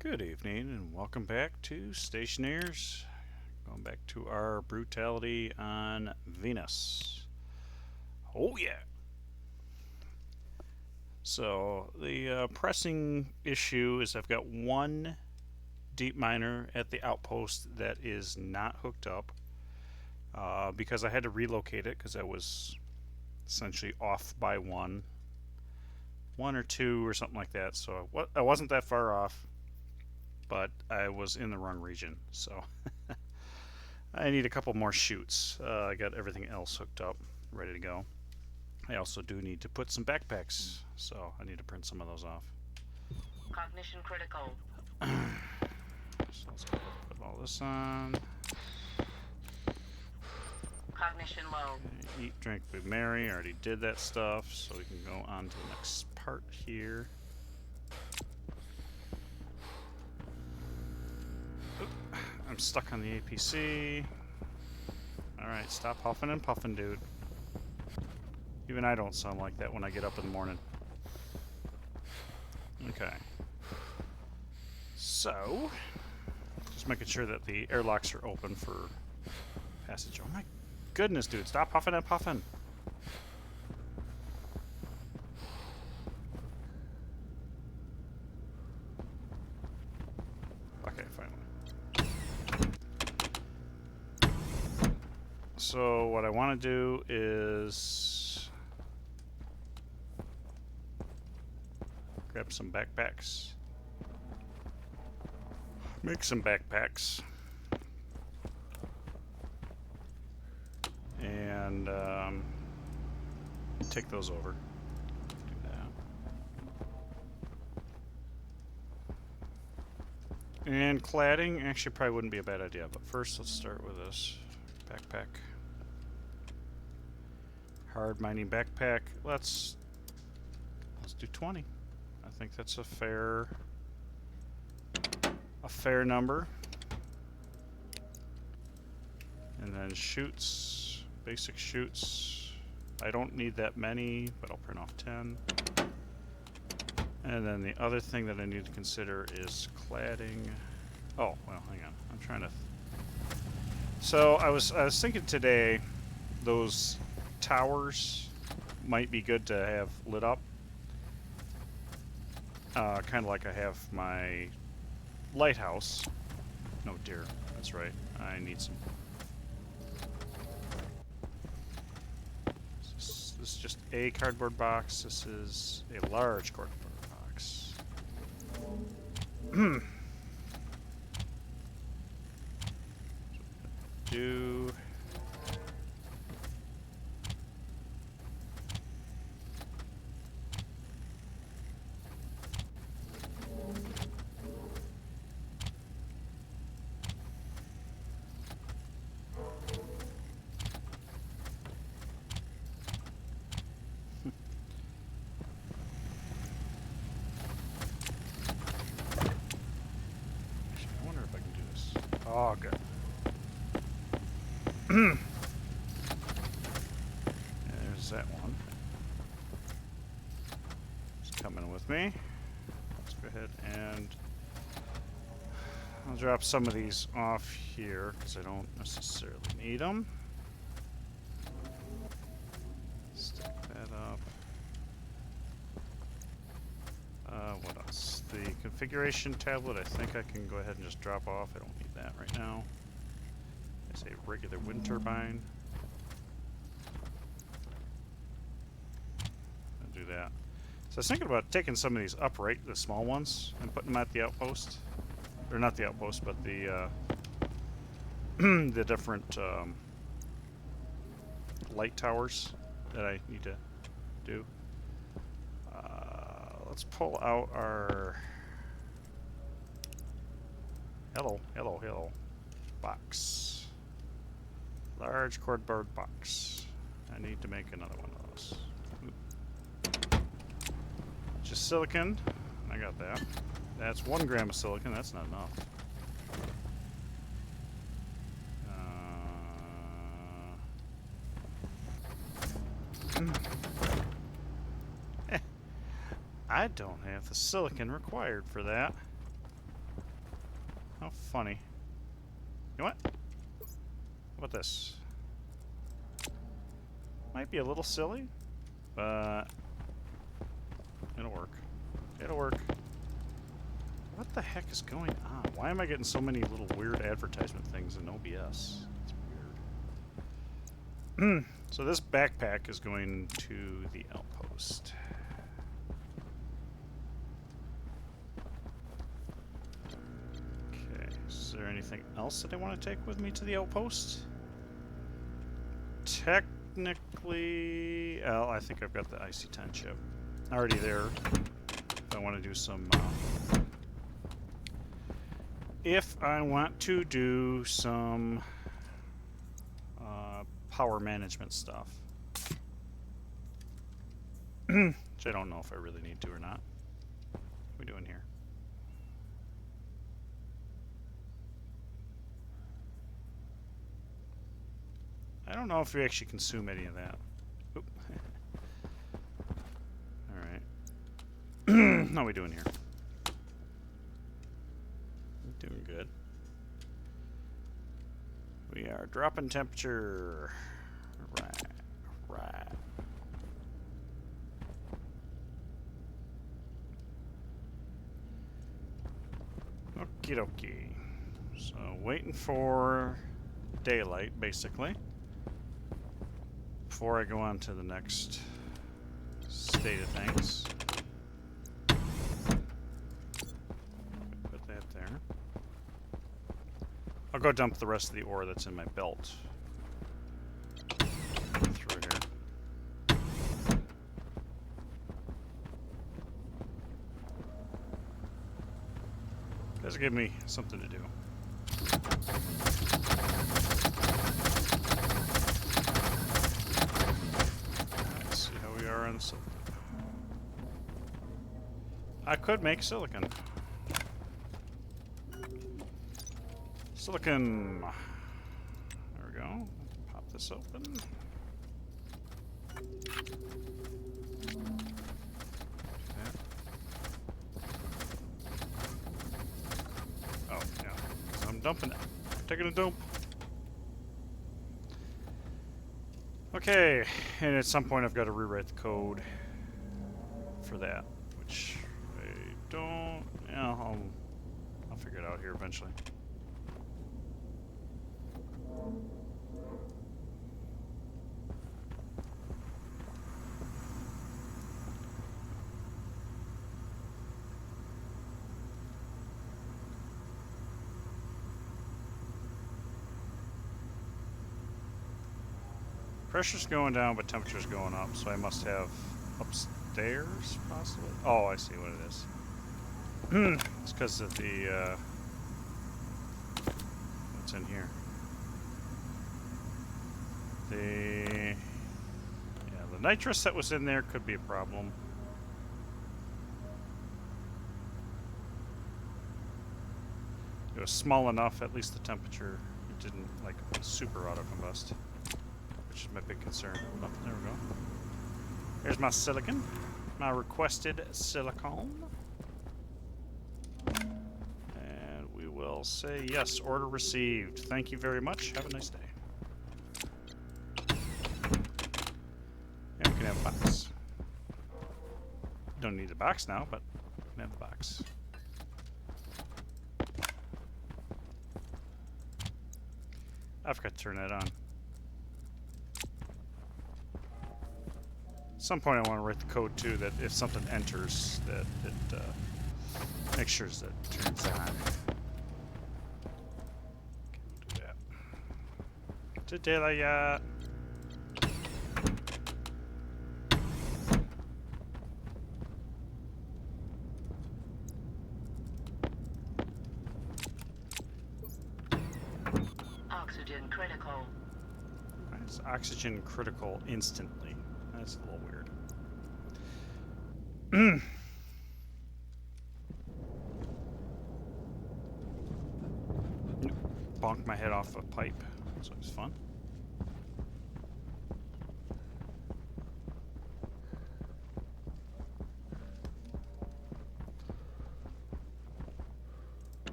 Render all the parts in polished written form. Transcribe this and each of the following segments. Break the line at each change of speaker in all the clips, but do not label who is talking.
Good evening and welcome back to Stationeers. Going back to our Brutality on Venus. Oh yeah! So the pressing issue is I've got one deep miner at the outpost that is not hooked up because I had to relocate it because I was essentially off by one or two or something like that. So I wasn't that far off, but I was in the wrong region. So I need a couple more chutes. I got everything else hooked up, ready to go. I also do need to put some backpacks, so I need to print some of those off.
Cognition critical.
So let's go put all this on.
Cognition low.
Okay, eat, drink, be merry. I already did that stuff, so we can go on to the next part here. Oop, I'm stuck on the APC. Alright, stop huffing and puffing, dude. Even I don't sound like that when I get up in the morning. Okay. So, just making sure that the airlocks are open for passage. Oh my goodness, dude. Stop huffing and puffing. Okay, finally. So, what I want to do is grab some backpacks. Make some backpacks. And take those over. Do that. And cladding actually probably wouldn't be a bad idea, but first let's start with this backpack. Hard mining backpack. Let's do 20. I think that's a fair number. And then chutes, basic chutes. I don't need that many, but I'll print off 10. And then the other thing that I need to consider is cladding. Oh, well, hang on. I'm trying to. So I was thinking today, those towers might be good to have lit up. Kind of like I have my lighthouse. No, dear. That's right. I need some. This is just a cardboard box. This is a large cardboard box. Do. I wonder if I can do this. Oh, good. There's that one. It's coming with me. Let's go ahead and I'll drop some of these off here because I don't necessarily need them. Stick that up. What else? The configuration tablet, I think I can go ahead and just drop off. I don't need that right now. It's a regular wind turbine. I'll do that. So I was thinking about taking some of these upright, the small ones, and putting them at the outpost. Or not the outpost, but the the different light towers that I need to do. Let's pull out our hello box. Large cardboard box. I need to make another one of those. Oop. Just silicon. I got that. That's 1 gram of silicon. That's not enough. I don't have the silicon required for that. How funny. You know what? How about this? Might be a little silly, but it'll work. It'll work. What the heck is going on? Why am I getting so many little weird advertisement things in OBS? It's weird. So this backpack is going to the Outpost. Okay, is there anything else that I want to take with me to the Outpost? Technically, well, I think I've got the IC-10 chip already there. If I want to do some... if I want to do some power management stuff. Which I don't know if I really need to or not. What are we doing here? I don't know if we actually consume any of that. Oop. Alright. How are we doing here? Doing good. We are dropping temperature. Right. Right. Okie dokie. So waiting for daylight, basically, before I go on to the next state of things. Put that there. I'll go dump the rest of the ore that's in my belt through here. Does give me something to do. Let's see how we are on silicon. I could make silicon. Silicon. There we go. Pop this open. Oh, yeah. I'm dumping it. Taking a dump. Okay, and at some point I've got to rewrite the code for that, which I don't... Yeah, I'll figure it out here eventually. Pressure's going down, but temperature's going up, so I must have upstairs, possibly? Oh, I see what it is. It's because of the, what's in here? The nitrous that was in there could be a problem. It was small enough, at least the temperature, it didn't, like, super auto-combust. Which is my big concern. Oh, there we go. Here's my silicon. My requested silicone. And we will say, yes, order received. Thank you very much. Have a nice day. And we can have a box. Don't need the box now, but we can have the box. I forgot to turn that on. At some point I want to write the code too that if something enters that it makes sure that it turns on. Okay, we'll do that. Today,
Oxygen critical.
it's oxygen critical instantly. That's a little weird. Bonked my head off a pipe. So it was fun.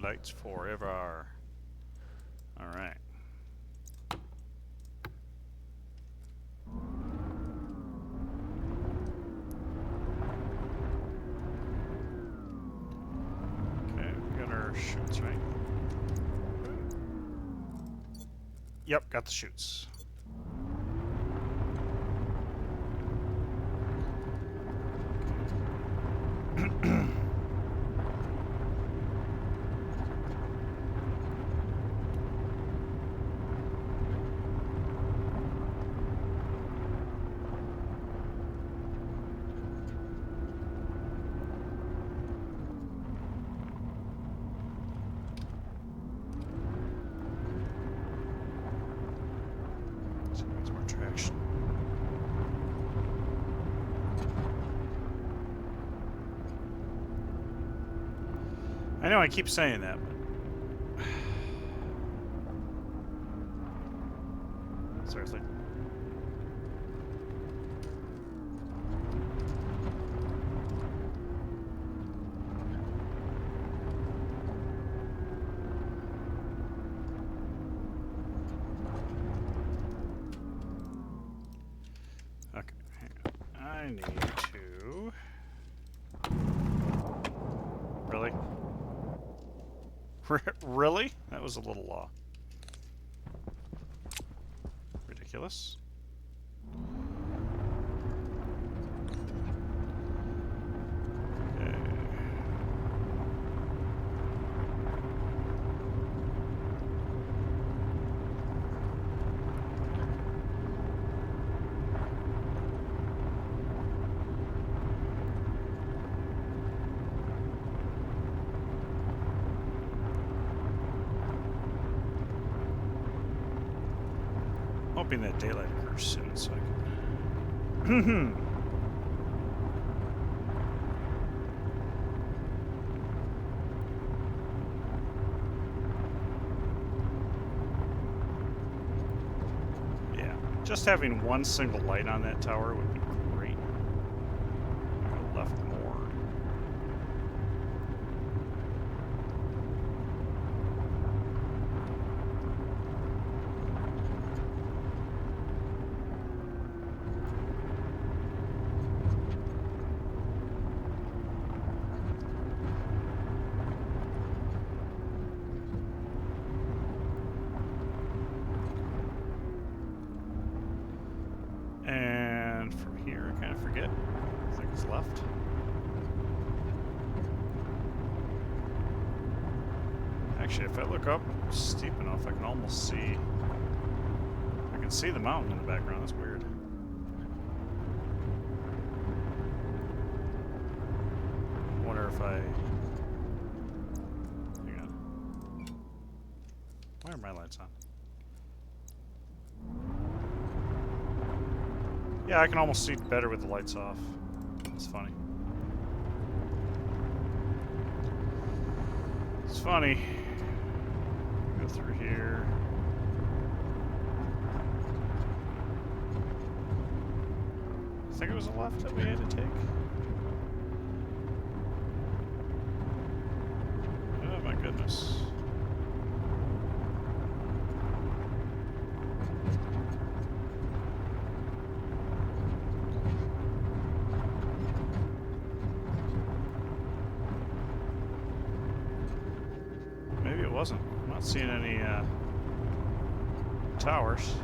lights forever. Alright. Okay, we got our chutes, right? Yep, got the chutes. So it needs more traction. I know I keep saying that, but seriously. Okay, hang on. I need to. Really? Really? That was a little ridiculous. Okay. Hoping that daylight occurs soon so I can. Yeah, just having one single light on that tower would be great. I left more. And from here, I kind of forget. I think it's left. Actually, if I look up steep enough, I can almost see. I can see the mountain in the background. That's weird. I wonder if I. Hang on. Why are my lights on? Yeah, I can almost see better with the lights off. It's funny. It's funny. Go through here. I think it was a left that we had to take. Oh my goodness. Maybe it wasn't. I'm not seeing any towers.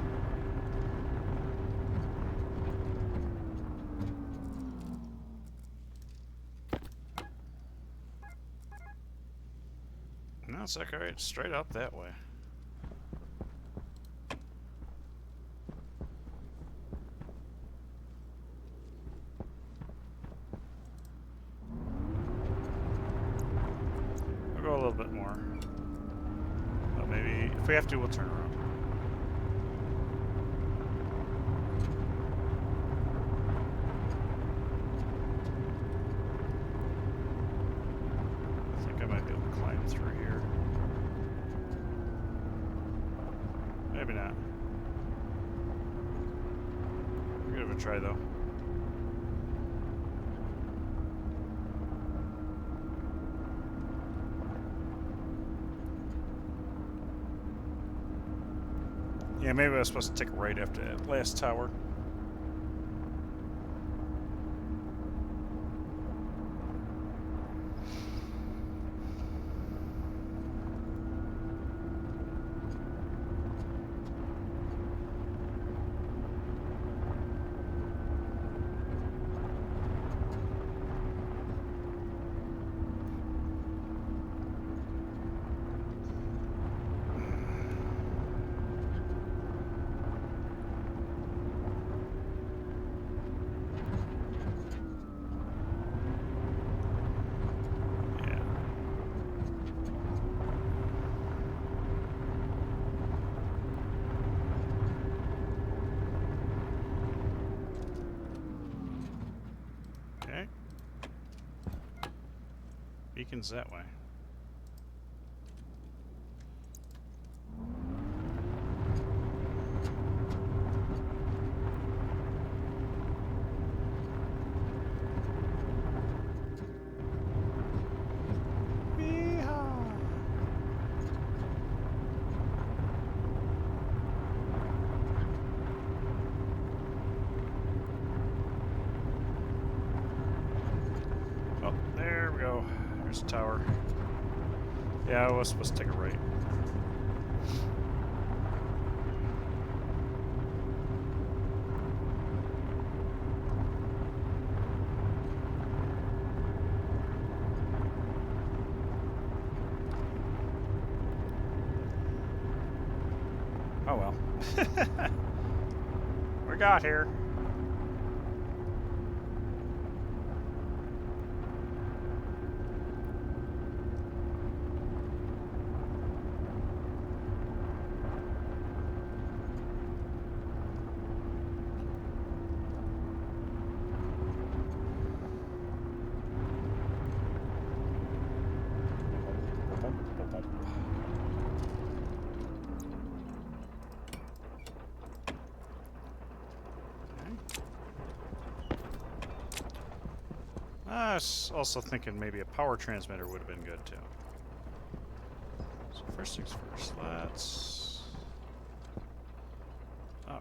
No, it's like alright, straight up that way. We'll go a little bit more. But maybe if we have to, we'll turn around. I think I might be able to climb through here. Maybe not. We'll give it a try though. Yeah, maybe I was supposed to take a right after that last tower. Okay. Beacon's that way. Oh, there we go. There's a tower. Yeah, I was supposed to take a right. Oh well. We got here. I was also thinking maybe a power transmitter would have been good too. So first things first, let's... Oh.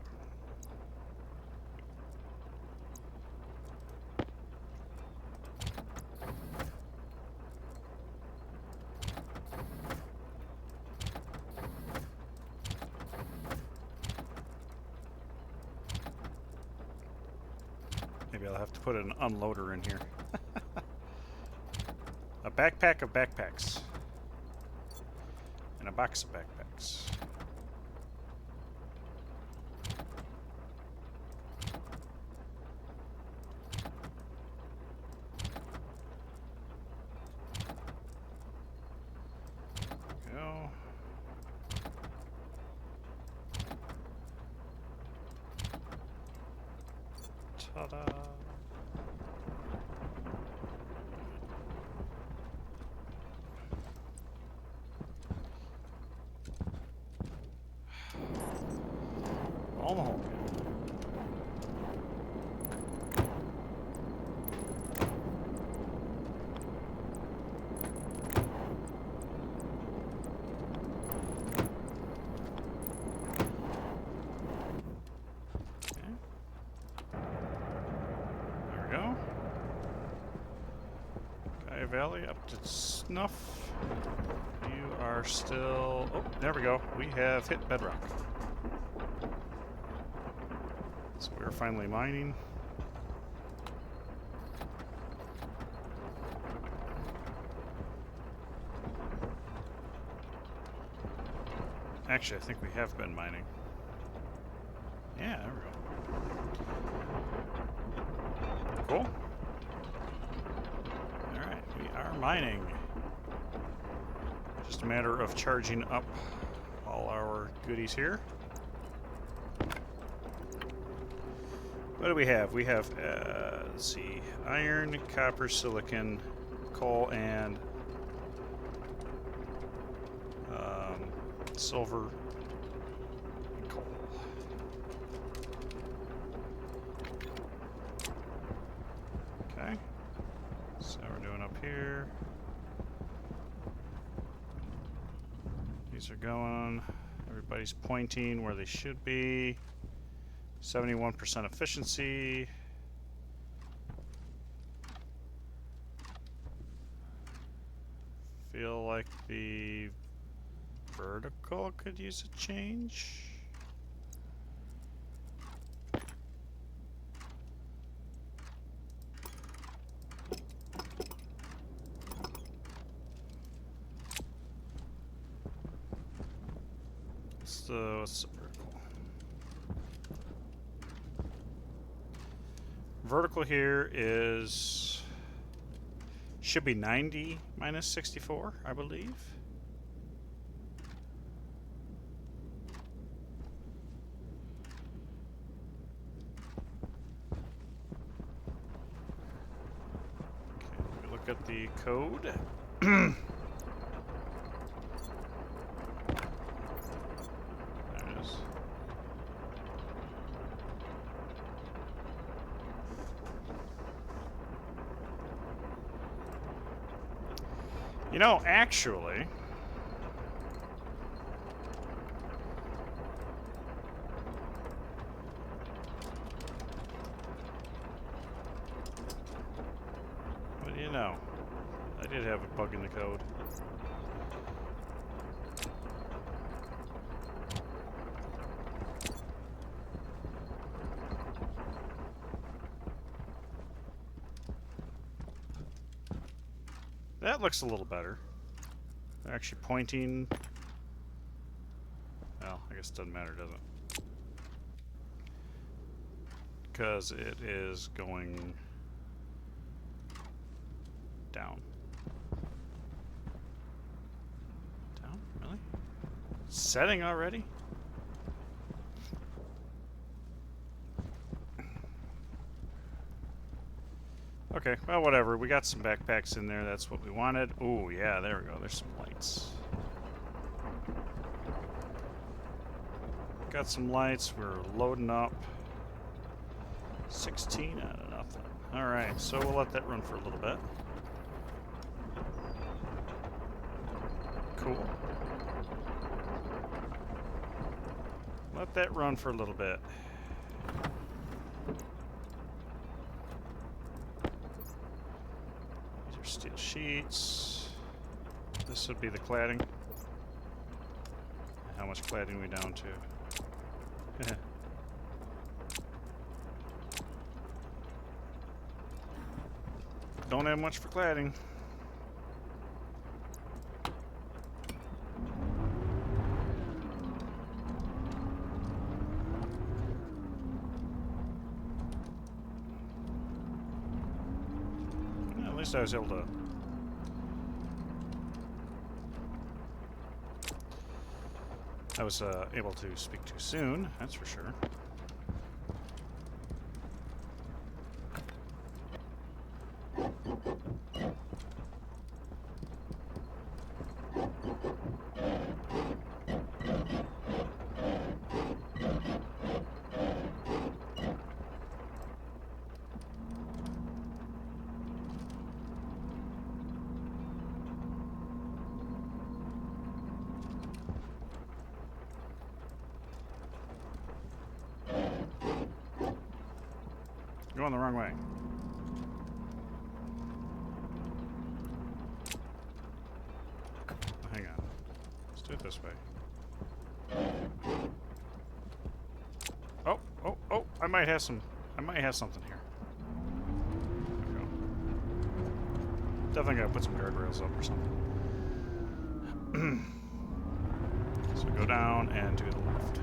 Maybe I'll have to put an unloader in here. A backpack of backpacks. And a box of backpacks. Go. Ta-da. All the hole. Valley up to snuff. You are still... Oh, there we go. We have hit bedrock. So we're finally mining. Actually, I think we have been mining. Yeah, there we go. Cool. We are mining. Just a matter of charging up all our goodies here. What do we have? We have, let's see, iron, copper, silicon, coal, and silver and coal. Okay. So we're doing up here. These are going. Everybody's pointing where they should be. 71% efficiency. Feel like the vertical could use a change. What's the vertical? Vertical here is should be 90 minus 64, I believe. Okay, we look at the code. You know, actually, what do you know? I did have a bug in the code. That looks a little better. They're actually pointing. Well, I guess it doesn't matter, does it? Because it is going down. Down? Really? Setting already? Okay, well, whatever. We got some backpacks in there. That's what we wanted. Oh, yeah, there we go. There's some lights. Got some lights. We're loading up. 16 out of nothing. Alright, so we'll let that run for a little bit. Cool. Let that run for a little bit. These are steel sheets. This would be the cladding. How much cladding are we down to? Don't have much for cladding. Well, at least I was able to. Able to speak too soon, that's for sure. Going the wrong way. Hang on. Let's do it this way. Oh, oh, oh! I might have something here. There we go. Definitely gotta put some guardrails up or something. So go down and to the left.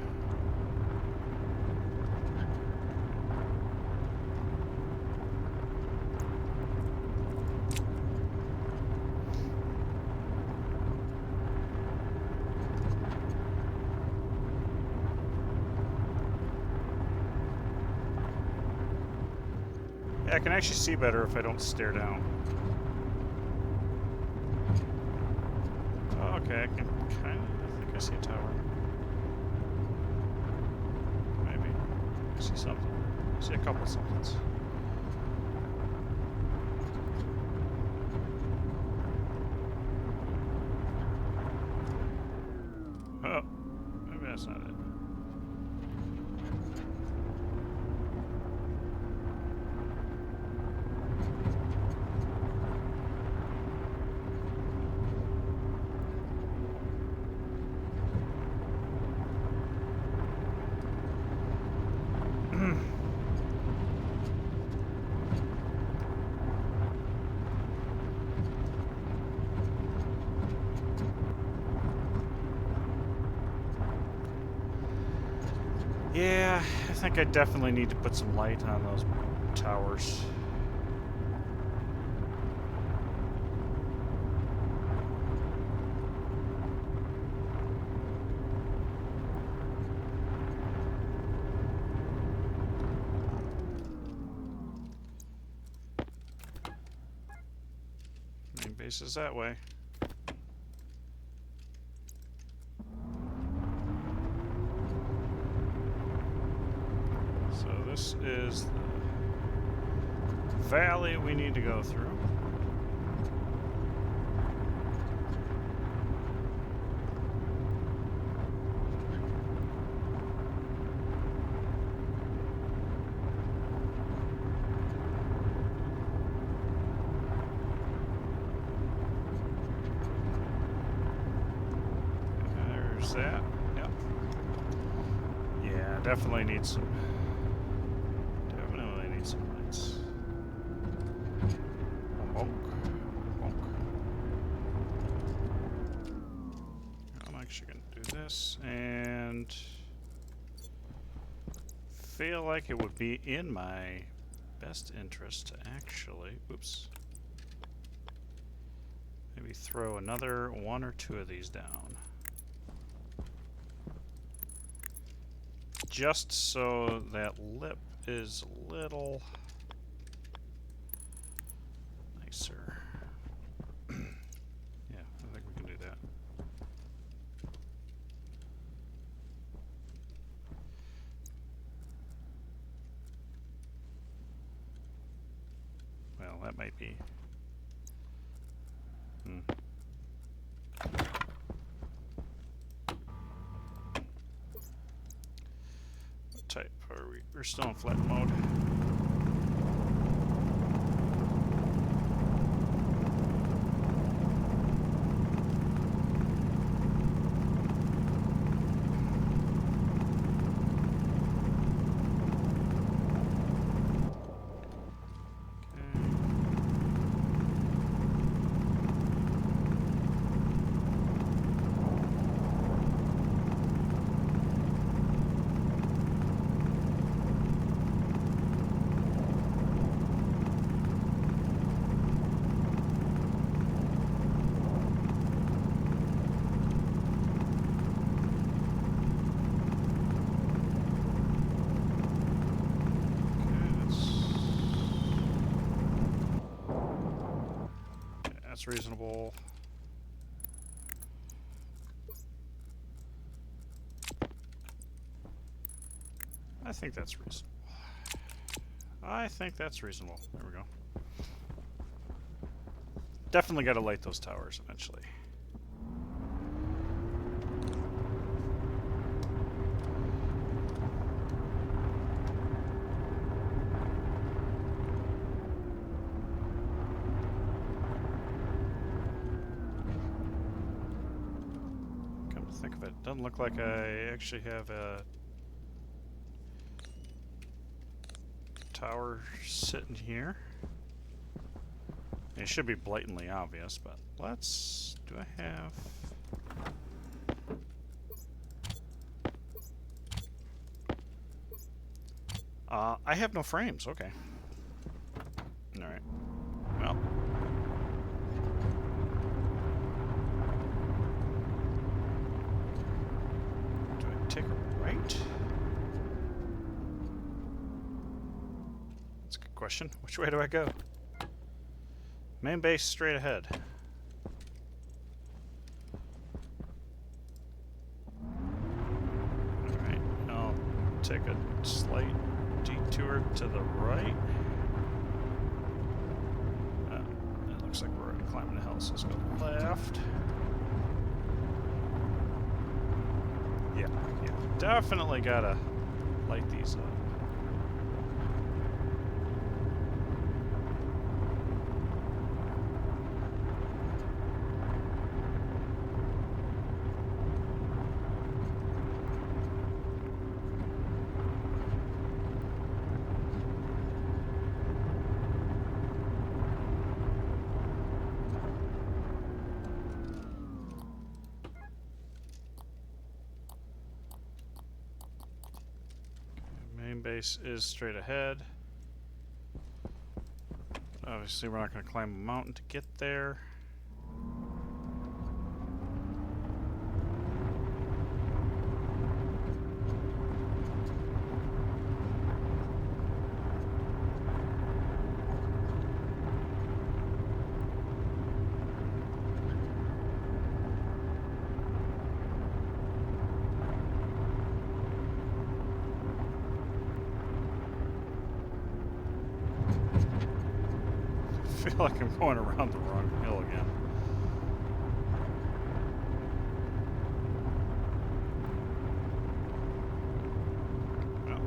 I can actually see better if I don't stare down. Oh, okay, I can kind of... I think I see a tower. Maybe. I see something. I see a couple somethings. Oh, maybe That's not it. Yeah, I think I definitely need to put some light on those towers. Main base is that way. So this is the valley we need to go through. There's that. Yep. Yeah, definitely need some. Definitely need some lights. Bonk. Bonk. I'm actually going to do this and feel like it would be in my best interest to actually, oops, maybe throw another one or two of these down. Just so that lip is a little nicer. Yeah, I think we can do that. Well, that might be. What type are we? We're still in flat mode. That's reasonable. I think that's reasonable. I think that's reasonable. There we go. Definitely got to light those towers eventually. Come to think of it, doesn't look like I actually have a tower sitting here. It should be blatantly obvious, but let's... Do I have... I have no frames, okay. Alright. Well. Do I take a right? That's a good question. Which way do I go? Main base straight ahead. Alright, I'll take a slight detour to the right. It looks like we're climbing the hill, so let's go left. Yeah, yeah. Definitely gotta light these up. Main base is straight ahead. Obviously, we're not going to climb a mountain to get there. I feel like I'm going around the wrong hill again. Well,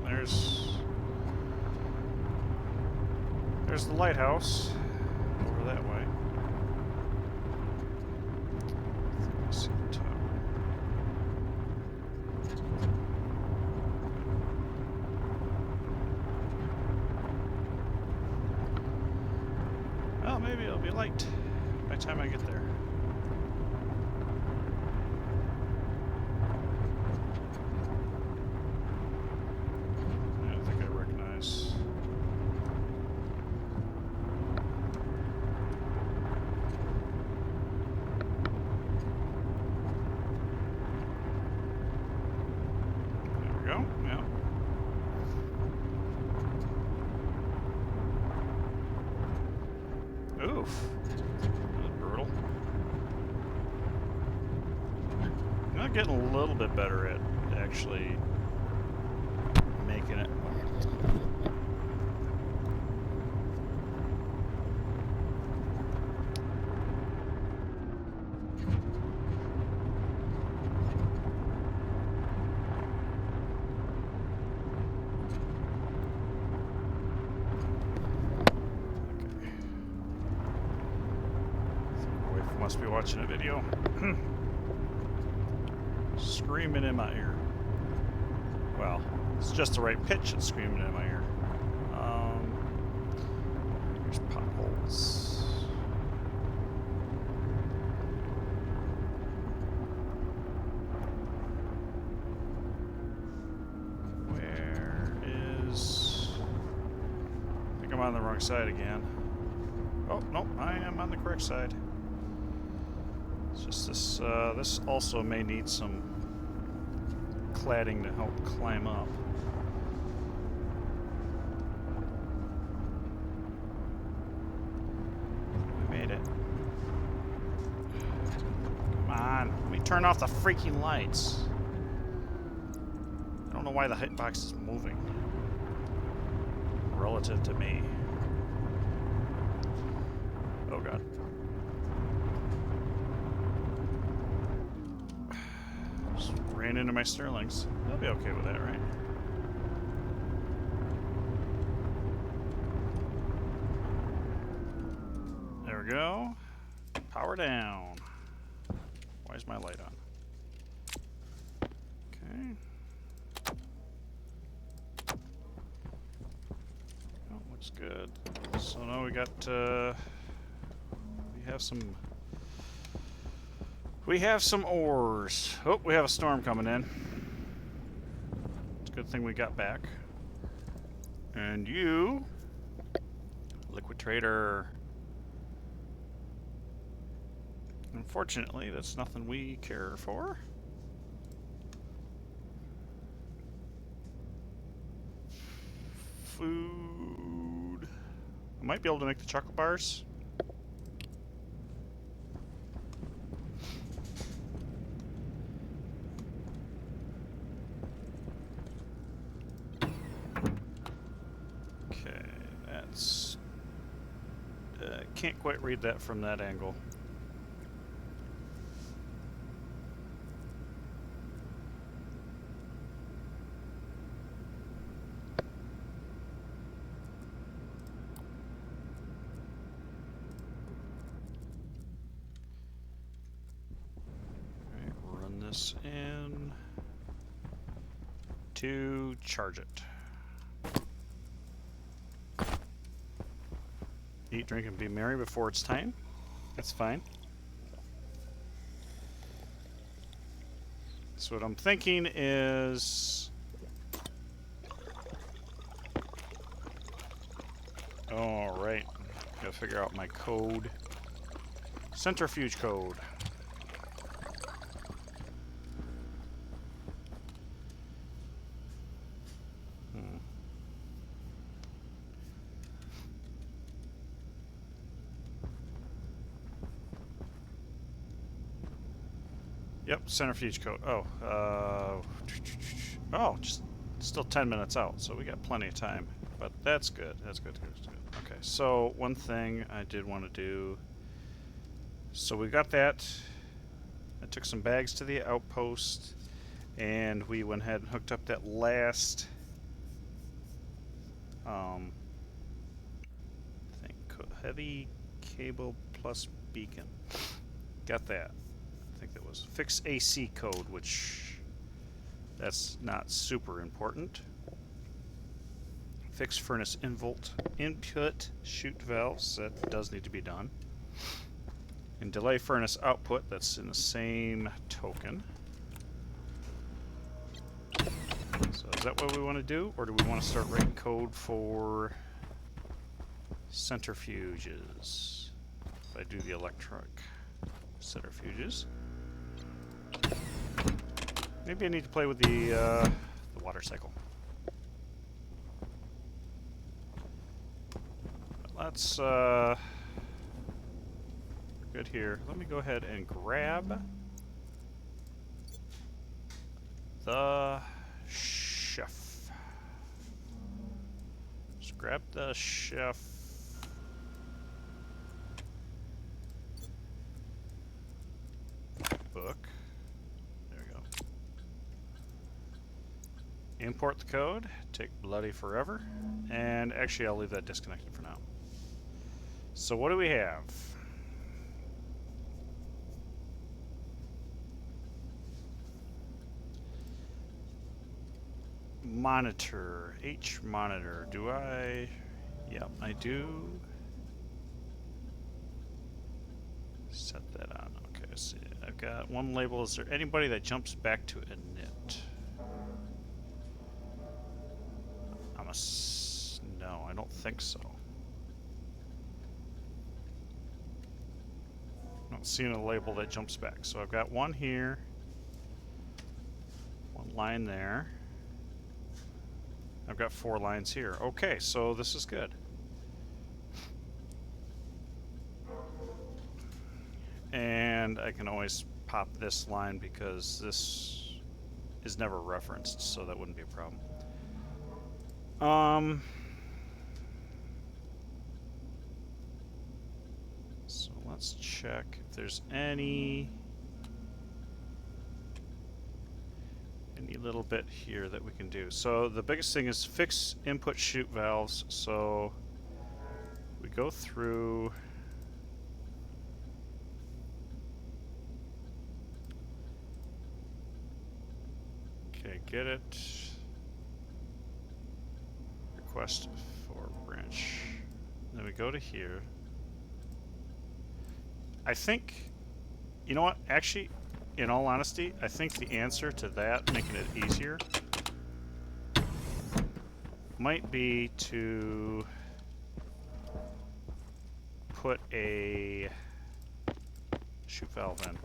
there's the lighthouse over that way. Let's see the top. Well, maybe it'll be light by the time I get there. I think I recognize. There we go. Yeah. Oof. That was brutal. I'm not getting a little bit better at actually making it. Must be watching a video. Screaming in my ear. Well, it's just the right pitch and screaming in my ear. There's potholes. Where is... I think I'm on the wrong side again. Oh, no, I am on the correct side. It's just this, this also may need some cladding to help climb up. We made it. Come on, let me turn off the freaking lights. I don't know why the hitbox is moving relative to me. Oh god. Just ran into my Sterlings. They'll be okay with that, right? There we go. Power down. Why is my light on? Okay. Oh, looks good. So now we got, we have some ores. Oh, we have a storm coming in. It's a good thing we got back. And you, liquid trader. Unfortunately, that's nothing we care for. Food. I might be able to make the chocolate bars. Okay, that's... can't quite read that from that angle. this in to charge it. Eat, drink, and be merry before it's time. That's fine. So what I'm thinking is... Alright. Gotta figure out my code. Centrifuge code. Yep, centrifuge code. Oh, just still 10 minutes out, so we got plenty of time. But that's good. That's good. That's good. Okay, so one thing I did want to do. So we got that. I took some bags to the outpost, and we went ahead and hooked up that last thing, heavy cable plus beacon. Got that. I think that was fix AC code, which that's not super important. Fix furnace input chute valves, that does need to be done. And delay furnace output, that's in the same token. So is that what we want to do, or do we want to start writing code for centrifuges? If I do the electric centrifuges. Maybe I need to play with the water cycle. Let's, we're good here. Let me go ahead and grab the chef. Just grab the chef. Book. There we go. Import the code. Take bloody forever. And actually, I'll leave that disconnected for now. So what do we have? Monitor. H monitor. Do I? Yep, I do. Set that on. Okay, see. I've got one label. Is there anybody that jumps back to init? No, I don't think so. I don't see a label that jumps back. So I've got one here, one line there. I've got 4 lines here. Okay, so this is good. And I can always pop this line because this is never referenced, so that wouldn't be a problem. So let's check if there's any little bit here that we can do. So the biggest thing is fix input chute valves. So we go through. Okay, get it. Request for branch. Then we go to here. I think, you know what, actually, in all honesty, I think the answer to that, making it easier, might be to put a chute valve in.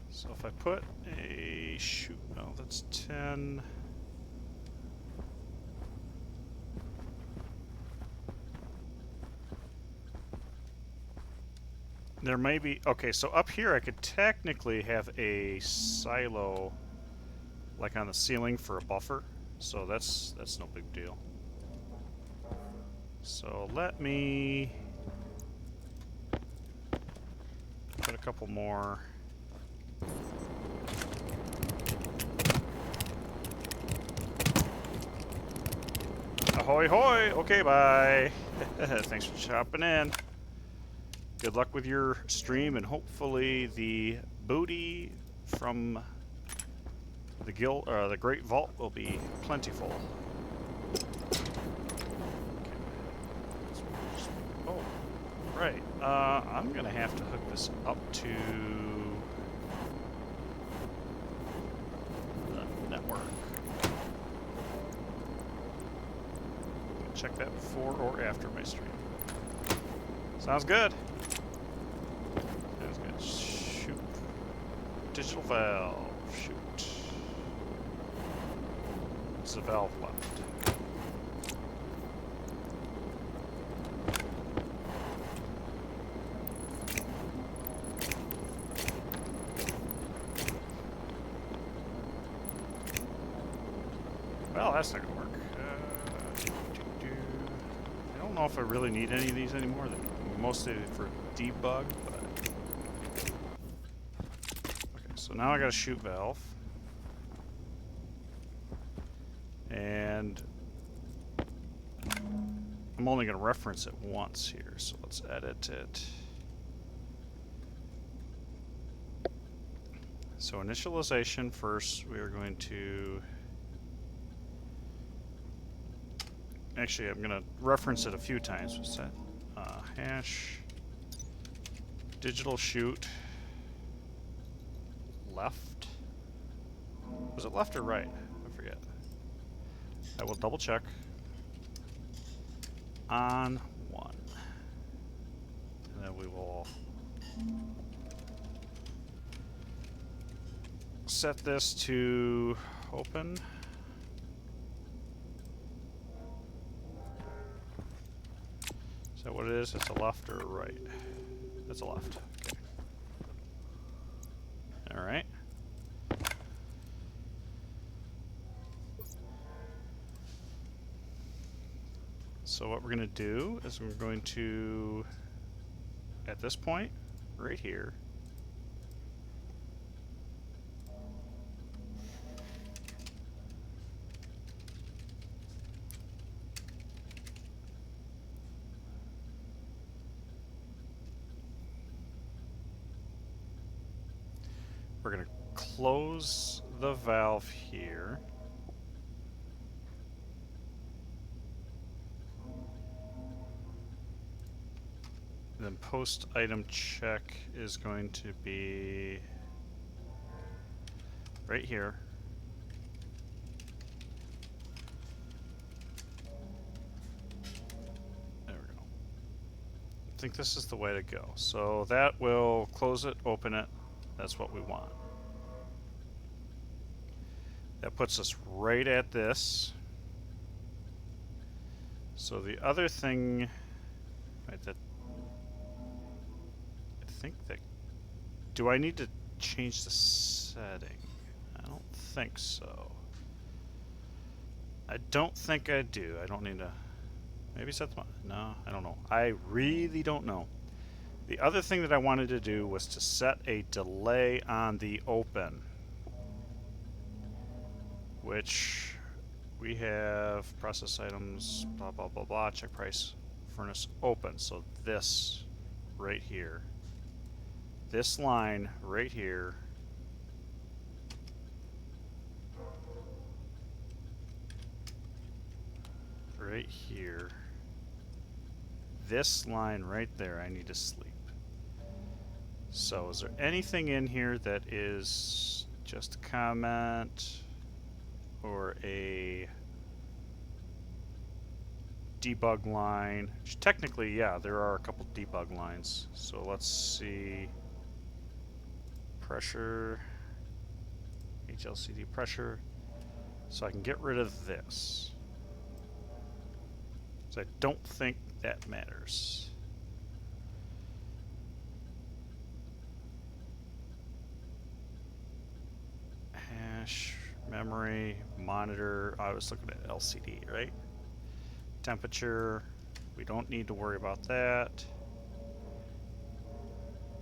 So if I put a chute valve, that's 10. There may be, okay, so up here I could technically have a silo like on the ceiling for a buffer, so that's no big deal. So let me put a couple more. Ahoy hoy! Okay, bye. Thanks for chopping in. Good luck with your stream, and hopefully the booty from the Great Vault will be plentiful. Oh, right. I'm gonna have to hook this up to the network. Check that before or after my stream. Sounds good. Sounds good. Shoot. Digital valve. Shoot. What's the valve left? Well, that's not gonna work. I don't know if I really need any of these anymore. They're mostly for debug, but... Okay, so now I got a shoot valve. And I'm only going to reference it once here, so let's edit it. So initialization first, we are going to... Actually, I'm going to reference it a few times. What's that? Hash digital shoot left. Was it left or right? I forget. I will double check. On 1. And then we will set this to open. Is that what it is? It's a left or a right? It's a left. Okay. Alright. So what we're going to do is we're going to, at this point, right here, we're going to close the valve here. Then post item check is going to be right here. There we go. I think this is the way to go. So that will close it, open it. That's what we want. That puts us right at this. So the other thing, right, that I think that, do I need to change the setting? I don't think so. I don't think I do. I don't need to, maybe set them up. No, I don't know. I really don't know. The other thing that I wanted to do was to set a delay on the open, which we have process items, blah, blah, blah, blah, check price, furnace open. So this right here, this line right here, right here, this line right there, I need to sleep. So is there anything in here that is just a comment or a debug line? Which technically, yeah, there are a couple debug lines. So let's see. Pressure, HLCD pressure. So I can get rid of this. So I don't think that matters. Hash, memory, monitor. I was looking at LCD, right? Temperature. We don't need to worry about that.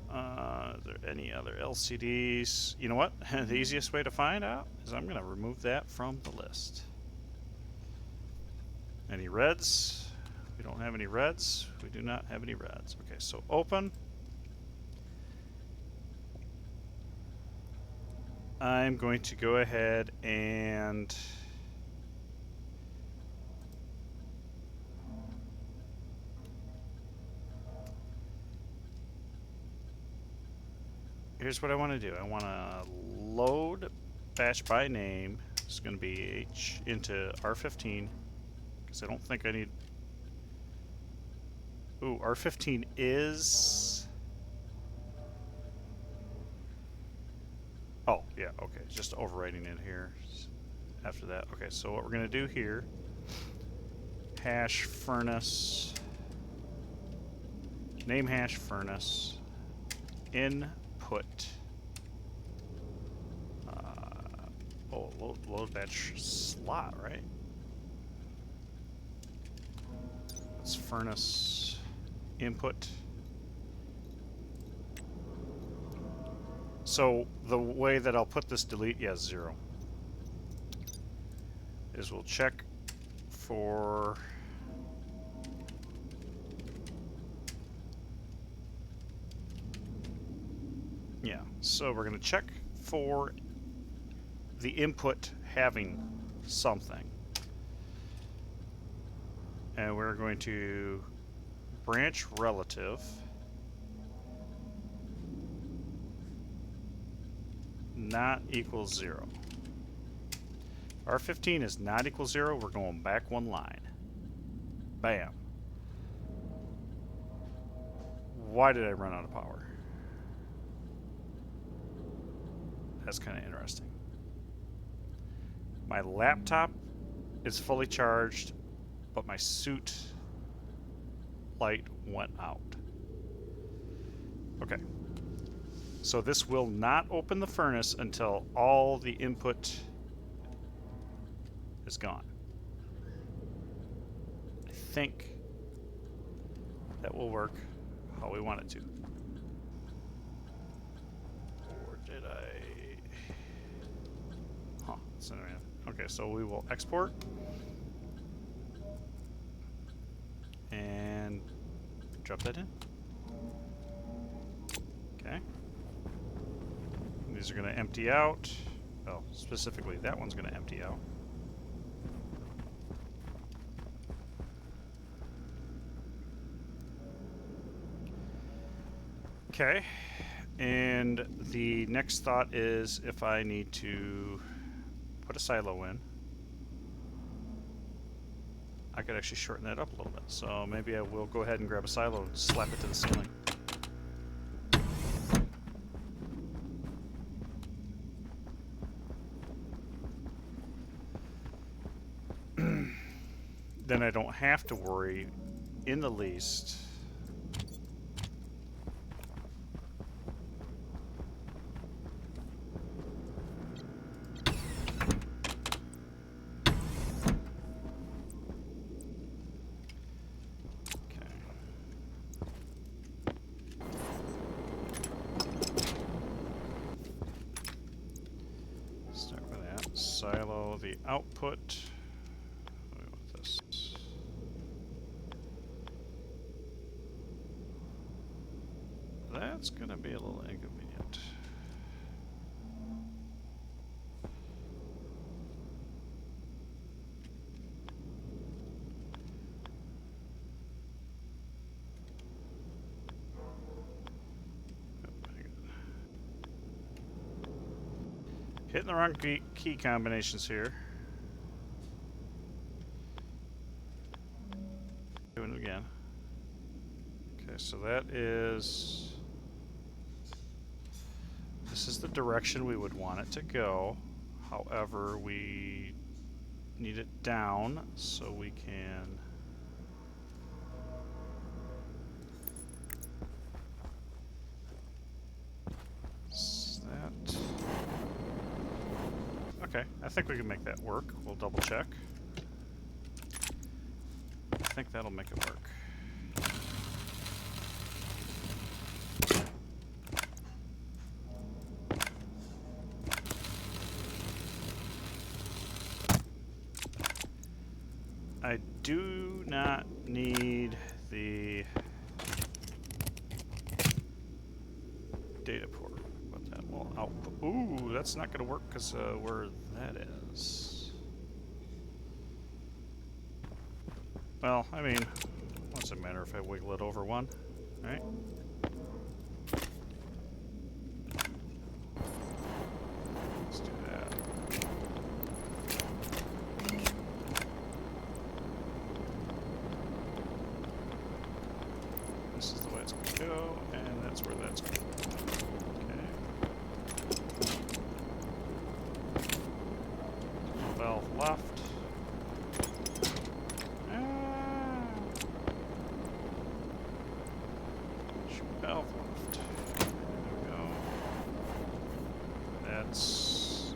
Are there any other LCDs? You know what? The easiest way to find out is I'm going to remove that from the list. Any reds? We don't have any reds. We do not have any reds. Okay, so open. I'm going to go ahead and here's what I want to do. I want to load batch by name. It's going to be H into R15 because I don't think I need. Ooh, R15 is. Oh, yeah, okay. Just overwriting it here after that. Okay, so what we're going to do here, hash furnace, name hash furnace, input. Load batch slot, right? It's furnace input. So the way that I'll put this delete, yeah, 0, is we'll check for so we're going to check for the input having something. And we're going to branch relative not equals 0. R15 is not equal 0. We're going back one line. Bam. Why did I run out of power? That's kind of interesting. My laptop is fully charged, but my suit light went out. Okay. So this will not open the furnace until all the input is gone. I think that will work how we want it to. Or did I? Huh. Okay, so we will export and drop that in. Okay. These are going to empty out. Well, specifically that one's going to empty out. Okay. And the next thought is if I need to put a silo in, I could actually shorten that up a little bit. So maybe I will go ahead and grab a silo and slap it to the ceiling. Then I don't have to worry in the least silo the output. What do we want this? That's going to be a little inconvenient. Hitting the wrong key combinations here. Doing it again. Okay, so that is... This is the direction we would want it to go. However, we need it down so we can... Okay, I think we can make that work. We'll double check. I think that'll make it work. I do not need the data port, but that will output. Ooh, that's not going to work because where that is. Well, I mean, what's it matter if I wiggle it over one, right? Let's do that. This is the way it's going to go, and that's where that's going to go. Okay. Valve left. Valve left. There we go. That's...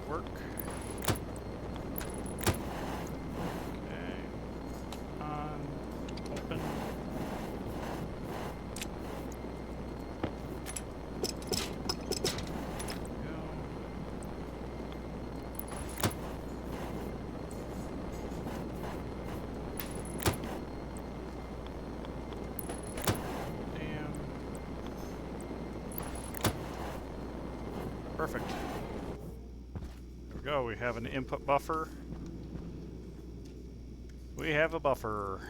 work. Okay. On. Open. Perfect. There we go. We have an input buffer. We have a buffer.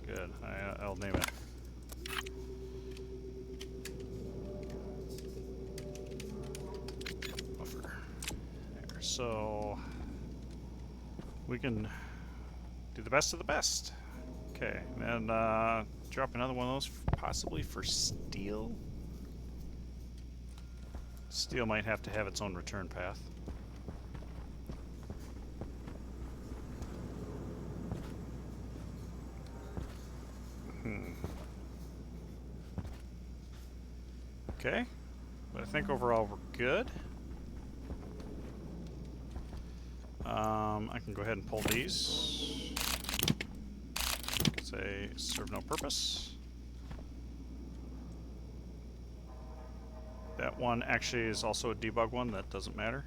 Good. I'll name it. Buffer. There. So we can do the best of the best. Okay. And drop another one of those, possibly for steel. Steel might have to have its own return path. Okay, but I think overall we're good. I can go ahead and pull these. Say serve no purpose. That one actually is also a debug one, that doesn't matter.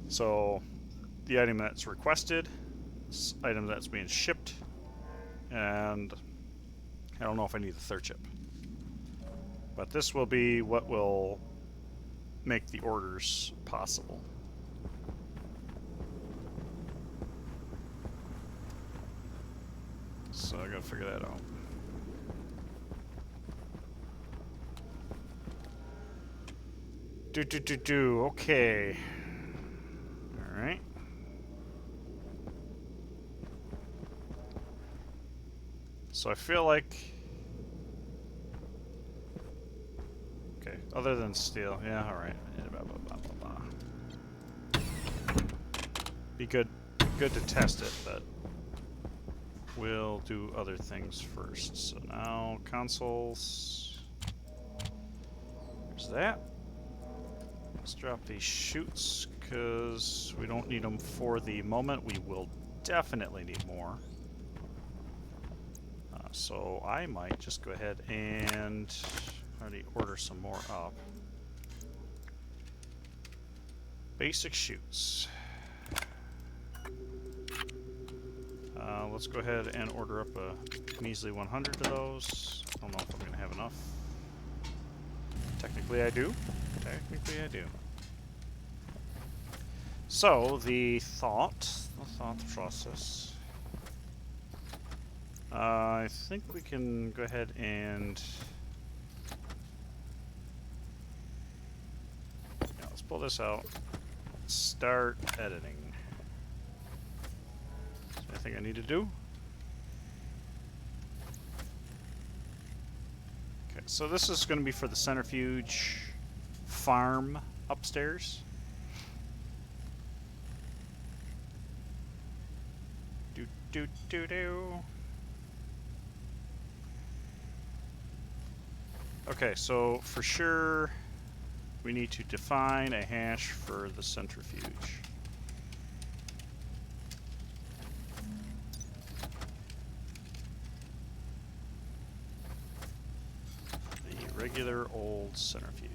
So the item that's requested, this item that's being shipped, and I don't know if I need the third chip. But this will be what will make the orders possible. So I gotta figure that out. Okay. Alright. So I feel like... Okay, other than steel. Yeah, alright. Blah, blah, blah, blah, blah. Be good to test it, but we'll do other things first. So now, consoles. There's that. Let's drop these chutes, because we don't need them for the moment. We will definitely need more. So I might just go ahead and already order some more up. Basic chutes. Let's go ahead and order up a measly 100 of those. I don't know if I'm going to have enough. Technically I do. Technically I do. So, the thought process. I think we can go ahead and... Yeah, let's pull this out. Start editing. Is there anything I need to do? Okay, so this is going to be for the centrifuge farm upstairs. Do. Okay, so for sure we need to define a hash for the centrifuge. regular old centrifuge.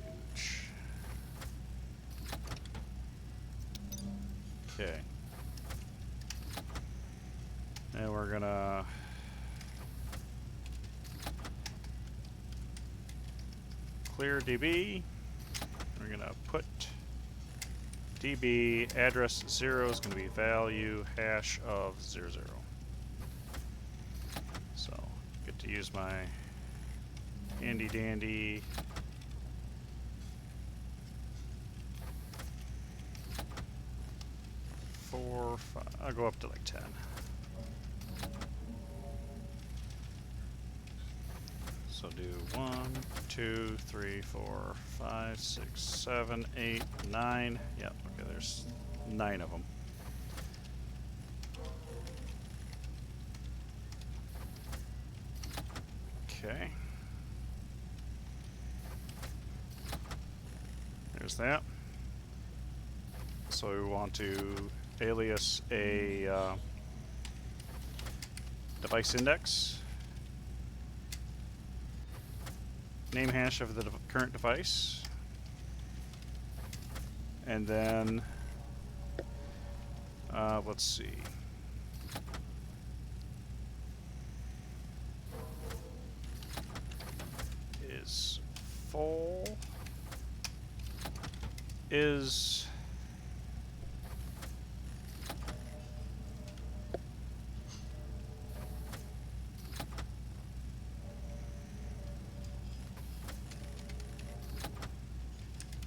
Okay. And we're gonna clear DB. We're gonna put DB address 0 is gonna be value hash of 00. So get to use my handy dandy four, five. I'll go up to like 10. So do 1, 2, 3, 4, 5, 6, 7, 8, 9. Yep, okay, there's 9 of them. Okay. There's that. So we want to alias a device index, name hash of the current device, and then let's see. Is full is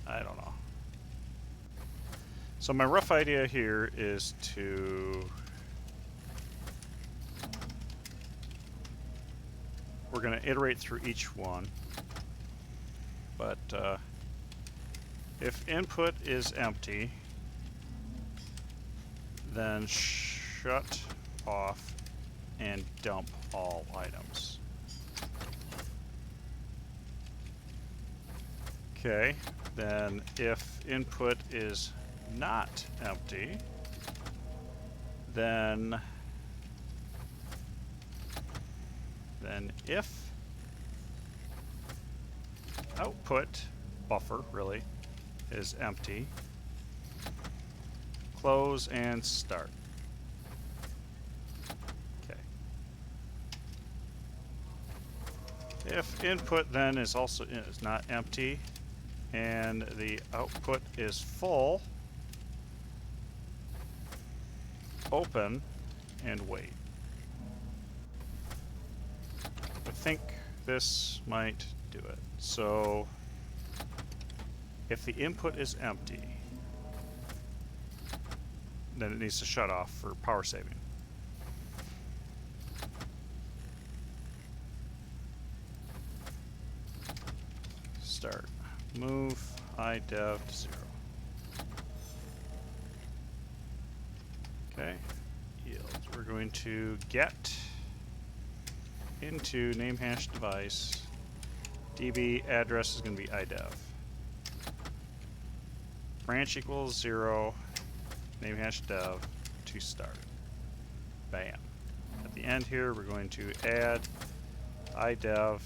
I don't know. So my rough idea here is we're going to iterate through each one, but if input is empty, then shut off and dump all items. Okay, then if input is not empty, then if output buffer really is empty, close and start. Okay. If input then is not empty and the output is full, open and wait. I think this might do it. So if the input is empty, then it needs to shut off for power saving. Start. Move IDEV to 0. Okay. Yield. We're going to get into name hash device. DB address is going to be IDEV. Branch equals 0. Name hash dev to start. Bam. At the end here, we're going to add IDEV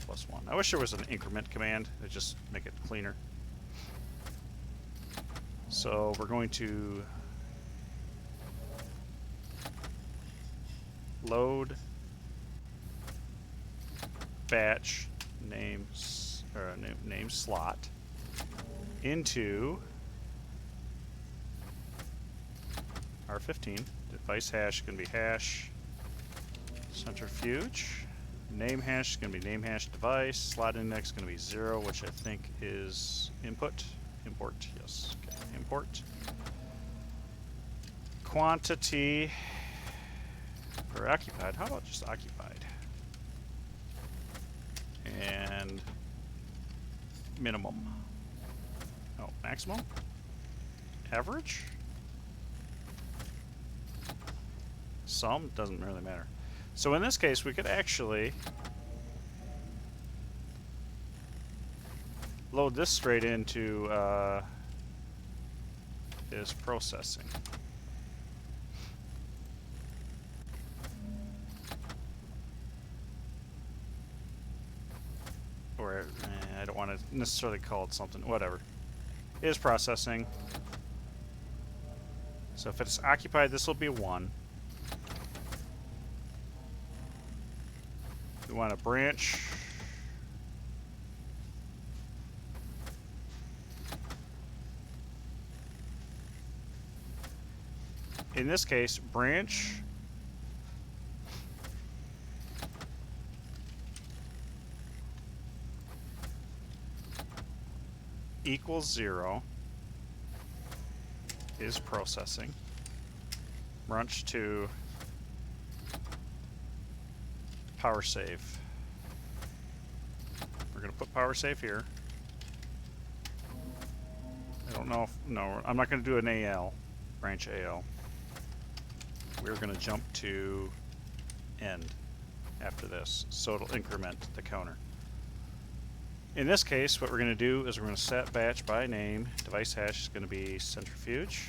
plus 1. I wish there was an increment command to just make it cleaner. So we're going to load batch name slot into R15. Device hash is going to be hash centrifuge. Name hash is going to be name hash device. Slot index is going to be 0, which I think is input. Import, yes. Okay. Import. Quantity or occupied. How about just occupied? And minimum. Oh, maximum? Average? Some? Doesn't really matter. So in this case, we could actually load this straight into is processing. or I don't want to necessarily call it something. Whatever. It is processing. So if it's occupied, this will be 1. We want to branch. In this case, branch equals 0 is processing. Branch to power save. We're going to put power save here. I don't know if, no, I'm not going to do an AL, branch AL. We're going to jump to end after this, so it'll increment the counter. In this case, what we're going to do is we're going to set batch by name. Device hash is going to be centrifuge.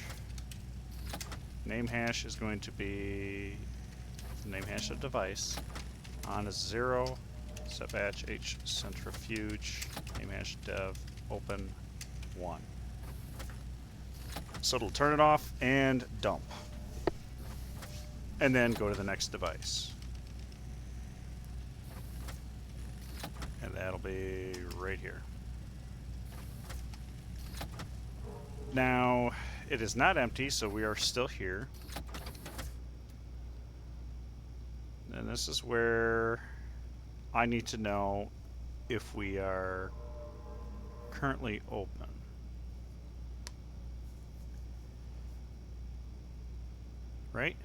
Name hash is going to be the name hash of device. On is 0. Set batch h centrifuge. Name hash dev open 1. So it'll turn it off and dump. And then go to the next device. And that'll be right here. Now, it is not empty, so we are still here. And this is where I need to know if we are currently open. Right?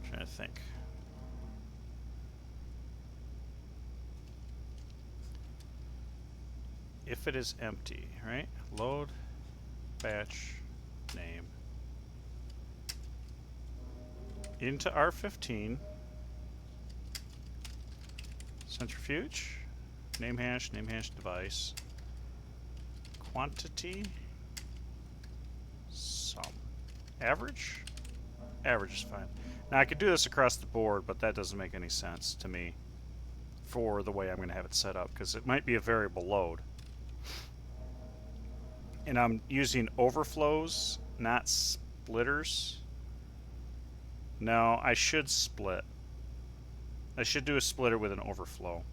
I'm trying to think. If it is empty, right? Load batch name into R15 centrifuge name hash device quantity sum average is fine. Now I could do this across the board, but that doesn't make any sense to me for the way I'm going to have it set up, because it might be a variable load. And I'm using overflows, not splitters. No, I should split. I should do a splitter with an overflow.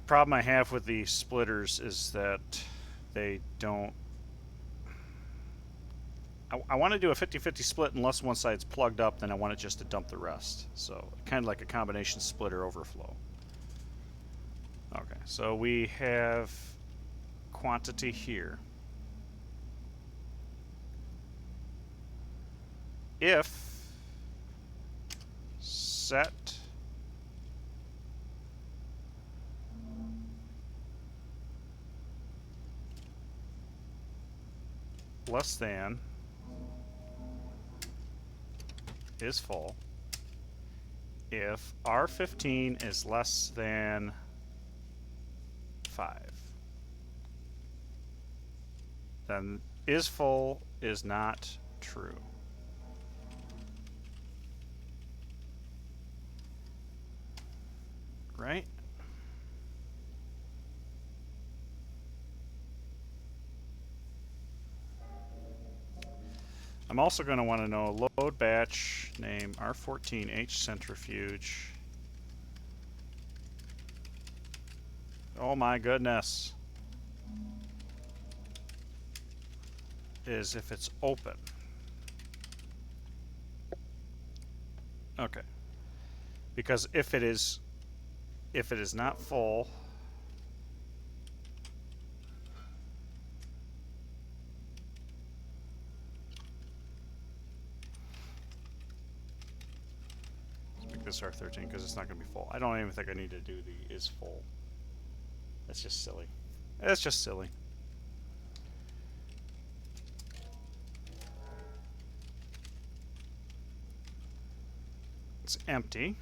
Problem I have with the splitters is that they don't... I want to do a 50-50 split unless one side's plugged up, then I want it just to dump the rest. So kind of like a combination splitter overflow. Okay, so we have quantity here. If set less than is full, if R15 is less than 5, then is full is not true. Right? I'm also going to want to know load batch name R14H centrifuge. Oh my goodness. Is if it's open. Okay. Because if it is not full, this R13 because it's not going to be full. I don't even think I need to do the is full. That's just silly. That's just silly. It's empty.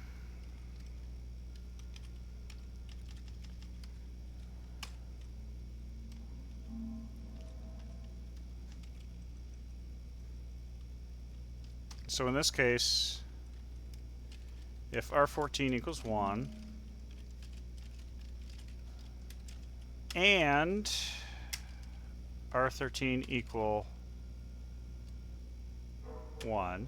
So in this case, if R14 equals 1, and R13 equal 1,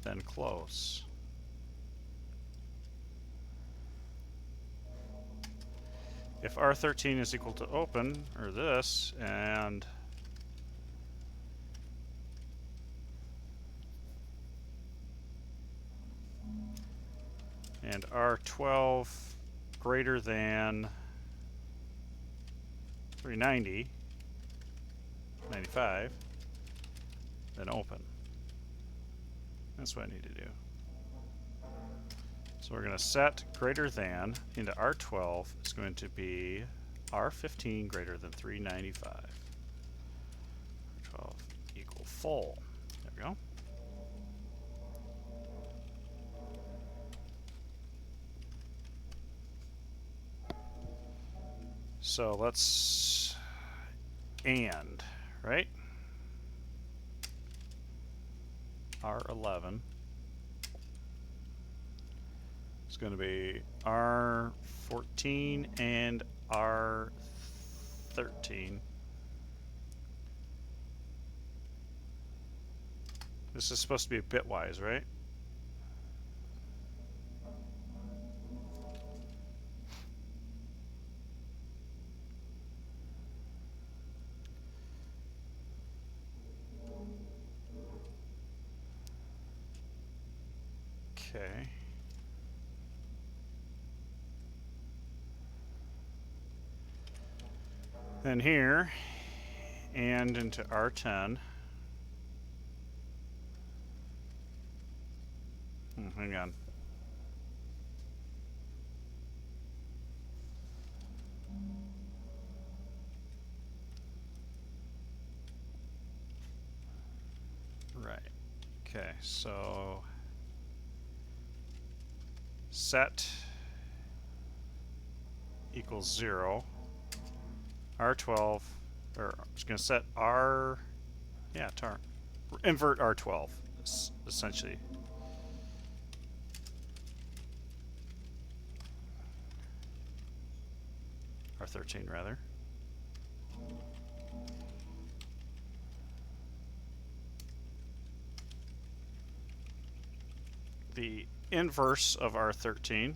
then close. If R13 is equal to open, or this, and R12 greater than 390, 95, then open. That's what I need to do. So we're going to set greater than into R12. It's going to be R15 greater than 395. R12 equal full. There we go. So let's and, right? R11 is going to be R14 and R13. This is supposed to be bitwise, right? Okay. Then here, and into R10. Hang on. Right. Okay, so set equals 0. R12, or I'm just going to set R, yeah, tar, invert R12, essentially. R13 rather. The inverse of R13.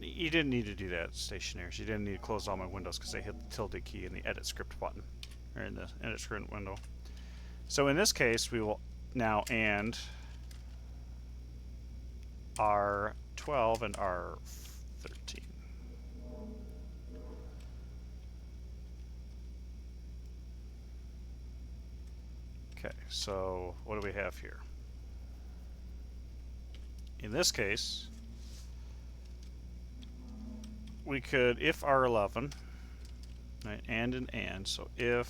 You didn't need to do that, Stationeers. You didn't need to close all my windows because they hit the tilde key in the edit script button, or in the edit script window. So in this case, we will now and R12 and R13. Okay, so what do we have here? In this case, we could, if R11, right, and, so if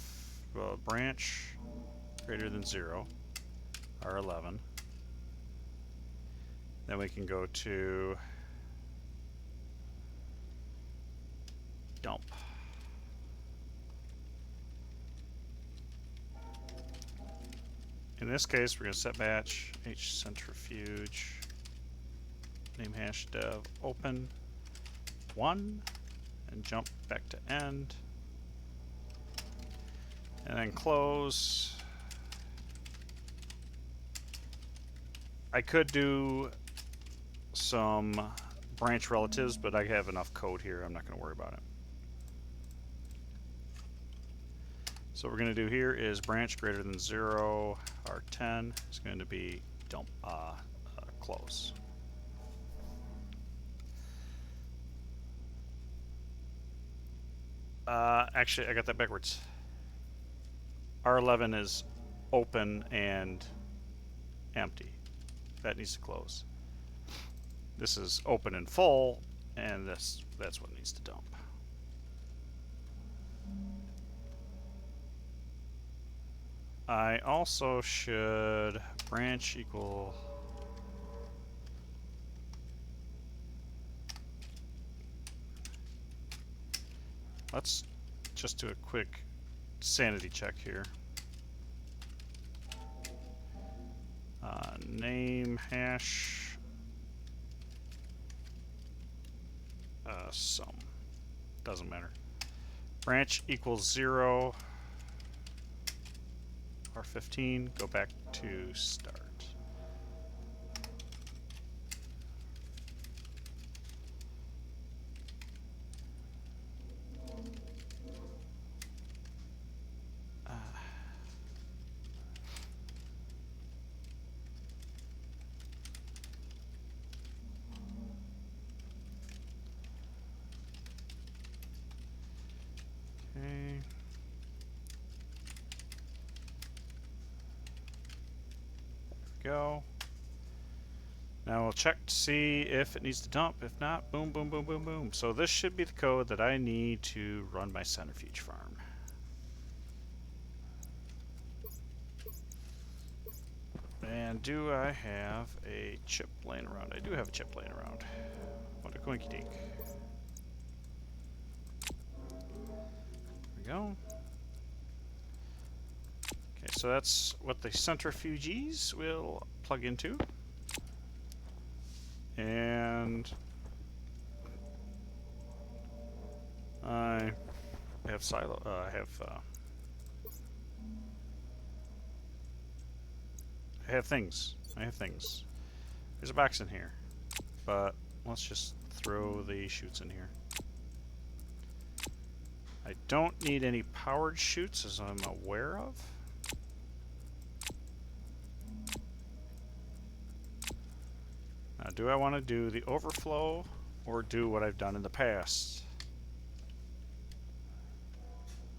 branch greater than 0, R11, then we can go to dump. In this case, we're going to set batch h centrifuge name hash dev open 1 and jump back to end, and then close. I could do some branch relatives, but I have enough code here. I'm not going to worry about it. So what we're going to do here is branch greater than 0, R10 is going to be dump, close. Actually, I got that backwards. R11 is open and empty. That needs to close. This is open and full, and that's what needs to dump. I also should branch equal let's just do a quick sanity check here. name hash sum. Doesn't matter. Branch equals 0 or 15. Go back to start. Okay. Go. Now we'll check to see if it needs to dump. If not, boom, boom, boom, boom, boom. So this should be the code that I need to run my centrifuge farm. And do I have a chip laying around? I do have a chip laying around. What a coinky dink. There we go. Okay, so that's what the centrifuges will plug into. And I have silo. I have things. I have things. There's a box in here, but let's just throw the chutes in here. I don't need any powered chutes, as I'm aware of. Now, do I want to do the overflow or do what I've done in the past,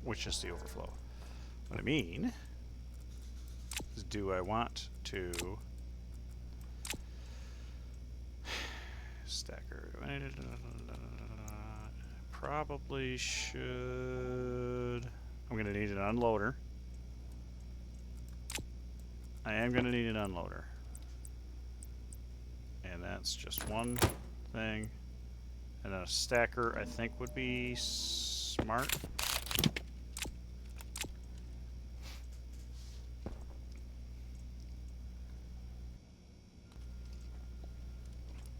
which is the overflow? What I mean is, do I want to stacker? Probably should. I'm going to need an unloader. I am going to need an unloader. And that's just one thing. And then a stacker, I think, would be smart.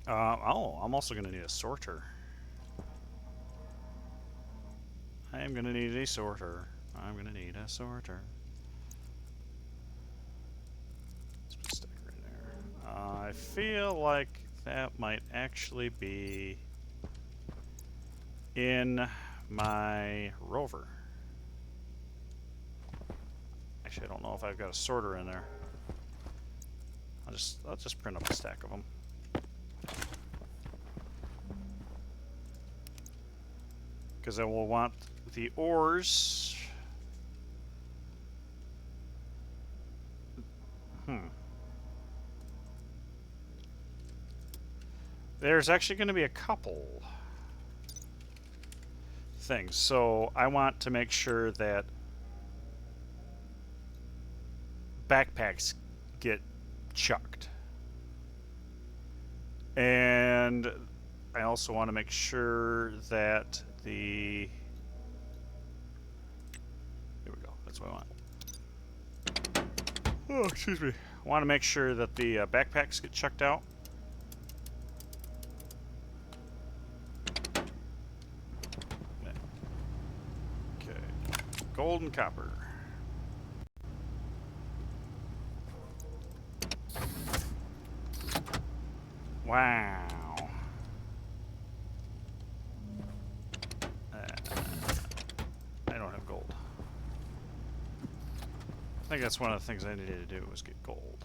Oh, I'm also going to need a sorter. I am going to need a sorter. I'm going to need a sorter. Let's put a stacker in there. I feel like that might actually be in my rover. Actually, I don't know if I've got a sorter in there. I'll just print up a stack of them. Because I will want the ores. There's actually going to be a couple things. So I want to make sure that backpacks get chucked. And I also want to make sure that the... There we go. That's what I want. Oh, excuse me. I want to make sure that the backpacks get chucked out. Okay. Gold and copper. Wow. I don't have gold. I think that's one of the things I needed to do was get gold.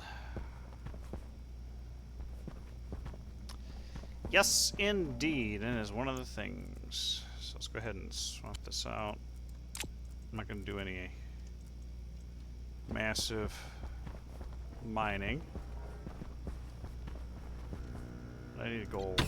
Yes, indeed, and is one of the things. So let's go ahead and swap this out. I'm not going to do any massive mining. But I need gold.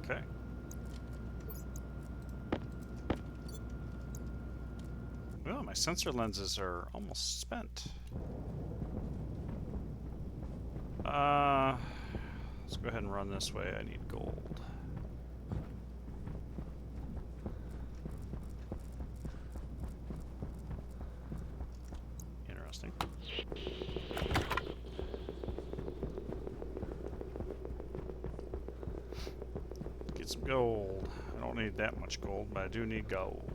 Okay. Oh, my sensor lenses are almost spent. Let's go ahead and run this way. I need gold. Interesting. Get some gold. I don't need that much gold, but I do need gold.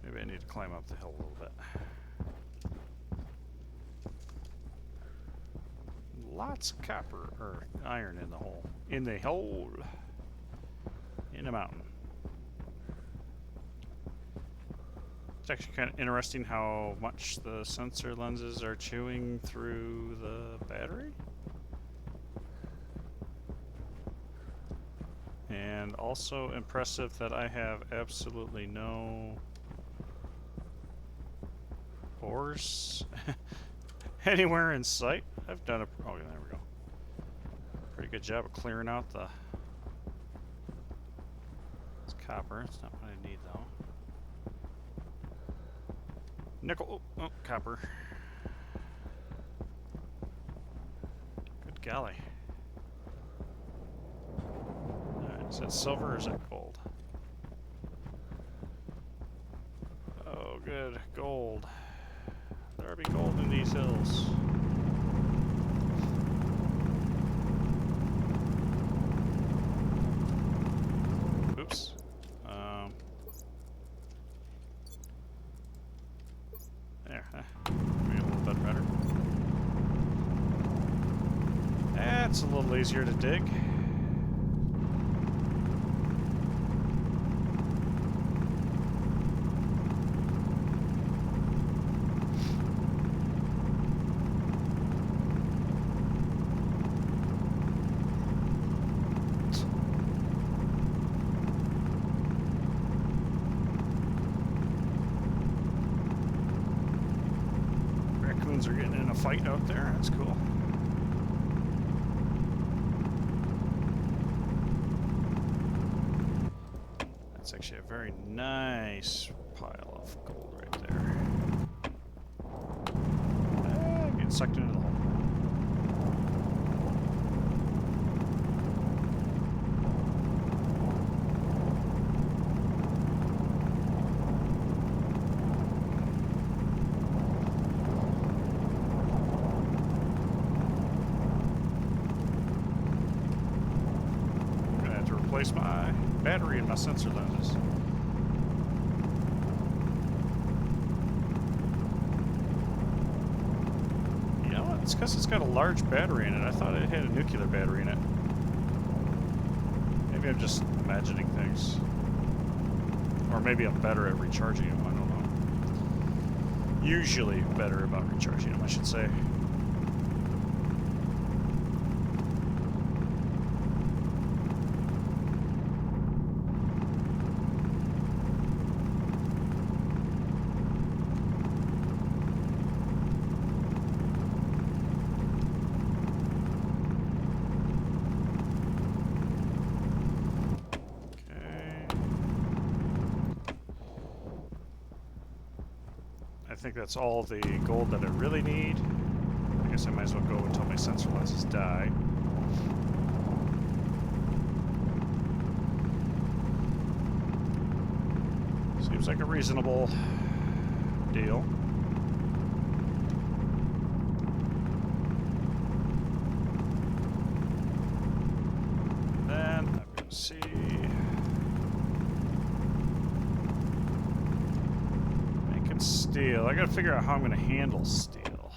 Maybe I need to climb up the hill a little bit. Lots of copper, or iron in the hole. In the hole. In the mountain. It's actually kind of interesting how much the sensor lenses are chewing through the battery. And also impressive that I have absolutely no ores anywhere in sight. I've done a... oh, there we go. Pretty good job of clearing out the... it's copper. It's not what I need, though. Nickel. Oh, oh, copper. Good golly. Alright, is that silver or is that gold? Oh, good. Gold. There be gold in these hills. Oops. There. Maybe a little bit better. That's a little easier to dig. Raccoons are getting in a fight out there. That's cool. That's actually a very nice pile of gold right there. Getting sucked into the hole. I'm gonna have to replace my battery and my sensor lenses. You know what? It's because it's got a large battery in it. I thought it had a nuclear battery in it. Maybe I'm just imagining things. Or maybe I'm better at recharging them. I don't know. Usually better about recharging them, I should say. I think that's all the gold that I really need. I guess I might as well go until my sensor lenses die. Seems like a reasonable deal. Then I'm going to see... steel. I gotta figure out how I'm gonna handle steel.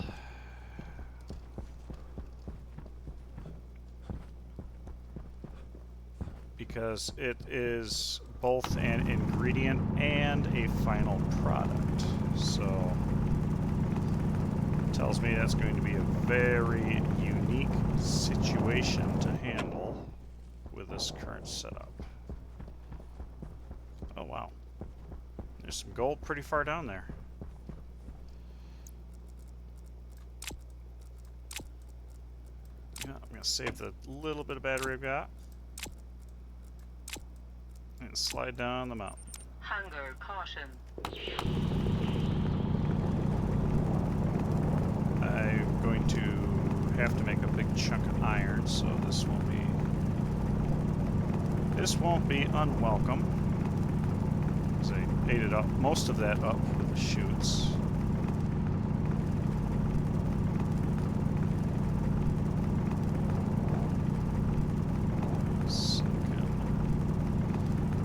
Because it is both an ingredient and a final product. So it tells me that's going to be a very unique situation to handle with this current setup. Oh wow. There's some gold pretty far down there. Yeah, I'm going to save the little bit of battery I've got. And slide down the mountain.
Hunger caution.
I'm going to have to make a big chunk of iron, so this won't be unwelcome. Because I ate it up, most of that up with the chutes.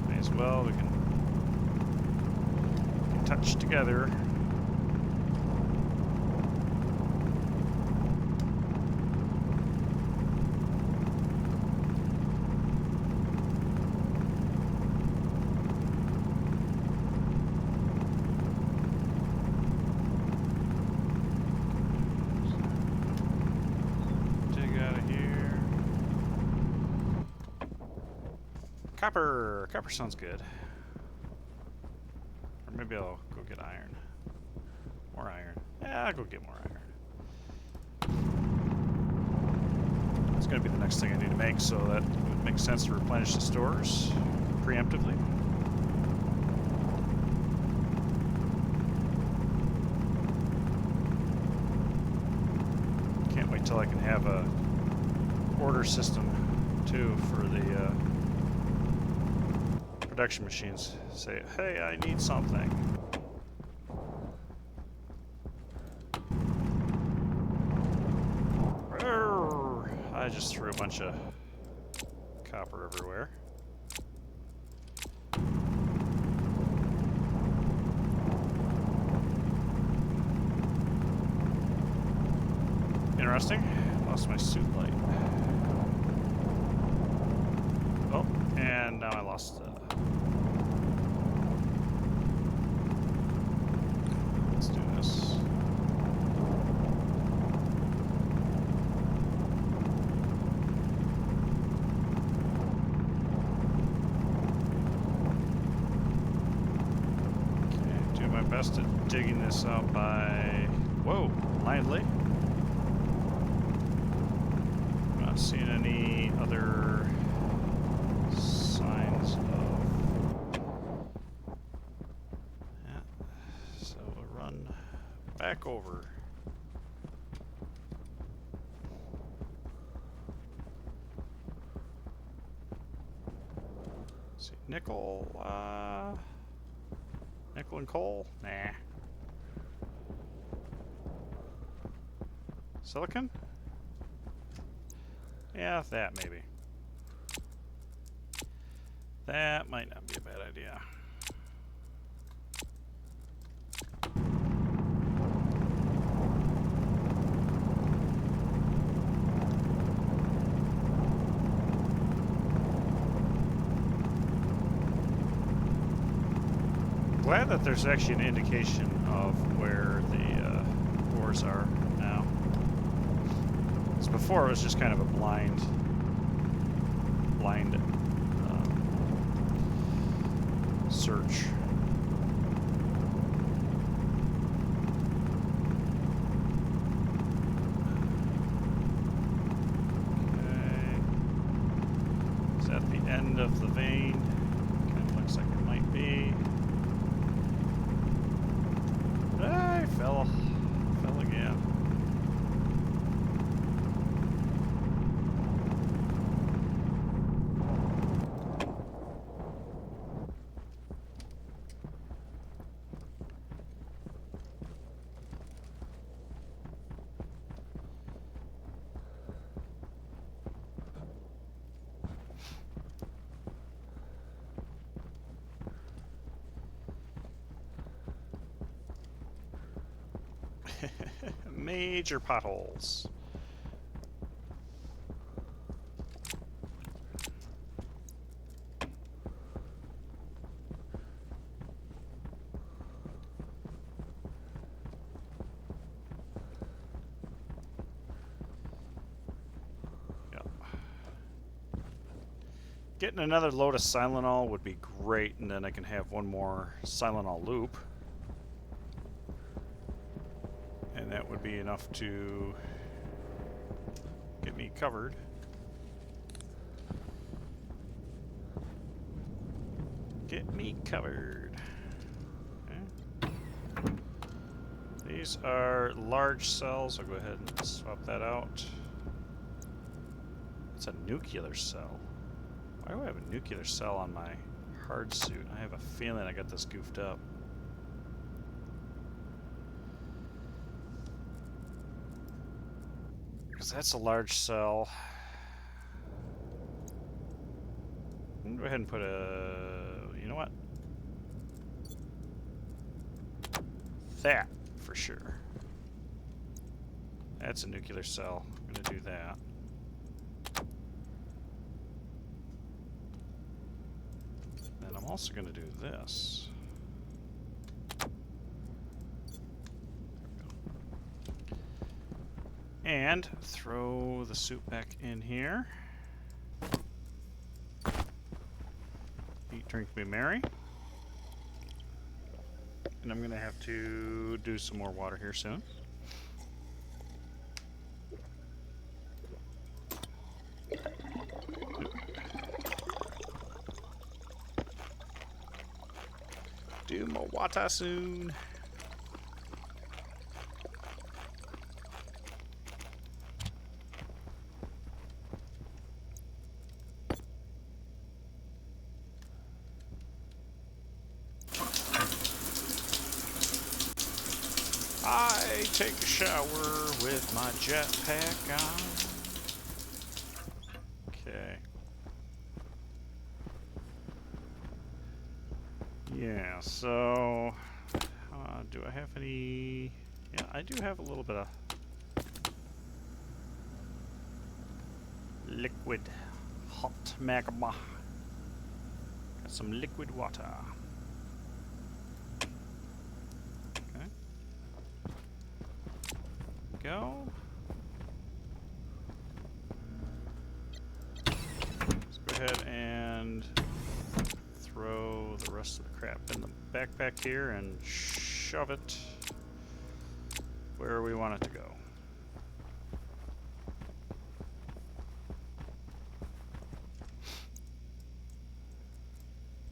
May as well, we can touch together. Copper! Copper sounds good. Or maybe I'll go get iron. More iron. Yeah, I'll go get more iron. It's going to be the next thing I need to make, so that would make sense to replenish the stores preemptively. Can't wait till I can have a order system, too, for the production machines. Say, hey, I need something. I just threw a bunch of copper everywhere. Interesting. Lost my suit light. Oh, and now I lost let's do this. Okay, do my best at digging this out by... Whoa, blindly. Not seeing any other signs of... Yeah, so we'll run back over. Let's see, nickel, nickel and coal? Nah. Silicon? Yeah, that maybe. That might not be a bad idea. Glad that there's actually an indication of where the ores are now. Because before it was just kind of a blind search. Okay. Is that the end of the vein? Kind of looks like it might be. I fell again. Major potholes. Yep. Getting another load of Silenol would be great, and then I can have one more Silenol loop. And that would be enough to get me covered. Get me covered. Okay. These are large cells. I'll go ahead and swap that out. It's a nuclear cell. Why do I have a nuclear cell on my hard suit? I have a feeling I got this goofed up. Because that's a large cell. I'm gonna go ahead and put a... You know what? That, for sure. That's a nuclear cell. I'm gonna do that. And I'm also gonna do this. And throw the suit back in here. Eat, drink, be merry. And I'm gonna have to do some more water here soon. Do more water soon. I take a shower with my jetpack on. Okay. Yeah, so do I have any? Yeah, I do have a little bit of liquid hot magma. Got some liquid water. Okay. Go. Let's go ahead and throw the rest of the crap in the backpack here and shove it where we want it to go.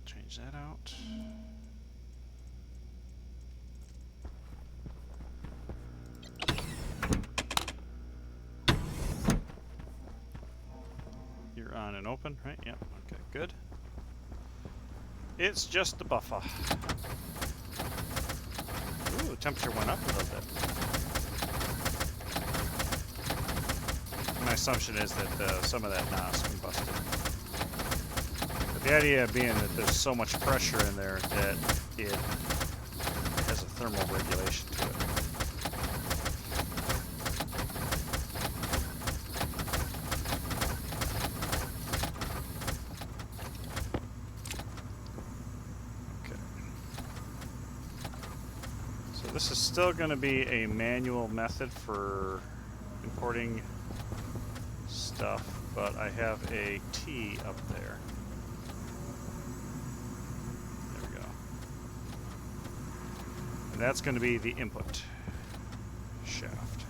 Change that out. You're on and open, right? Yep. Okay, good. It's just the buffer. Ooh, the temperature went up a little bit. My assumption is that some of that NOS combusted. But the idea being that there's so much pressure in there that it has a thermal regulation to it. This is still going to be a manual method for importing stuff, but I have a T up there. There we go. And that's going to be the input shaft.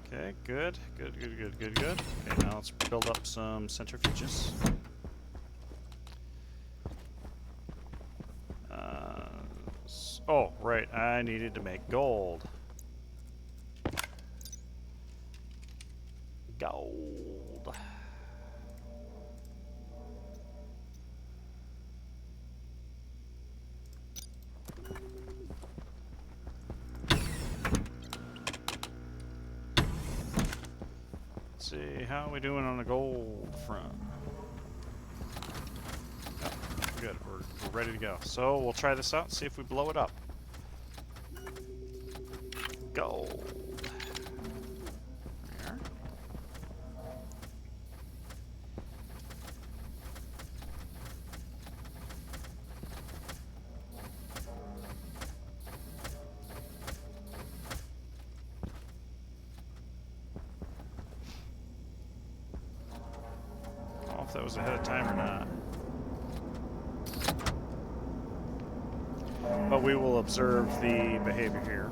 Okay, good. Good. Okay, now let's build up some centrifuges. Oh, right, I needed to make gold. Gold. Let's see, how are we doing on the gold front? Good, we're ready to go. So we'll try this out and see if we blow it up. Gold. There. I don't know if that was ahead of time or not. But we will observe the behavior here.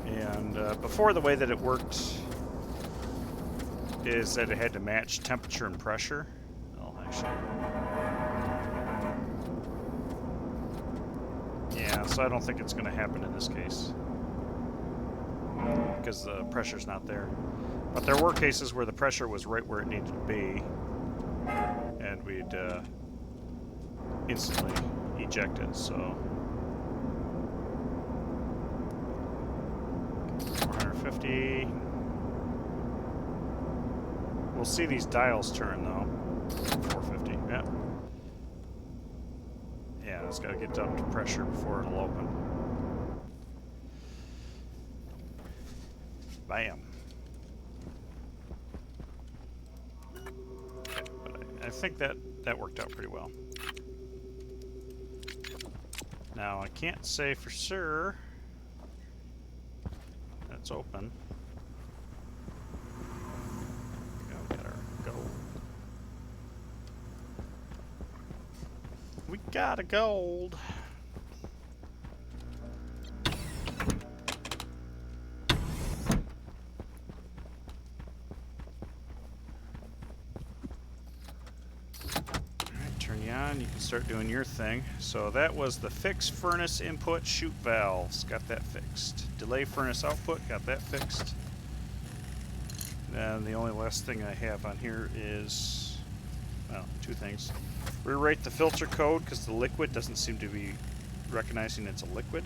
And before, the way that it worked is that it had to match temperature and pressure. Oh, actually. Yeah, so I don't think it's going to happen in this case. Because the pressure's not there. But there were cases where the pressure was right where it needed to be. And we'd instantly eject it, so... 450. We'll see these dials turn, though. 450, yeah. Yeah, it's got to get up to pressure before it'll open. Bam. Okay, but I think that worked out pretty well. Now, I can't say for sure that's open. We got our gold. We got a gold. Turn you on, you can start doing your thing. So that was the fix furnace input chute valves. Got that fixed. Delay furnace output. Got that fixed. And the only last thing I have on here is, well, two things. Rewrite the filter code because the liquid doesn't seem to be recognizing it's a liquid.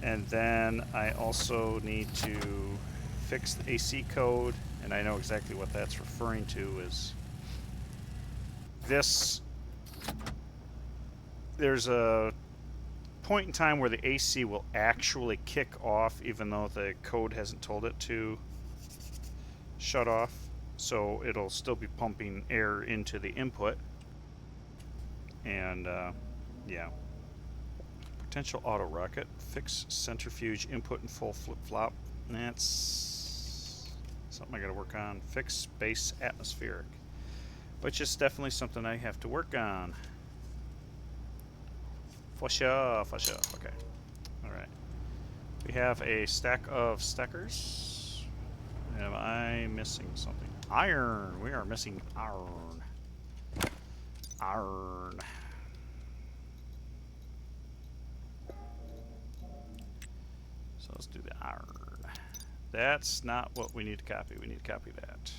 And then I also need to fix the AC code, and I know exactly what that's referring to is this. There's a point in time where the AC will actually kick off even though the code hasn't told it to shut off, so it'll still be pumping air into the input. And yeah, potential auto rocket, fix centrifuge input and full flip-flop. That's something I gotta work on. Fix space atmospheric, which is definitely something I have to work on. For sure, for sure. Okay. Alright. We have a stack of stackers. Am I missing something? Iron! We are missing iron. Iron. So let's do the iron. That's not what we need to copy. We need to copy that.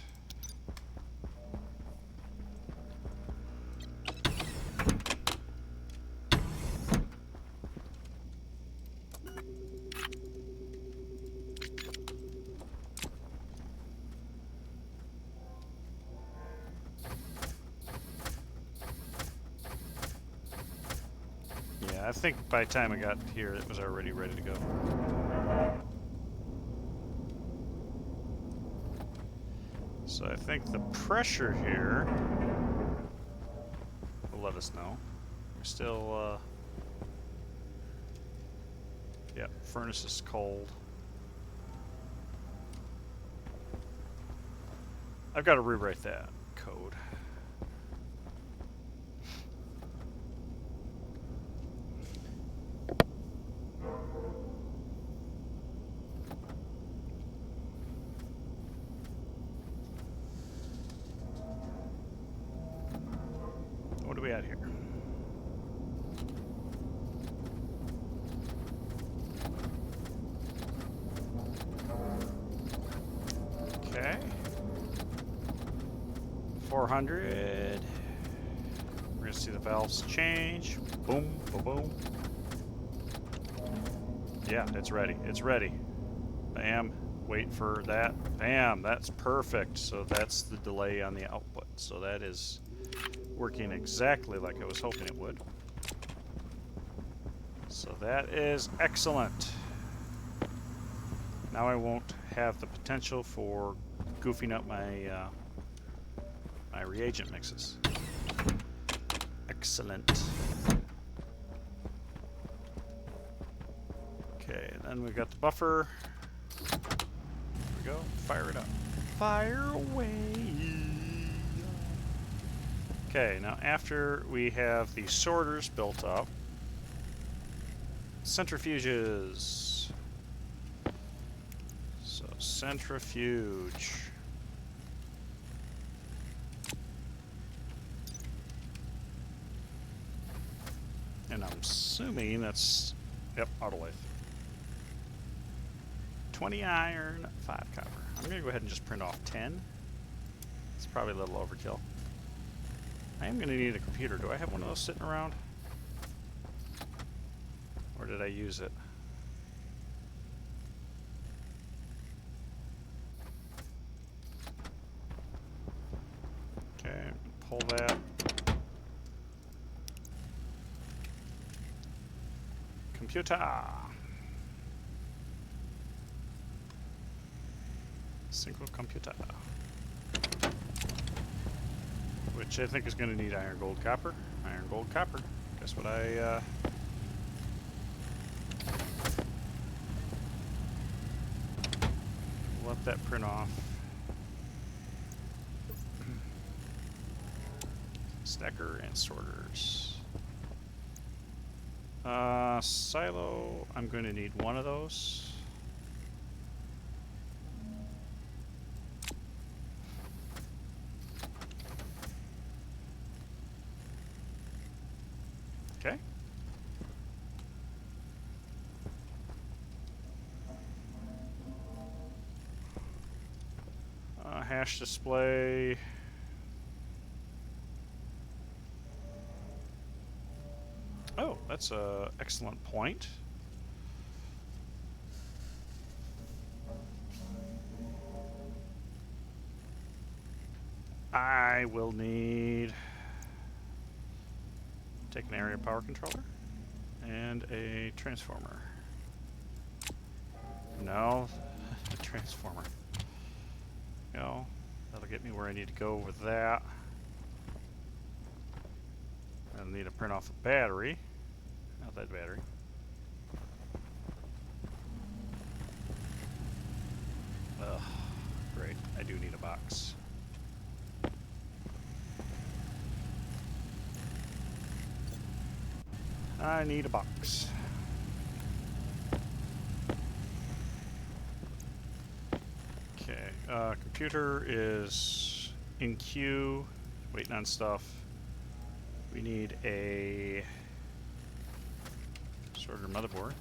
I think by the time I got here, it was already ready to go. So I think the pressure here will let us know. We're still, yeah, furnace is cold. I've got to rewrite that code. What are we at here? Okay. 400. We're gonna see the valves change. Boom, boom, boom. Yeah, it's ready. It's ready. Bam. Wait for that. Bam. That's perfect. So that's the delay on the output. So that is working exactly like I was hoping it would. So that is excellent. Now I won't have the potential for goofing up my my reagent mixes. Excellent. Okay, then we've got the buffer. Here we go. Fire it up. Fire away. Okay, now after we have the sorters built up, centrifuges. So centrifuge. assuming that's... Yep, autolathe. 20 iron, 5 copper. I'm going to go ahead and just print off 10. It's probably a little overkill. I am going to need a computer. Do I have one of those sitting around? Or did I use it? Okay, pull that. Computer! Single computer. Which I think is going to need iron, gold, copper. Iron, gold, copper. Guess what I... let that print off. Stacker and sorters. Silo, I'm going to need one of those. Okay. Hash display. Oh, that's an excellent point. I will need... take an area power controller and a transformer. No, a transformer. Go. That'll get me where I need to go with that. I'll need to print off a battery. Not that battery. Ugh, great. I do need a box. I need a box. Okay, computer is in queue, waiting on stuff. We need a sorter motherboard.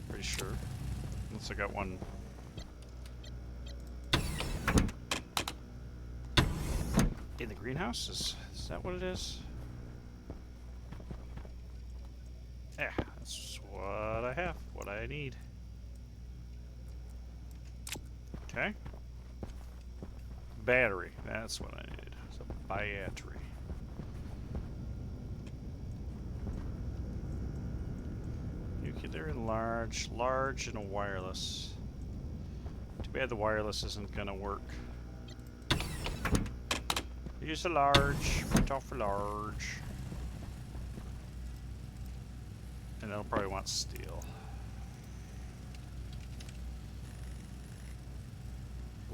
Pretty sure. Unless I got one. In the greenhouse? Is that what it is? Yeah, that's what I have, what I need. Okay. Battery, that's what I need. It's a battery. Nuclear and large. Large and a wireless. Too bad the wireless isn't gonna work. Use a large, print off a large. And it'll probably want steel.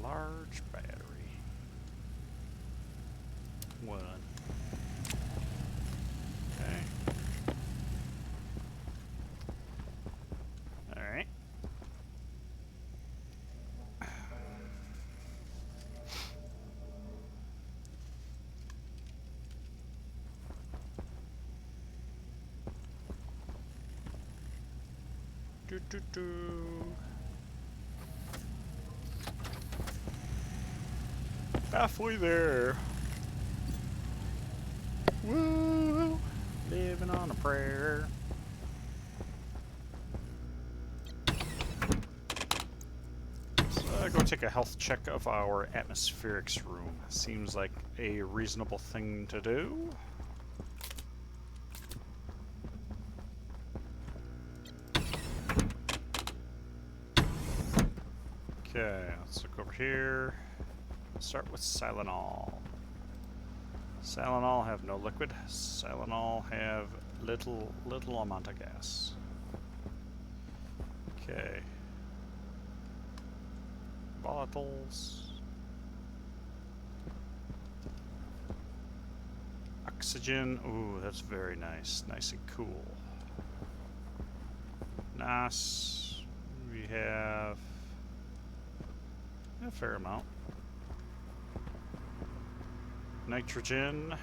Large battery. 1. Okay. Alright. Halfway there. Woo! Living on a prayer. So I'll go take a health check of our atmospherics room. Seems like a reasonable thing to do. Okay, let's look over here. Start with Silenol. Silenol have no liquid. Silenol have little amount of gas. Okay. Volatiles. Oxygen. Ooh, that's very nice. Nice and cool. NAS. We have a fair amount. Nitrogen.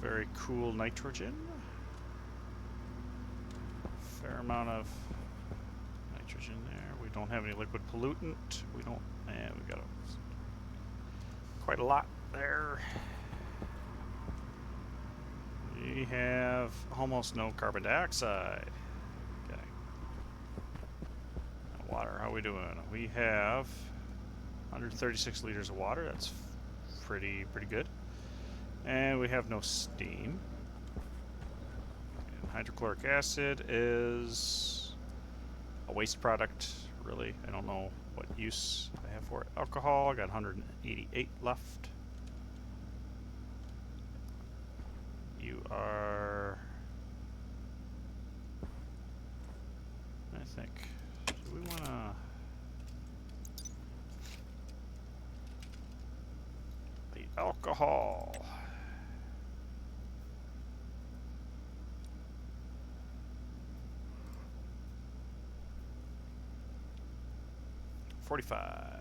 very cool nitrogen. Fair amount of nitrogen there. We don't have any liquid pollutant. We don't. And we got quite a lot there. We have almost no carbon dioxide. Okay. Now water, how are we doing? We have 136 liters of water. That's pretty good. And we have no steam. And hydrochloric acid is a waste product, really. I don't know what use I have for it. Alcohol, I got 188 left. You are, I think, do we want to, the alcohol. $45.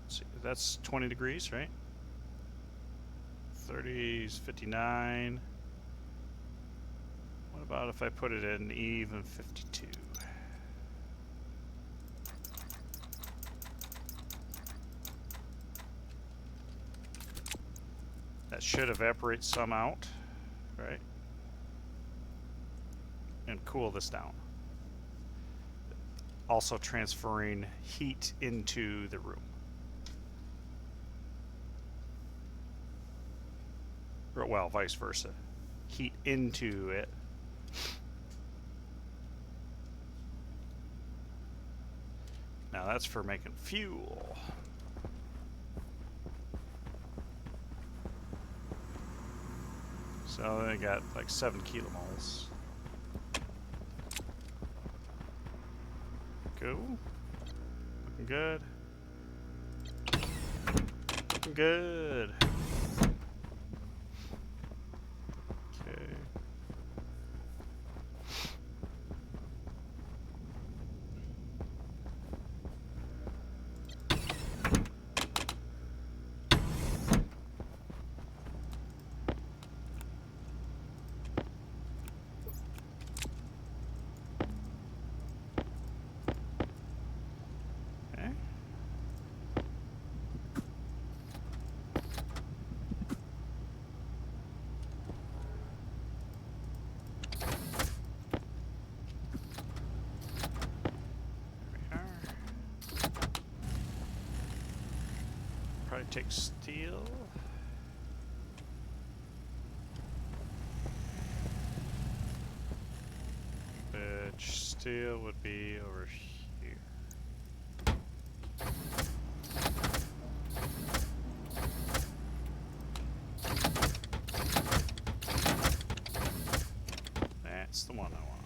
Let's see, that's 20 degrees, right? 30 is 59. What about if I put it in even 52? That should evaporate some out, right? And cool this down. Also transferring heat into the room. Or, well, vice versa. Heat into it. Now that's for making fuel. So they got like 7 kilomoles. Go. Looking good. Looking good. Okay. Probably take steel. Which steel would be over here. That's the one I want.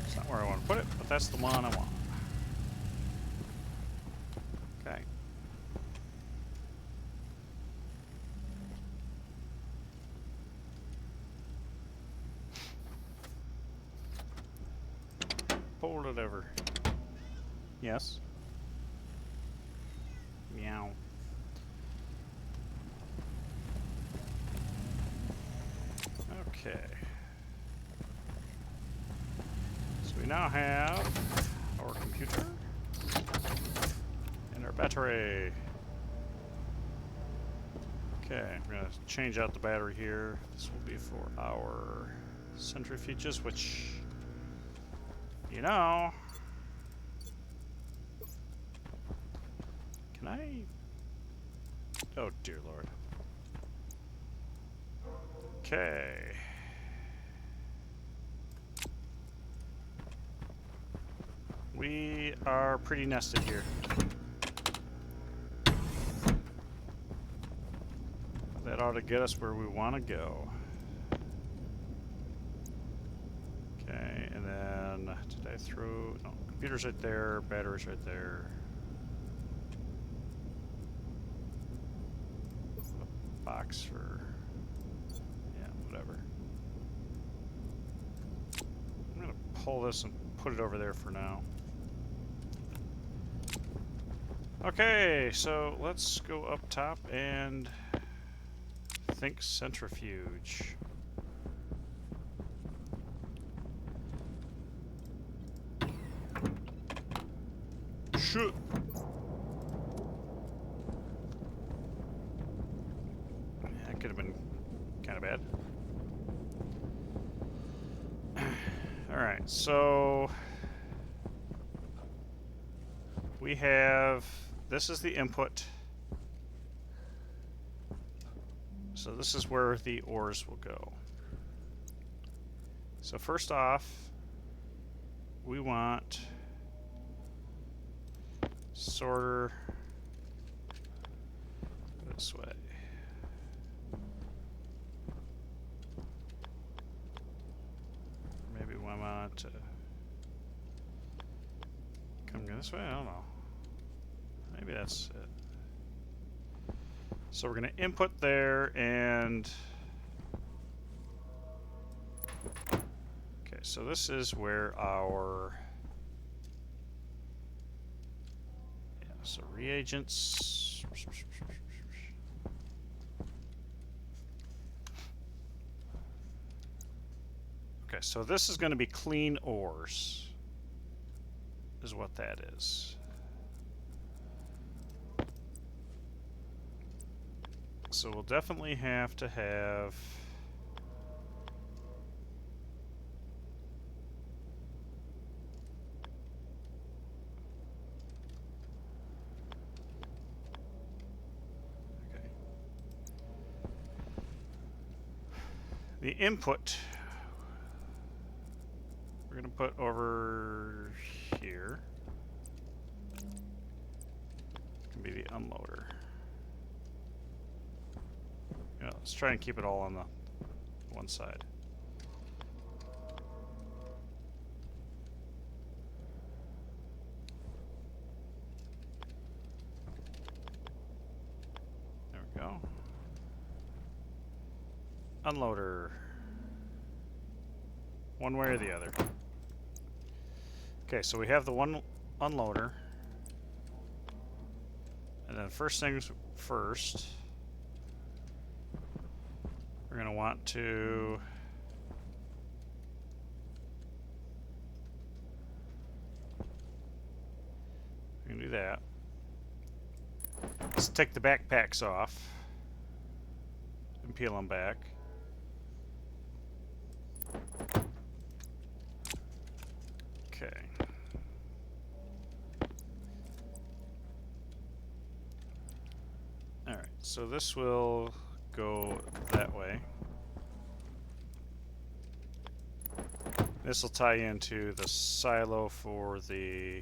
It's not where I want to put it, but that's the one I want. Okay. Hold it over. Yes. Meow. Okay. So we now have our computer and our battery. Okay, I'm gonna change out the battery here. This will be for our centrifuges, which, you know, can I? Oh dear Lord. Okay. We are pretty nested here. That ought to get us where we want to go. Okay, and then did I throw? No, computer's right there, battery's right there. A box for, yeah, whatever. I'm gonna pull this and put it over there for now. Okay, so let's go up top and think centrifuge. Shit. That could have been kind of bad. Alright, so we have, this is the input. So this is where the ores will go. So first off, we want sorter this way. Maybe we want to come this way? I don't know. Maybe that's it. So we're going to input there and... Okay, so this is where our... Yeah, so reagents... Okay, so this is going to be clean ores, is what that is. So we'll definitely have to have... Okay. The input we're going to put over here. It can be the unloader. Yeah, let's try and keep it all on the one side. There we go. Unloader. One way or the other. Okay, so we have the one unloader. And then first things first, we're going to want to do that. Let's take the backpacks off and peel them back. Okay. Alright, so this will go that way. This will tie into the silo for the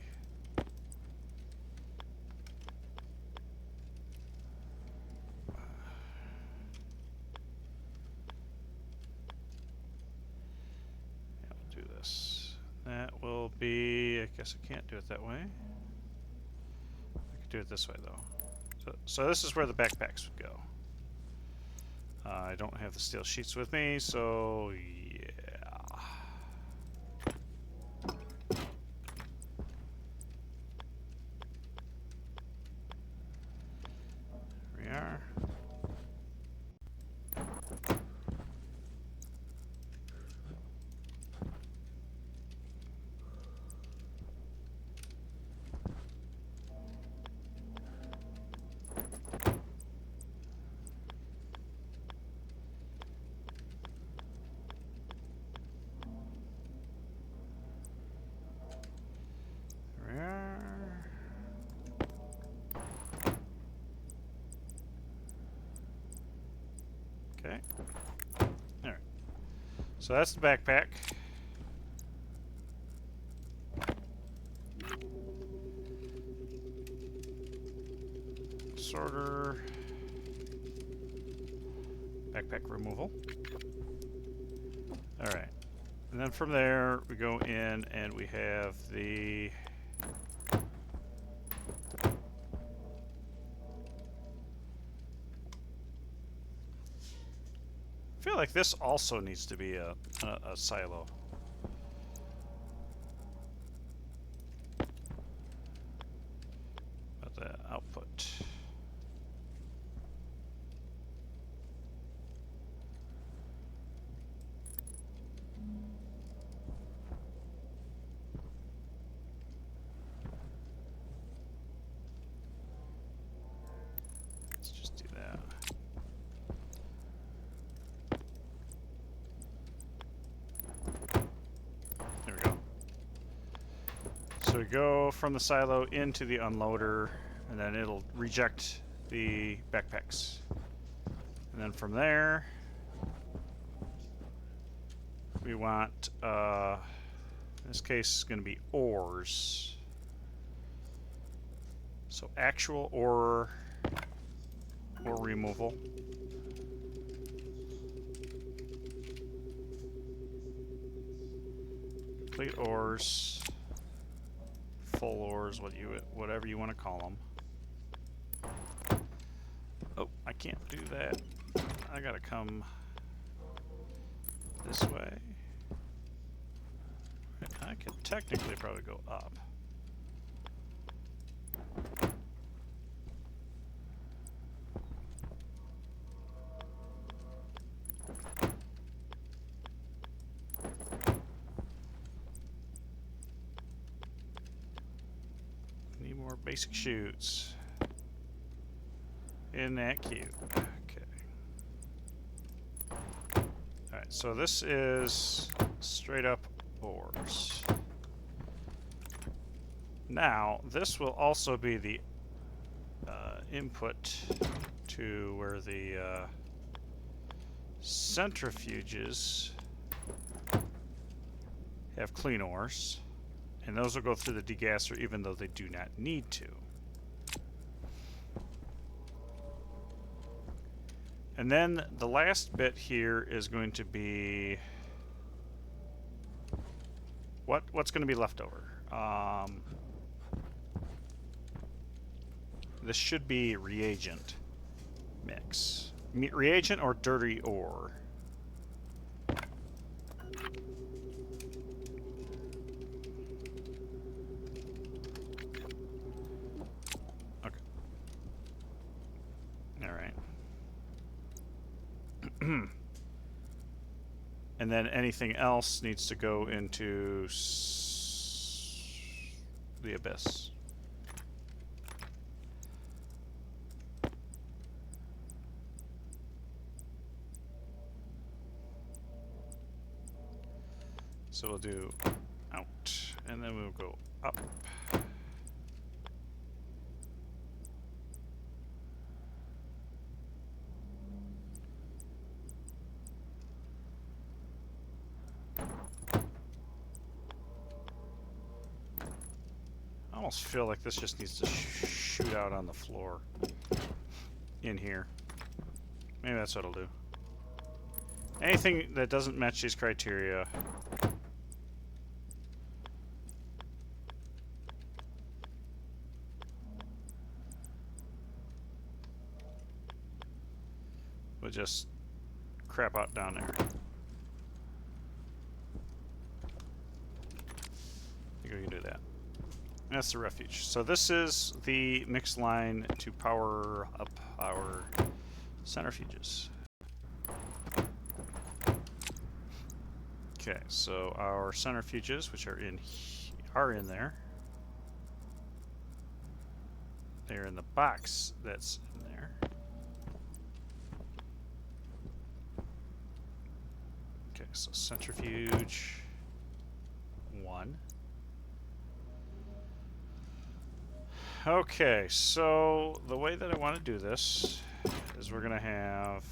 do this. That will be, I guess I can't do it that way. I could do it this way though. So this is where the backpacks would go. I don't have the steel sheets with me, so yeah. Here we are. Okay. Alright. So that's the backpack. Sorter. Backpack removal. Alright. And then from there, we go in and we have the... I feel like this also needs to be a silo. But the output. So we go from the silo into the unloader, and then it'll reject the backpacks. And then from there, we want, in this case, it's going to be ores. So actual ore removal. Complete ores, full ores, whatever you want to call them. Oh, I can't do that. I gotta come this way. I could technically probably go up. Need more basic chutes. Isn't that cute? Okay. Alright, so this is straight up ores. Now, this will also be the input to where the centrifuges have clean ores, and those will go through the degasser even though they do not need to. And then the last bit here is going to be what's going to be left over. This should be reagent mix. Reagent or dirty ore. Okay. Alright. And then anything else needs to go into the abyss. So we'll do out, and then we'll go up. I almost feel like this just needs to shoot out on the floor in here. Maybe that's what I'll do. Anything that doesn't match these criteria, we'll just crap out down there. I think we can do that. That's the refuge. So this is the mix line to power up our centrifuges. Okay, so our centrifuges, which are in there. They're in the box that's in there. Okay, so centrifuge 1. Okay, so the way that I want to do this is we're going to have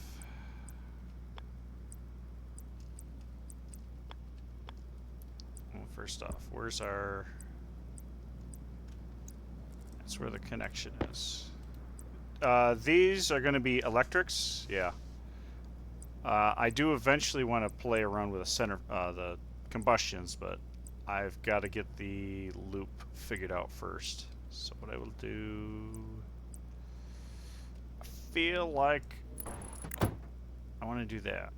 first off, where's our... That's where the connection is. These are going to be electrics, yeah. I do eventually want to play around with the combustions, but I've got to get the loop figured out first. So what I will do... I feel like I want to do that.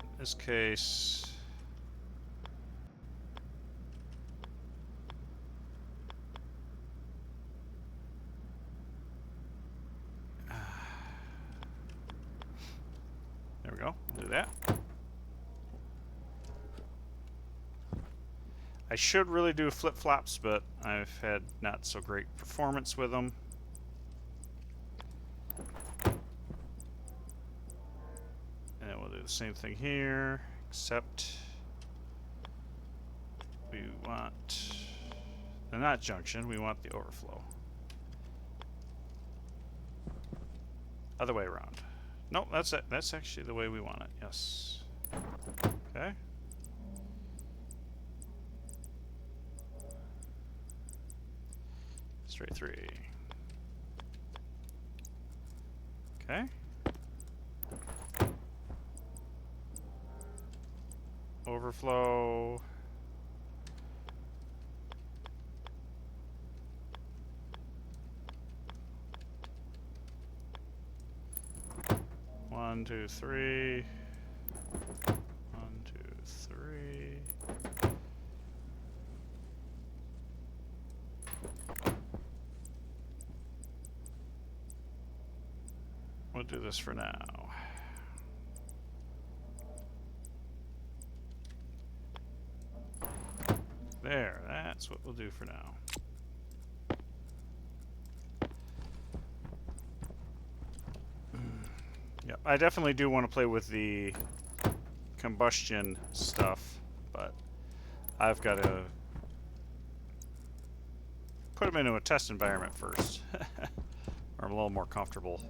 In this case... There we go. Do that. I should really do flip-flops, but I've had not so great performance with them. then we'll do the same thing here, except we want the not junction, we want the overflow. Other way around. Nope, that's it. That's actually the way we want it. Yes. Okay. Straight 3. Okay. Overflow. One, two, three. 1, 2, 3. We'll do this for now. There, that's what we'll do for now. Yep, I definitely do want to play with the combustion stuff, but I've got to put them into a test environment first, where I'm a little more comfortable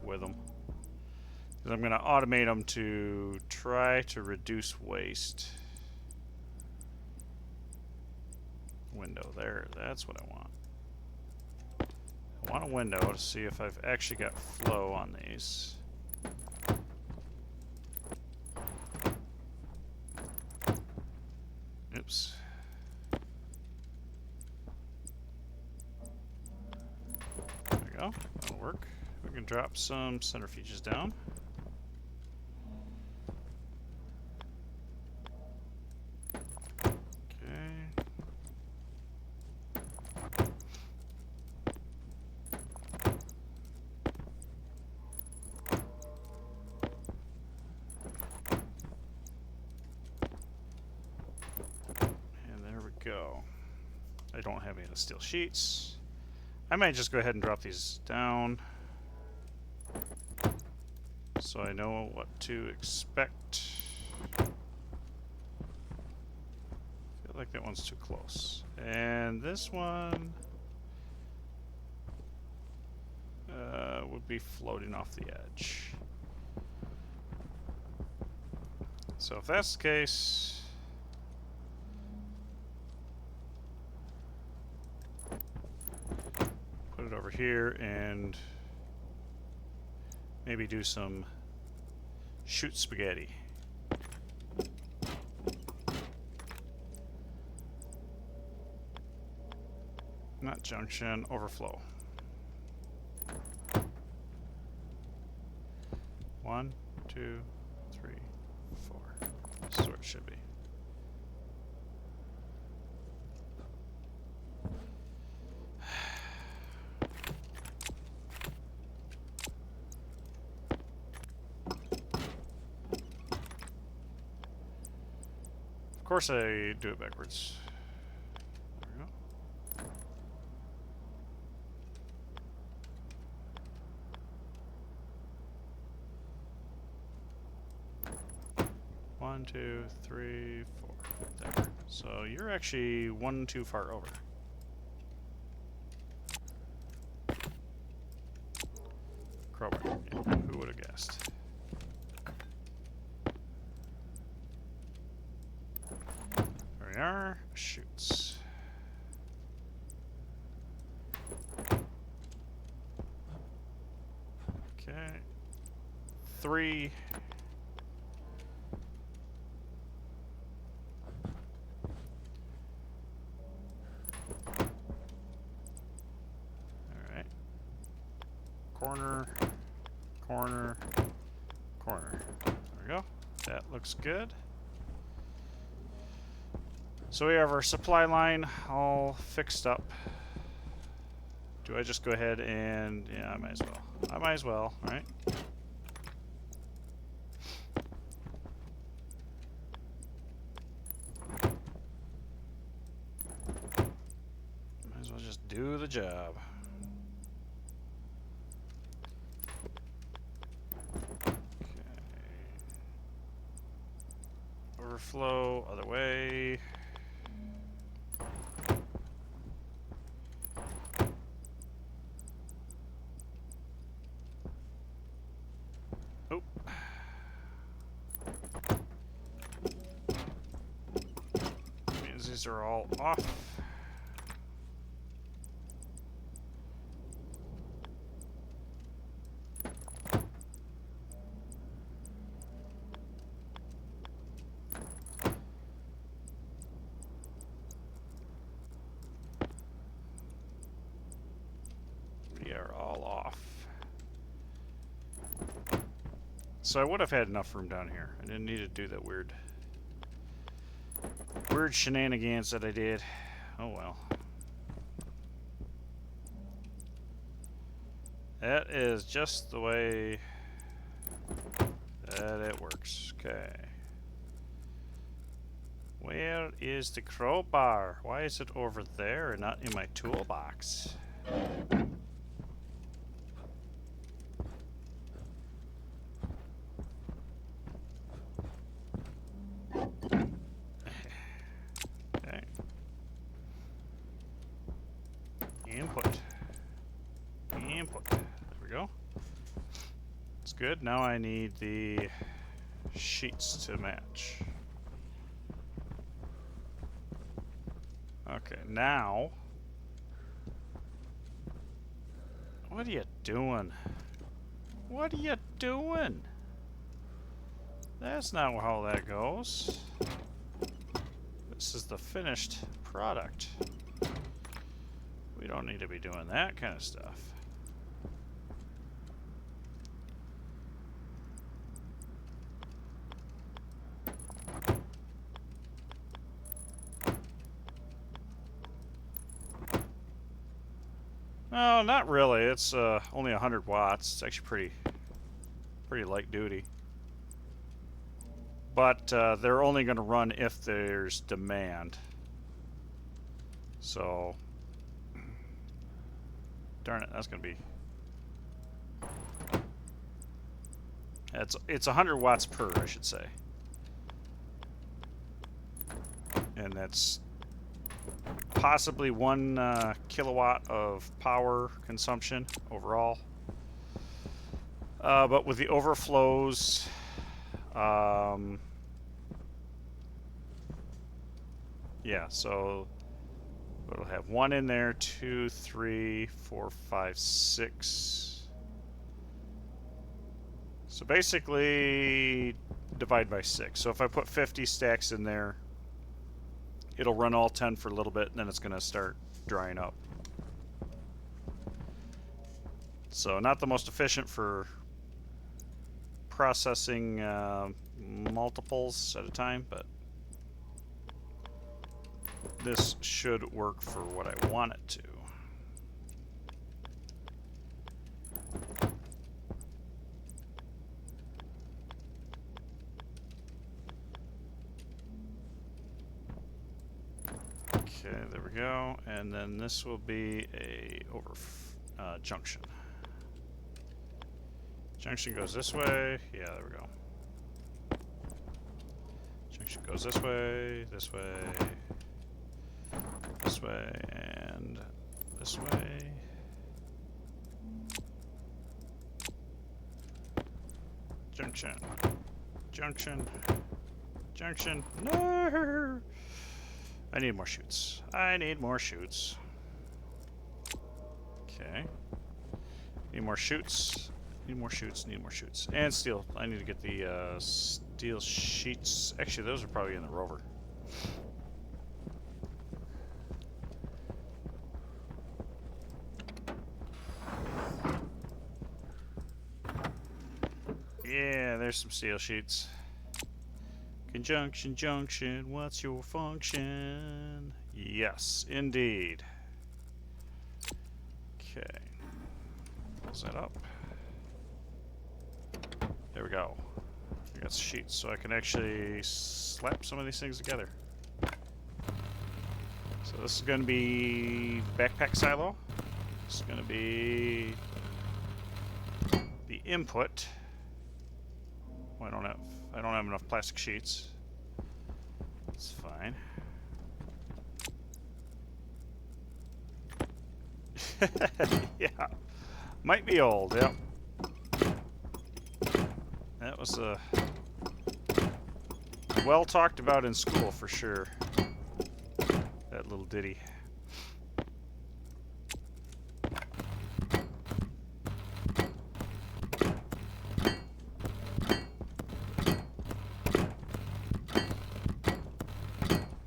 with them. Because I'm going to automate them to try to reduce waste. Window there, that's what I want. I want a window to see if I've actually got flow on these. Oops. There we go. That'll work. We can drop some centrifuges down. Okay. And there we go. I don't have any of the steel sheets. I might just go ahead and drop these down so I know what to expect. I feel like that one's too close. And this one would be floating off the edge. So if that's the case, put it over here and maybe do some shoot spaghetti. Not junction, overflow. 1, 2, 3, 4. This is where it should be. Of course I do it backwards. There we go. 1, 2, 3, 4. There. So you're actually one too far over. Crowbar. Yeah, who would have guessed? There we are. Shoots. Okay. 3. Alright. Corner, corner, corner. There we go. That looks good. So we have our supply line all fixed up. Do I just go ahead and... yeah, I might as well. I might as well, right? Might as well just do the job. Okay. Overflow, other way. Oh. Means these are all off. We are all off. So I would have had enough room down here. I didn't need to do that weird shenanigans that I did. Oh well. That is just the way that it works. Okay. Where is the crowbar? Why is it over there and not in my toolbox? Okay. Input. Input. There we go. That's good. Now I need the sheets to match. Okay, now... What are you doing? What are you doing? That's not how that goes. This is the finished product. We don't need to be doing that kind of stuff. No, not really. It's only 100 watts. It's actually pretty light duty. But they're only going to run if there's demand. So, darn it, that's going to be... It's 100 watts per, I should say. And that's possibly 1 kilowatt of power consumption overall. But with the overflows, yeah, so we'll have 1 in there, 2, 3, 4, 5, 6. So basically divide by 6. So if I put 50 stacks in there, it'll run all 10 for a little bit, and then it's going to start drying up. So not the most efficient for processing multiples at a time, but this should work for what I want it to. Okay, there we go. And then this will be a junction. Junction goes this way. Yeah, there we go. Junction goes this way, this way, this way, and this way. Junction. Junction. Junction. No! I need more chutes. I need more chutes. Okay. Need more chutes. Need more chutes. Need more chutes. And steel. I need to get the steel sheets. Actually, those are probably in the rover. Yeah, there's some steel sheets. Conjunction, junction, what's your function? Yes, indeed. Okay. Close that up. There we go. I got sheets, so I can actually slap some of these things together. So this is going to be backpack silo. This is going to be the input. Well, I don't have enough plastic sheets. It's fine. Yeah. Might be old, yep. That was well talked about in school for sure. That little ditty.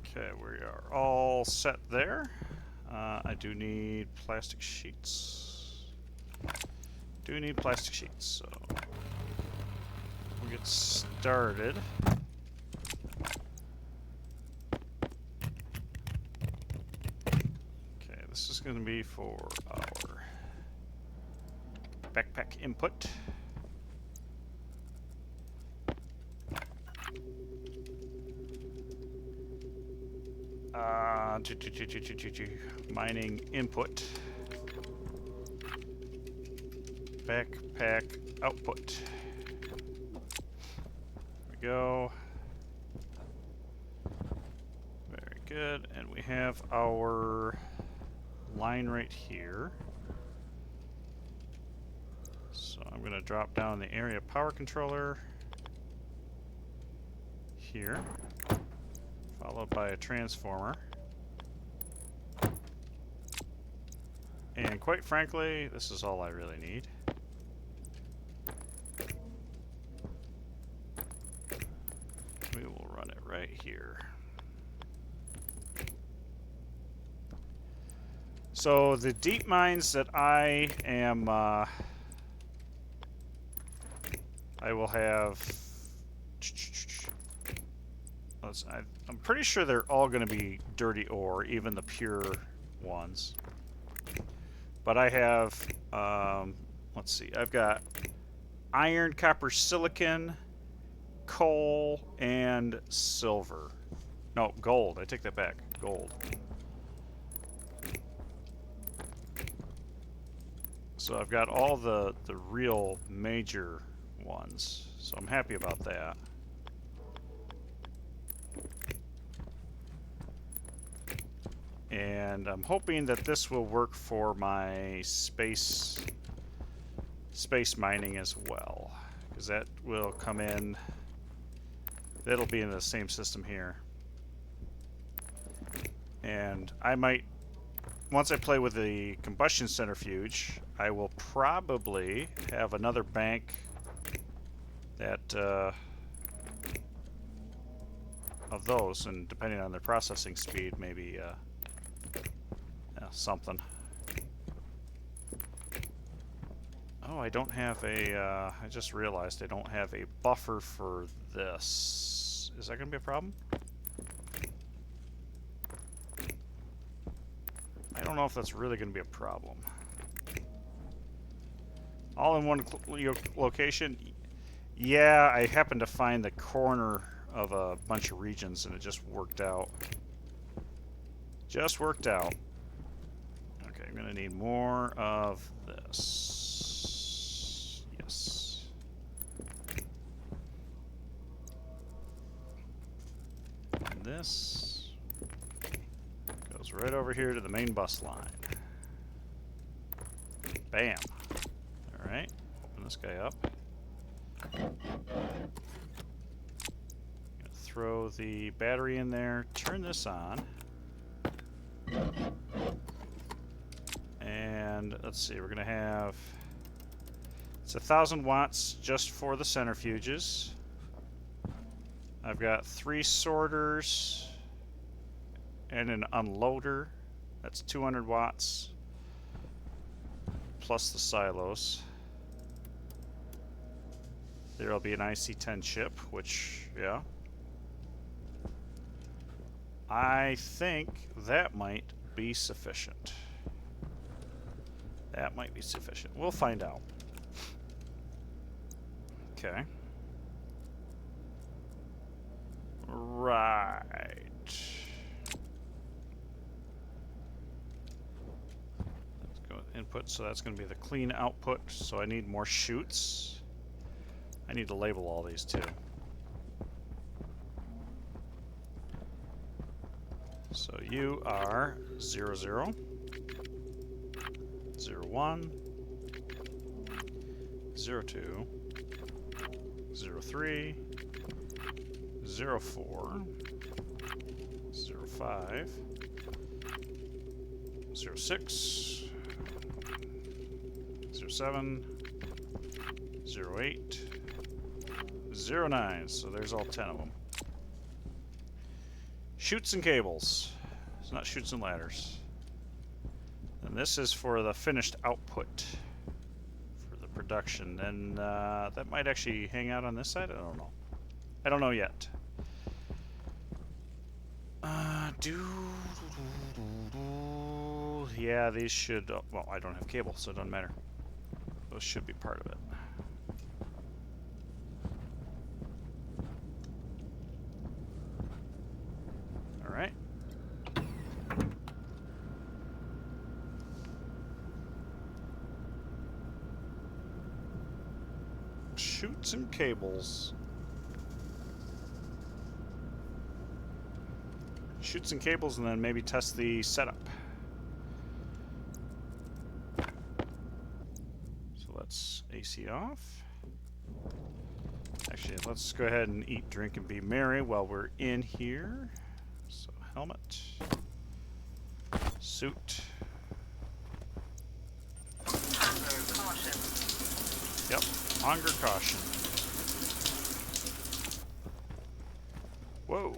Okay, we are all set there. I do need plastic sheets. Do need plastic sheets, so we'll get started. Okay, this is going to be for our backpack input. Mining input. Backpack output. There we go. Very good. And we have our line right here. So I'm going to drop down the area power controller here, followed by a transformer. And quite frankly, this is all I really need. We will run it right here. So the deep mines that I am, I will have. I'm pretty sure they're all going to be dirty ore, even the pure ones. But I have, let's see, I've got iron, copper, silicon, coal, and silver. No, gold. I take that back. Gold. So I've got all the real major ones. So I'm happy about that. And I'm hoping that this will work for my space mining as well, because that will come in. That'll be in the same system here. And I might, once I play with the combustion centrifuge, I will probably have another bank that of those, and depending on their processing speed, maybe something. Oh, I don't have a, I just realized I don't have a buffer for this. Is that going to be a problem? I don't know if that's really going to be a problem. All in one location? Yeah, I happened to find the corner of a bunch of regions and it just worked out. Just worked out. Okay, I'm going to need more of this. Yes. And this goes right over here to the main bus line. Bam. Alright, open this guy up. Throw the battery in there, turn this on. And let's see, we're gonna have, it's 1,000 watts just for the centrifuges. I've got 3 sorters and an unloader. That's 200 watts plus the silos. There'll be an IC-10 chip, which, yeah. I think that might be sufficient. That might be sufficient. We'll find out. Okay. Right. Let's go with input, so that's going to be the clean output. So I need more chutes. I need to label all these too. So you are 00, 01, 02, 03, 04, 05, 06, 07, 08, 09. So there's all 10 of them. Chutes and cables. It's not chutes and ladders. And this is for the finished output for the production. And that might actually hang out on this side. I don't know. I don't know yet. Yeah, these should. Well, I don't have cable, so it doesn't matter. Those should be part of it. All right. Chutes and cables. Chutes and cables, and then maybe test the setup. So let's AC off. Actually, let's go ahead and eat, drink, and be merry while we're in here. So helmet, suit.
Hunger caution.
Yep, hunger caution. Whoa.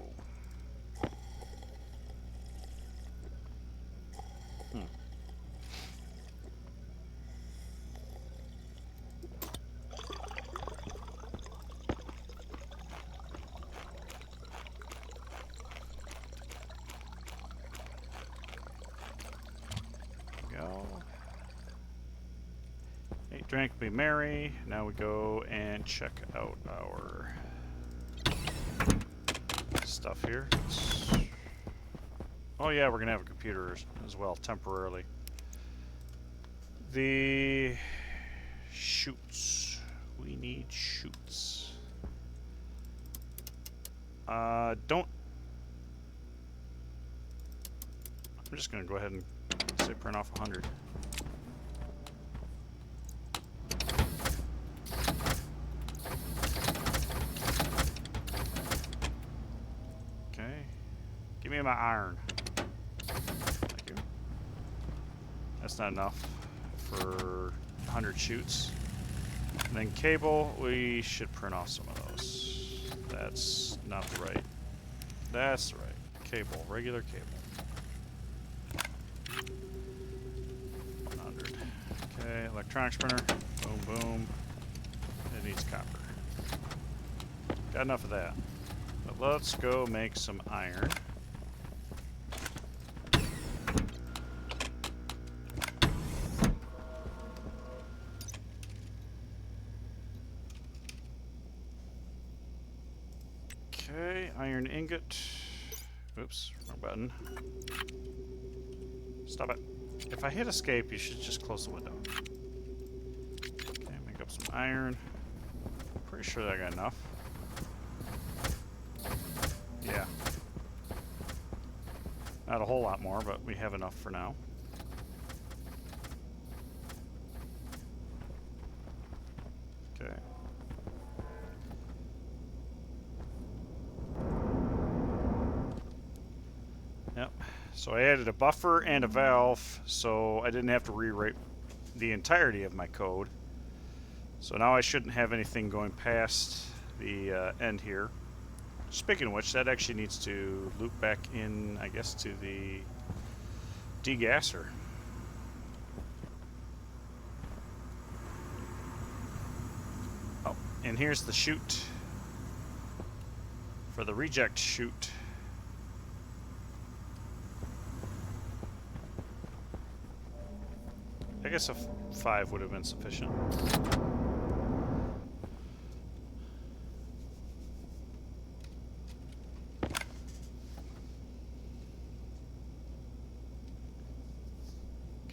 Go. Eat, drink, be merry. Now we go and check out our stuff here. Oh yeah, we're gonna have a computer as well, temporarily. The chutes. We need chutes. Don't. I'm just gonna go ahead and say print off 100. Okay. Give me my iron. Thank you. That's not enough for 100 chutes. And then cable, we should print off some of those. That's not the right. That's the right. Cable, regular cable. 100. Okay, electronics printer. Boom, boom. It needs copper. Got enough of that. But let's go make some iron. Okay, iron ingot. Oops, wrong button. Stop it. If I hit escape, you should just close the window. Okay, make up some iron. Pretty sure that I got enough. Yeah. Not a whole lot more, but we have enough for now. Okay. Yep. So I added a buffer and a valve, so I didn't have to rewrite the entirety of my code. So now I shouldn't have anything going past the end here. Speaking of which, that actually needs to loop back in, I guess, to the degasser. Oh, and here's the chute for the reject chute. I guess a 5 would have been sufficient.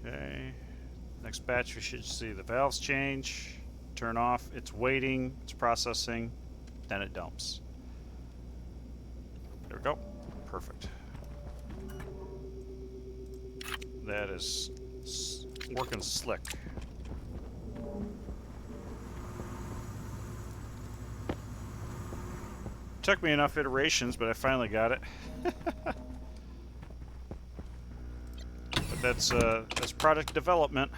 Okay. Next batch, we should see the valves change, turn off. It's waiting, it's processing, then it dumps. There we go. Perfect. That is working slick. Took me enough iterations, but I finally got it. But that's product development.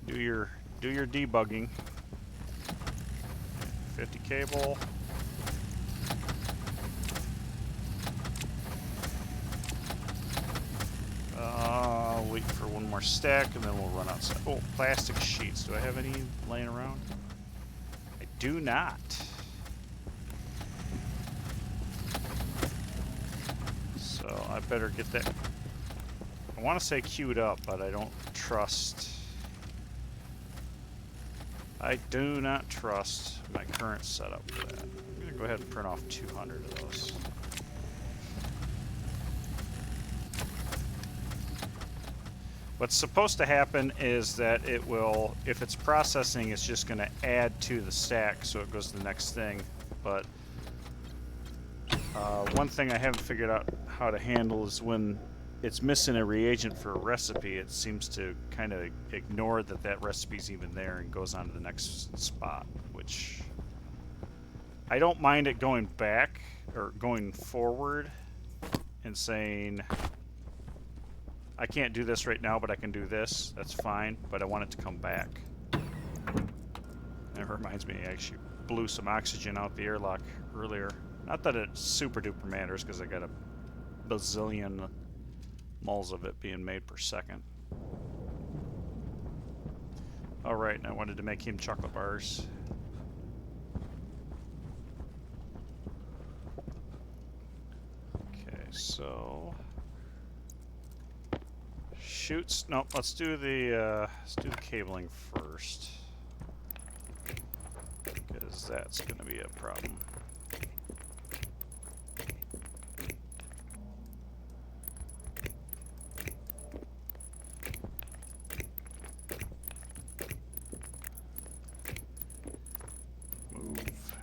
Do your debugging. 50 cable. Wait for one more stack and then we'll run outside. Oh, plastic sheets. Do I have any laying around? I do not. So I better get that. I want to say queued up, but I don't trust. I do not trust my current setup for that. I'm going to go ahead and print off 200 of those. What's supposed to happen is that it will, if it's processing, it's just going to add to the stack so it goes to the next thing. But one thing I haven't figured out how to handle is when it's missing a reagent for a recipe, it seems to kind of ignore that that recipe's even there and goes on to the next spot, which I don't mind it going back or going forward and saying, I can't do this right now, but I can do this. That's fine, but I want it to come back. That reminds me, I actually blew some oxygen out the airlock earlier. Not that it super duper matters, because I got a bazillion moles of it being made per second. Alright, and I wanted to make him chocolate bars. Okay, so... shoots. Nope. Let's do the cabling first, because that's going to be a problem. Move.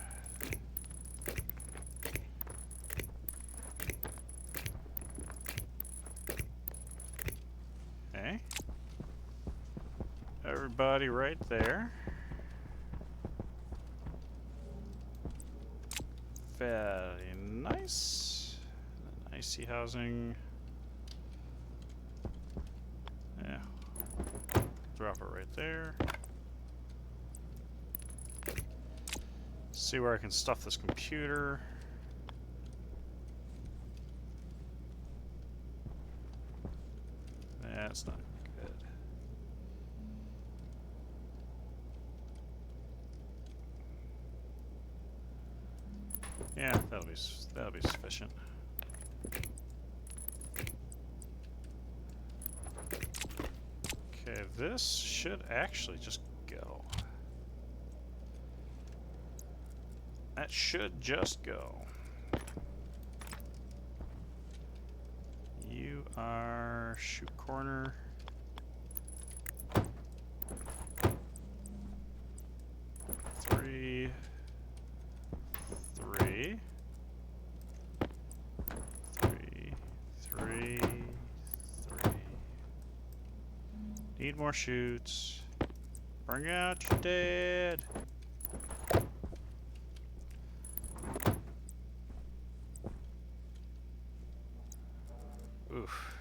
Okay. Everybody right there. Very nice. Icy housing. Yeah. Drop it right there. See where I can stuff this computer. That's not good. Yeah, that'll be sufficient. Okay, this should actually just go. That should just go. You are shoot corner. Three. Need more shoots. Bring out your dead. Oof.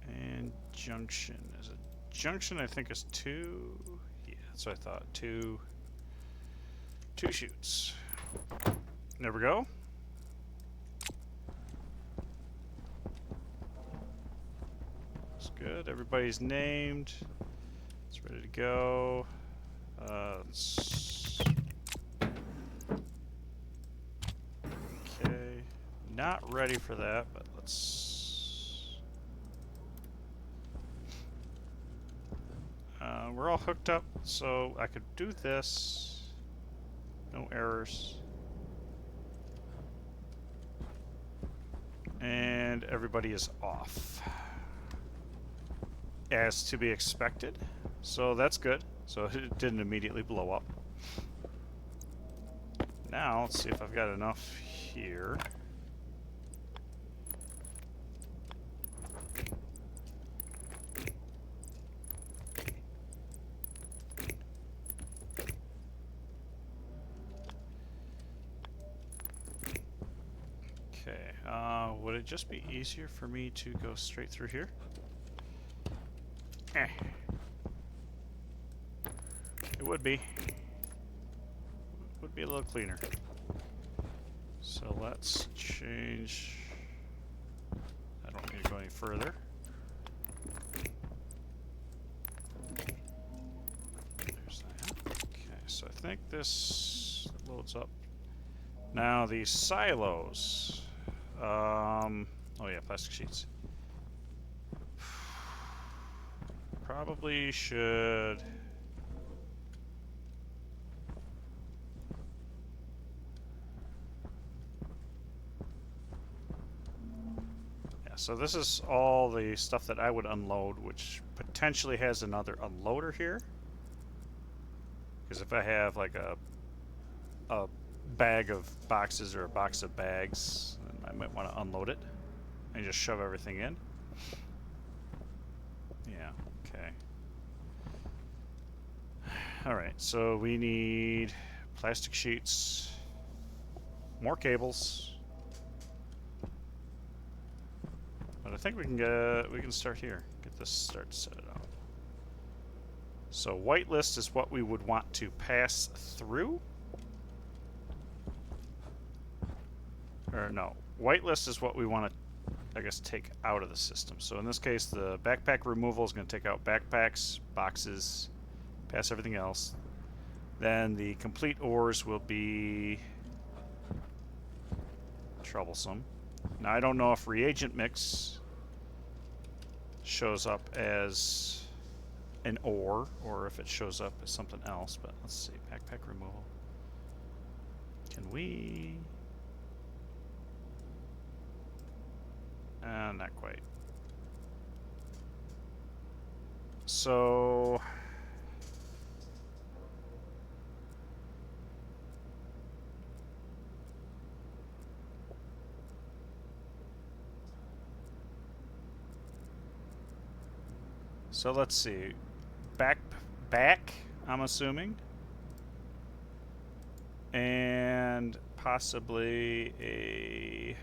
And junction. Is a junction, I think, is 2. Yeah, that's what I thought. Two shoots. There we go. That's good. Everybody's named. It's ready to go. Okay. Not ready for that, but let's... we're all hooked up, so I could do this. No errors. And everybody is off. As to be expected. So that's good. So it didn't immediately blow up. Now, let's see if I've got enough here. Okay, would it just be easier for me to go straight through here? Eh. It would be. Would be a little cleaner. So let's change. I don't need to go any further. There's that. Okay, so I think this loads up. Now these silos. Oh yeah, plastic sheets. Probably should. Yeah, so this is all the stuff that I would unload, which potentially has another unloader here. Because if I have like a bag of boxes or a box of bags, then I might want to unload it and just shove everything in. Yeah, okay. Alright, so we need plastic sheets, more cables. But I think we can start here. Get this set it out. So whitelist is what we would want to pass through. Or no, whitelist is what we want to, I guess, take out of the system. So in this case, the backpack removal is going to take out backpacks, boxes, pass everything else. Then the complete ores will be troublesome. Now I don't know if reagent mix shows up as an ore or if it shows up as something else, but let's see. Backpack removal. Can we? Not quite. So let's see. Back, I'm assuming. And possibly a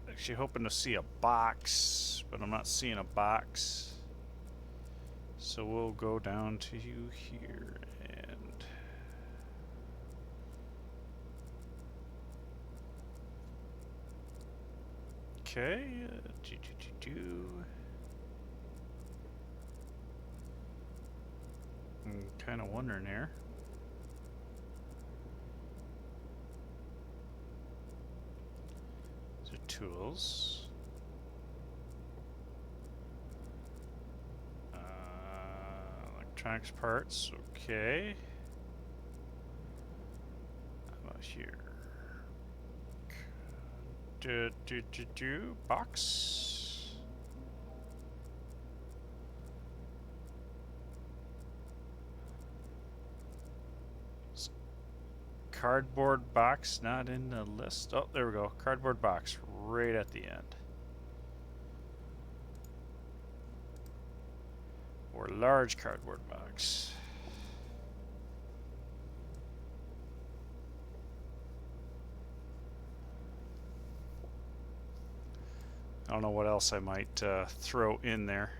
actually hoping to see a box, but I'm not seeing a box. So we'll go down to you here and okay. I'm kind of wondering there. These are tools. Electronics parts, okay. How about here? Box. Cardboard box not in the list. Oh, there we go. Cardboard box right at the end. Or large cardboard box. I don't know what else I might throw in there.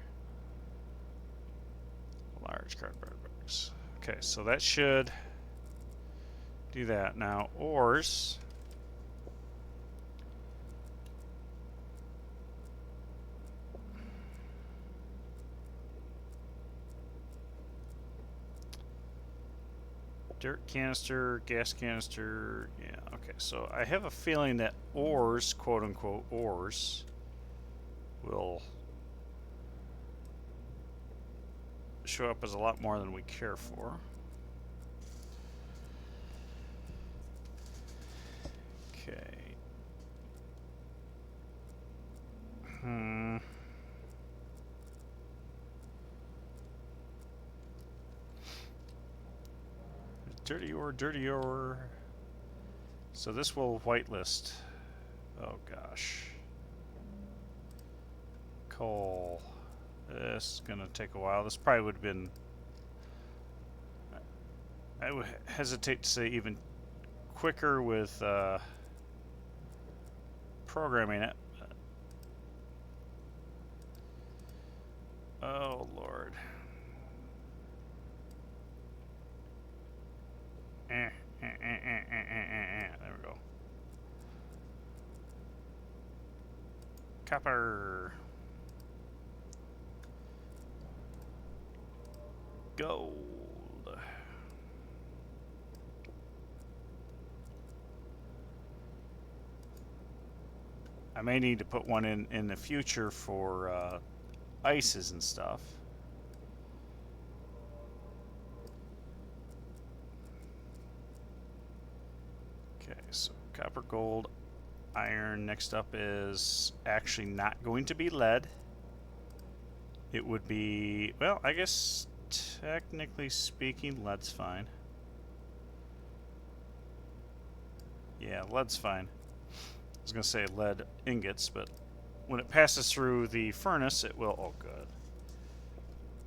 Large cardboard box. Okay, so that should do that. Now, ores. Dirt canister, gas canister. Yeah, okay. So I have a feeling that ores, quote unquote, ores, will show up as a lot more than we care for. Okay. dirty ore, dirty ore. So this will whitelist. Oh gosh. Coal. This is gonna take a while. This probably would have been. I would hesitate to say even quicker with programming it. Oh Lord. There we go. Copper. Gold. I may need to put one in the future for ices and stuff. Okay, so copper, gold, iron. Next up is actually not going to be lead. It would be, well, I guess technically speaking, lead's fine. Yeah, lead's fine. I was going to say lead ingots, but when it passes through the furnace, it will, oh good,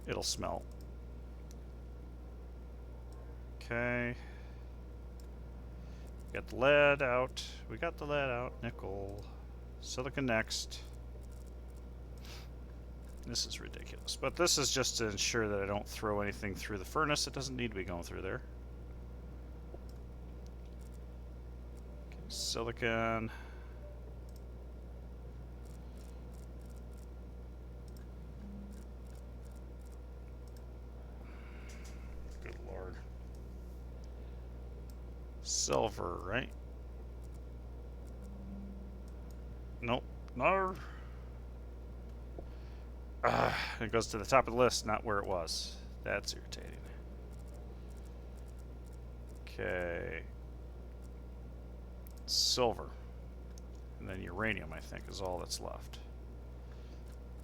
it'll smelt. Okay. Got the lead out. We got the lead out. Nickel. Silicon next. This is ridiculous. But this is just to ensure that I don't throw anything through the furnace. It doesn't need to be going through there. Okay, silicon. Good Lord. Silver, right? Nope. No. It goes to the top of the list, not where it was. That's irritating. Okay. Silver. And then uranium, I think, is all that's left.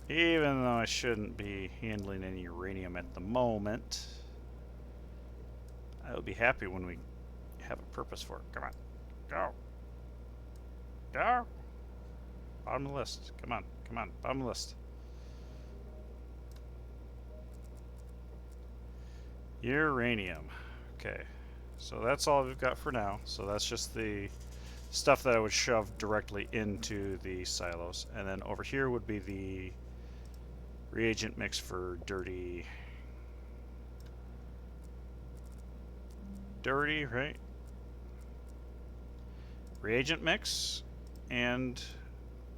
Even though I shouldn't be handling any uranium at the moment, I will be happy when we have a purpose for it. Come on. Go. Go. Bottom of the list. Come on. Come on. Bottom of the list. Uranium. Okay. So that's all we've got for now. So that's just the stuff that I would shove directly into the silos. And then over here would be the reagent mix for dirty. Dirty, right? Reagent mix. And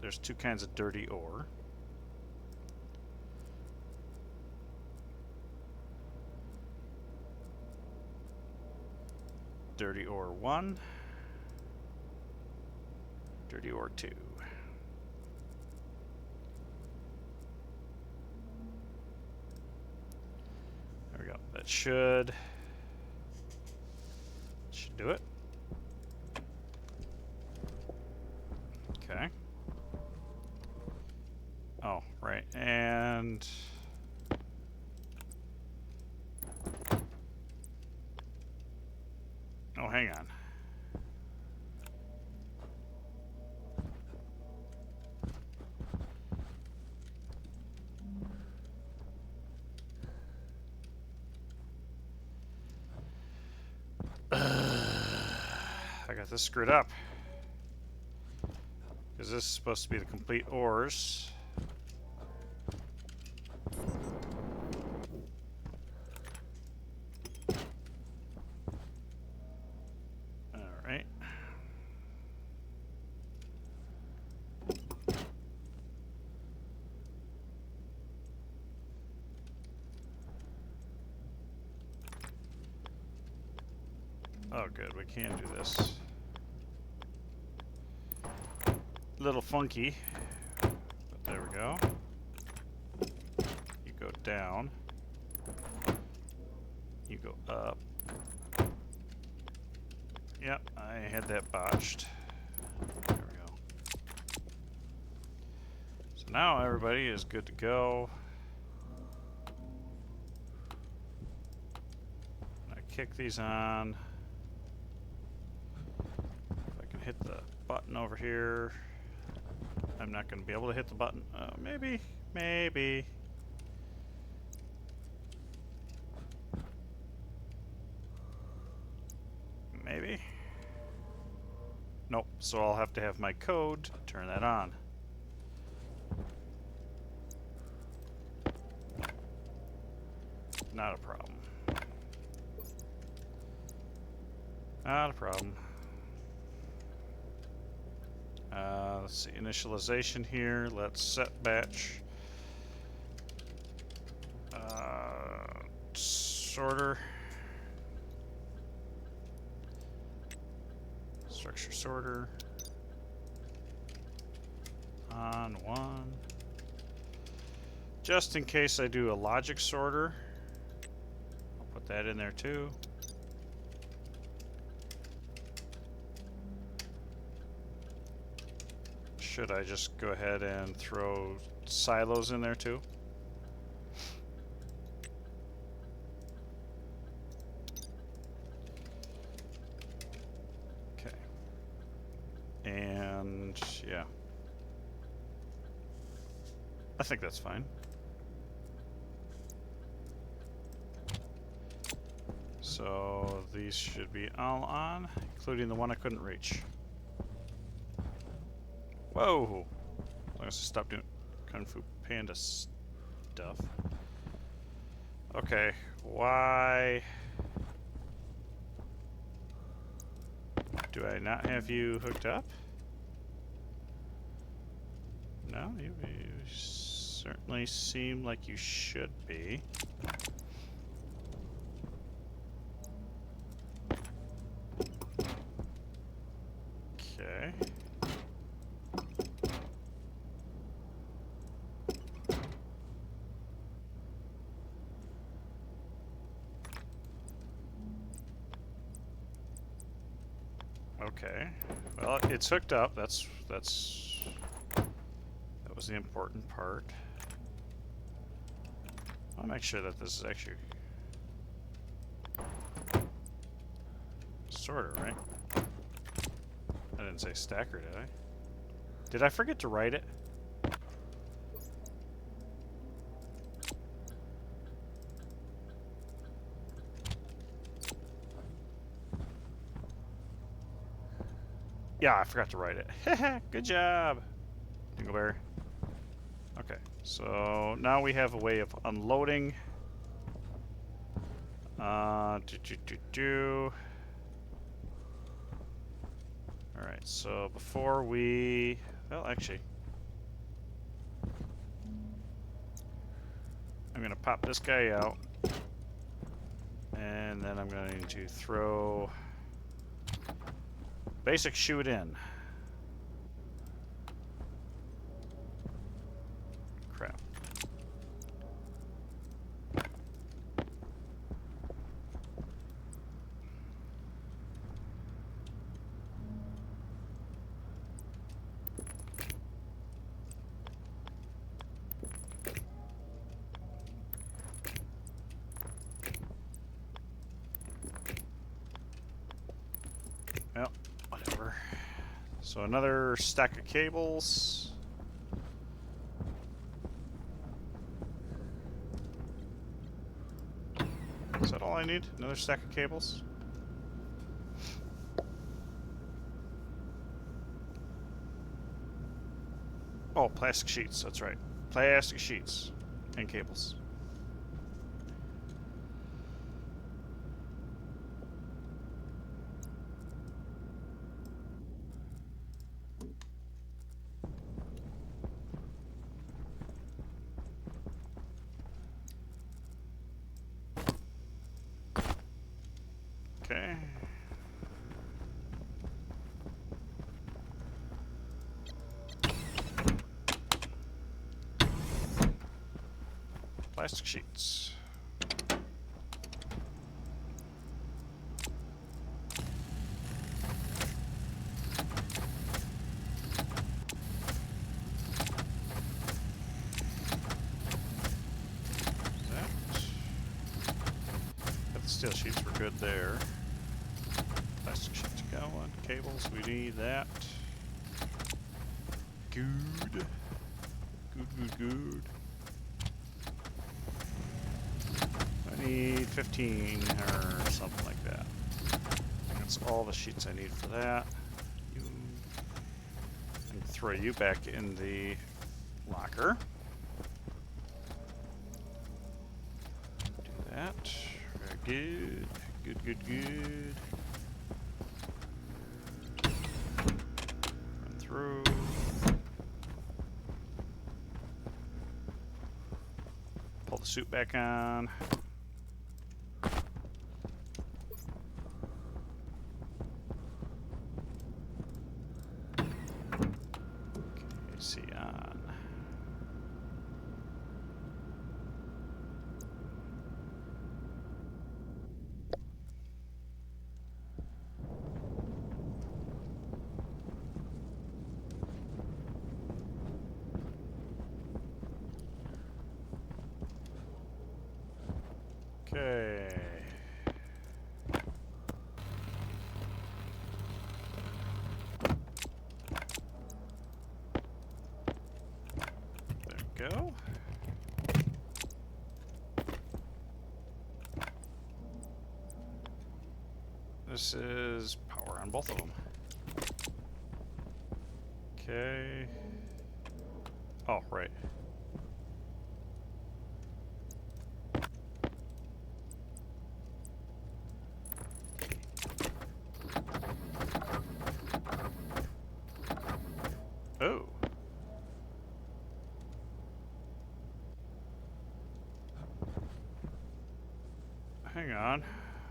there's two kinds of dirty ore. Dirty ore 1. Dirty ore 2. There we go. That should do it. Okay. Oh, right. And oh, hang on. I got this screwed up. Because this is supposed to be the complete ores. Alright. Oh good, we can do this. Little funky, but there we go. You go down. You go up. Yep, I had that botched. There we go. So now everybody is good to go. I kick these on. hit the button over here. I'm not going to be able to hit the button. Maybe. Maybe. Maybe. Nope. So I'll have to have my code to turn that on. Not a problem. Not a problem. Let's see, initialization here. Let's set batch. Sorter. Structure sorter. On one. Just in case I do a logic sorter, I'll put that in there too. Should I just go ahead and throw silos in there too? Okay. And yeah. I think that's fine. So these should be all on, including the one I couldn't reach. Whoa! I guess I stopped doing Kung Fu Panda stuff. Okay, why do I not have you hooked up? No, you certainly seem like you should be. Okay. Okay. Well, it's hooked up. That was the important part. I'll make sure that this is actually sorter, right? I didn't say stacker, did I? Did I forget to write it? Yeah, I forgot to write it. Good job, Dingleberry. Okay, so now we have a way of unloading. Alright, so before we... Well, actually... I'm going to pop this guy out. And then I'm going to throw... Basic shoot in. Crap. Well, whatever. So another stack of cables. Is that all I need? Another stack of cables? Oh, plastic sheets. That's right. Plastic sheets and cables. Okay. Plastic sheets. Got the steel sheets were good there. Plastic sheets go. on, cables, we need that. Good. Good. I need 15 or something like that. That's all the sheets I need for that. You, and throw you back in the locker. Do that. Very good. Good. Run through. Pull the suit back on. Okay. There we go. This is power on both of them. Okay. Oh, right. Oh. Hang on.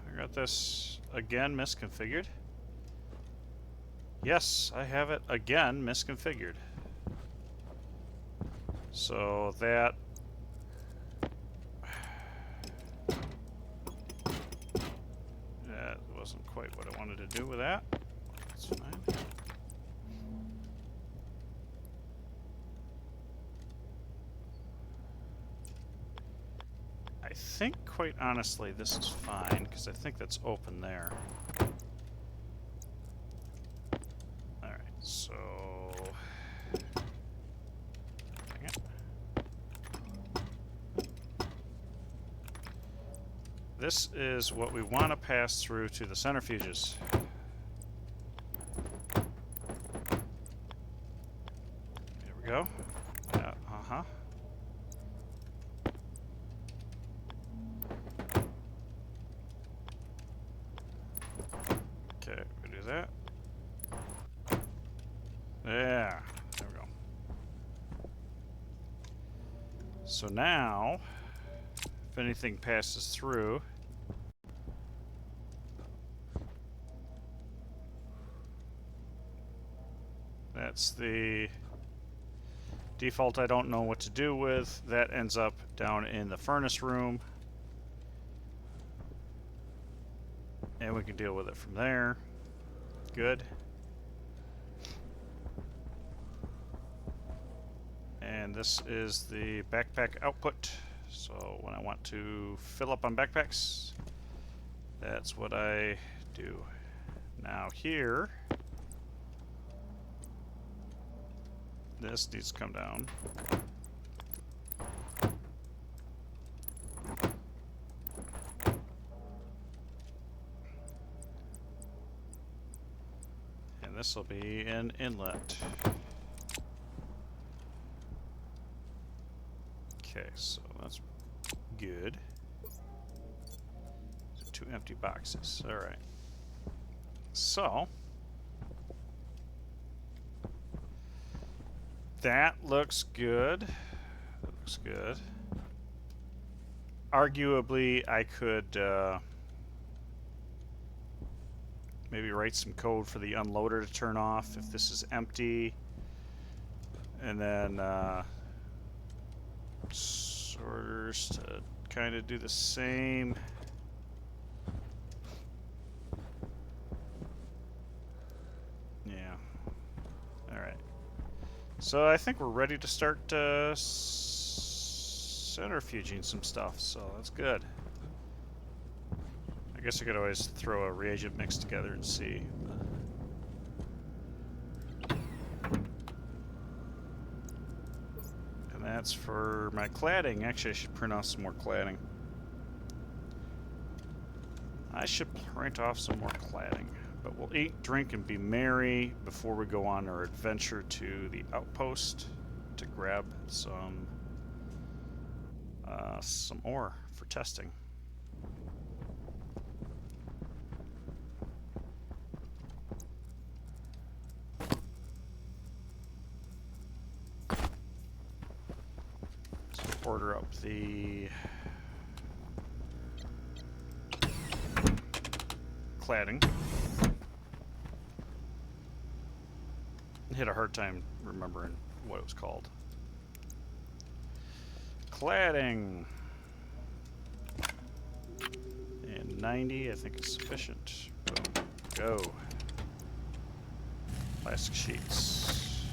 I got this again misconfigured. Yes, I have it again misconfigured. So that... that wasn't quite what I wanted to do with that. That's fine. I think, quite honestly, this is fine, because I think that's open there. Alright, so... dang it. This is what we want to pass through to the centrifuges. There we go. Uh-huh. Okay, we do that. Yeah, there we go. So now, if anything passes through, that's the default I don't know what to do with. That ends up down in the furnace room. And we can deal with it from there. Good. And this is the backpack output. So when I want to fill up on backpacks, that's what I do. Now here, this needs to come down. And this will be an inlet. Okay, so that's good. So 2 empty boxes. All right. So that looks good. That looks good. Arguably, I could maybe write some code for the unloader to turn off if this is empty, and then sorters to kind of do the same. Yeah. All right. So I think we're ready to start centrifuging some stuff, so that's good. I guess I could always throw a reagent mix together and see. that's for my cladding. Actually, I should print off some more cladding. I should print off some more cladding. But we'll eat, drink, and be merry before we go on our adventure to the Outpost to grab some ore for testing. So order up the cladding. I had a hard time remembering what it was called. Cladding. And 90, I think, is sufficient. Boom. Go. Plastic sheets.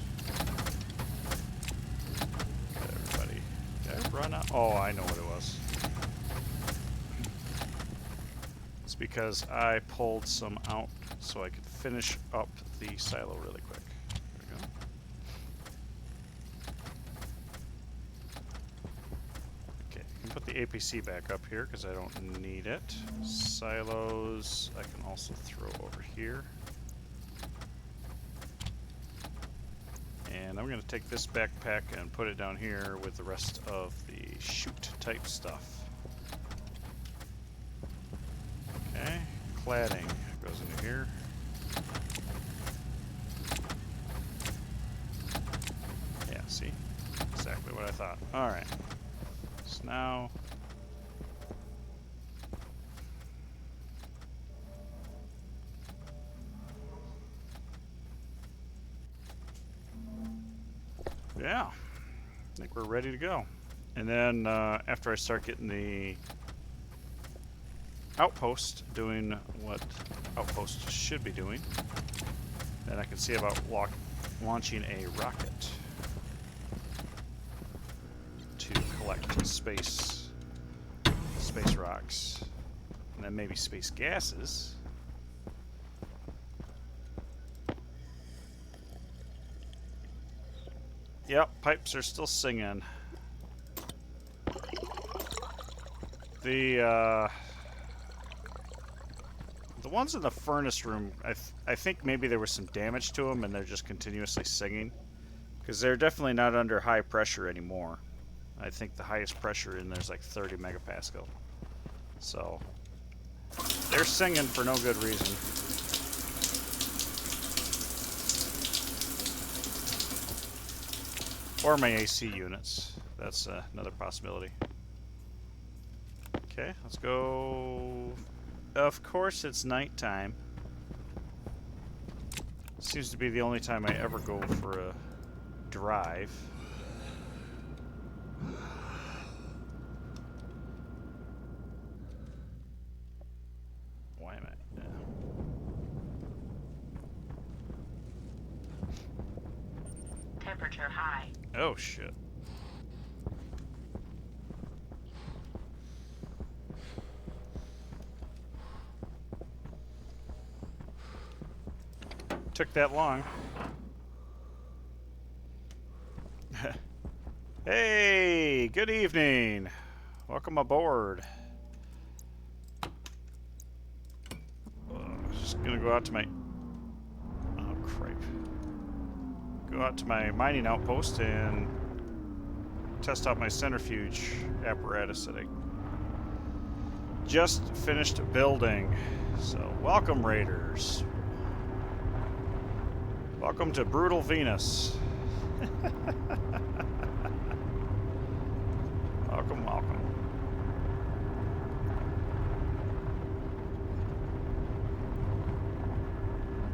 Good, everybody. Did I run out? Oh, I know what it was. It's because I pulled some out so I could finish up the silo really quick. There we go. Okay, I can put the APC back up here because I don't need it. Silos I can also throw over here. And I'm going to take this backpack and put it down here with the rest of the chute type stuff. Okay, cladding goes into here. Yeah, see? Exactly what I thought. Alright. So now... yeah, I think we're ready to go. And then after I start getting the Outpost doing what Outpost should be doing, then I can see about launching a rocket to collect space rocks, and then maybe space gases. Yep, pipes are still singing. The ones in the furnace room, I think maybe there was some damage to them and they're just continuously singing. Because they're definitely not under high pressure anymore. I think the highest pressure in there's like 30 megapascal. So, they're singing for no good reason. Or my AC units. That's another possibility. Okay, let's go. Of course it's nighttime. Seems to be the only time I ever go for a drive. Why am I?
Temperature high.
Oh shit. Took that long. Hey, good evening. Welcome aboard. Just gonna go out to my... oh, crap. Go out to my mining outpost and test out my centrifuge apparatus that I just finished building. So, welcome, Raiders. Welcome to Brutal Venus. Welcome, welcome.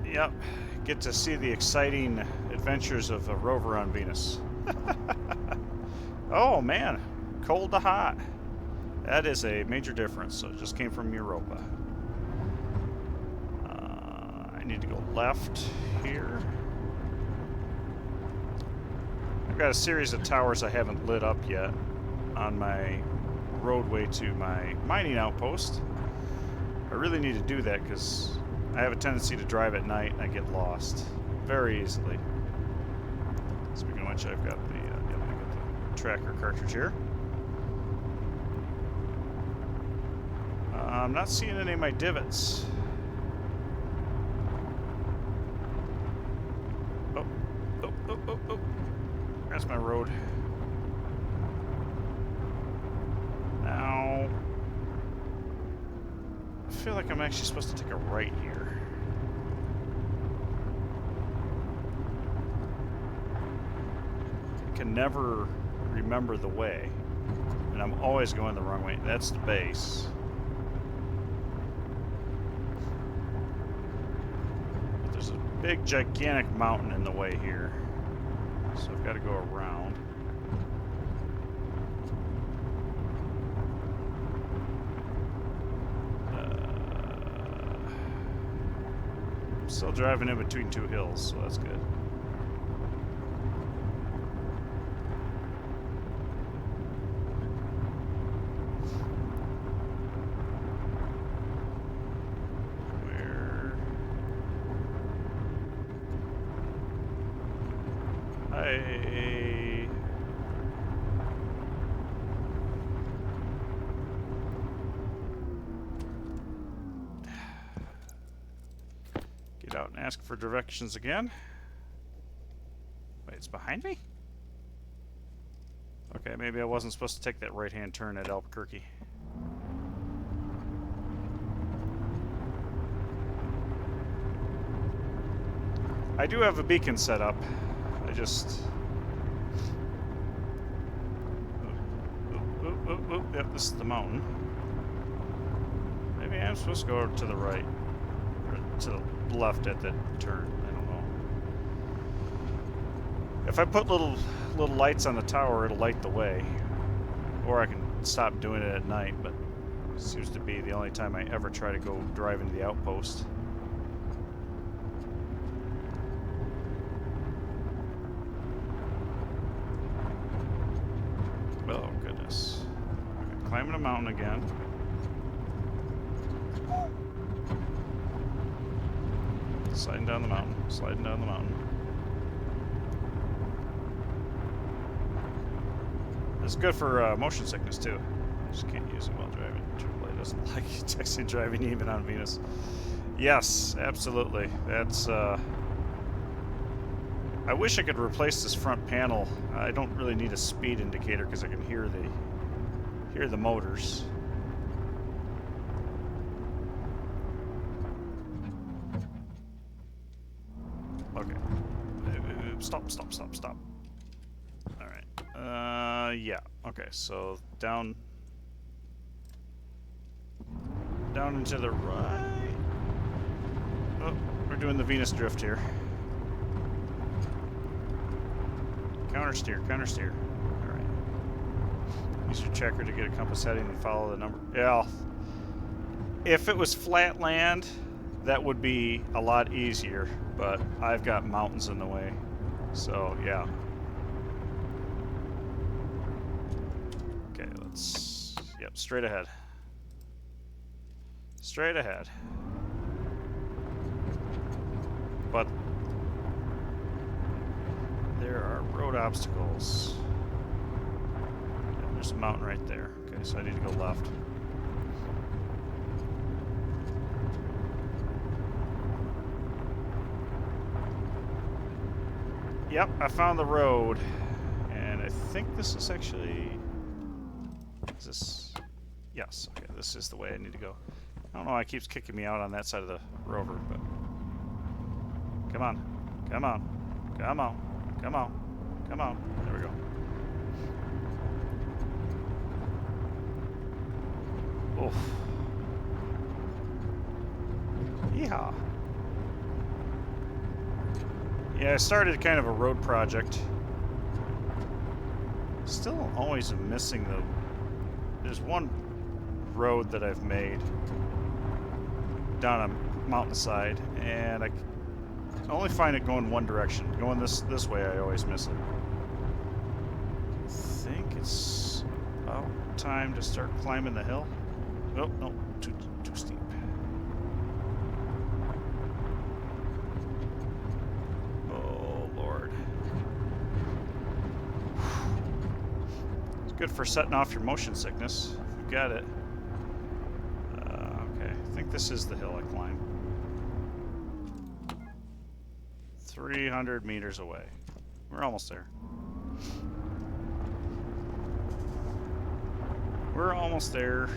Yep, get to see the exciting adventures of a rover on Venus. Oh man, cold to hot. That is a major difference. So it just came from Europa. I need to go left here. I've got a series of towers I haven't lit up yet on my roadway to my mining outpost. I really need to do that because I have a tendency to drive at night and I get lost very easily. Speaking of which, I've got the, yeah, let me get the tracker cartridge here. I'm not seeing any of my divots. Oh, oh, oh, oh, oh. That's my road. Now, I feel like I'm actually supposed to take a right here. I can never remember the way, and I'm always going the wrong way. That's the base. But there's a big, gigantic mountain in the way here, so I've got to go around. I'm still driving in between two hills, so that's good. Get out and ask for directions again. Wait, it's behind me? Okay, maybe I wasn't supposed to take that right-hand turn at Albuquerque. I do have a beacon set up. I just... Yep, this is the mountain. Maybe I'm supposed to go to the right. Or to the left at that turn. I don't know. If I put little lights on the tower, it'll light the way. Or I can stop doing it at night, but it seems to be the only time I ever try to go drive into the outpost. Oh, goodness. Okay, climbing a mountain again. Sliding down the mountain, sliding down the mountain. It's good for motion sickness, too. Just can't use it while driving. AAA doesn't like texting driving even on Venus. Yes, absolutely. That's, I wish I could replace this front panel. I don't really need a speed indicator because I can hear the motors. Okay. Stop. All right. Yeah. Okay. So down into the right. Oh, we're doing the Venus drift here. Counter steer. All right. Use your checker to get a compass heading and follow the number. Yeah. If it was flat land, that would be a lot easier, but I've got mountains in the way. So, yeah. Okay, let's... Yep, straight ahead. Straight ahead. But there are road obstacles. Yeah, there's a mountain right there. Okay, so I need to go left. Yep, I found the road. And I think this is actually... Is this... Yes, okay, this is the way I need to go. I don't know why it keeps kicking me out on that side of the rover, but... Come on. Come on. Come on. Come on. Come on. There we go. Oof. Yeehaw. Yeah, I started kind of a road project. Still always missing the... There's one road that I've made down a mountainside, and I only find it going one direction. Going this way, I always miss it. I think it's about time to start climbing the hill. Oh, no, too steep. Oh, Lord. Good for setting off your motion sickness. If you got it. Okay, I think this is the hill I climb. 300 meters away. We're almost there. We're almost there.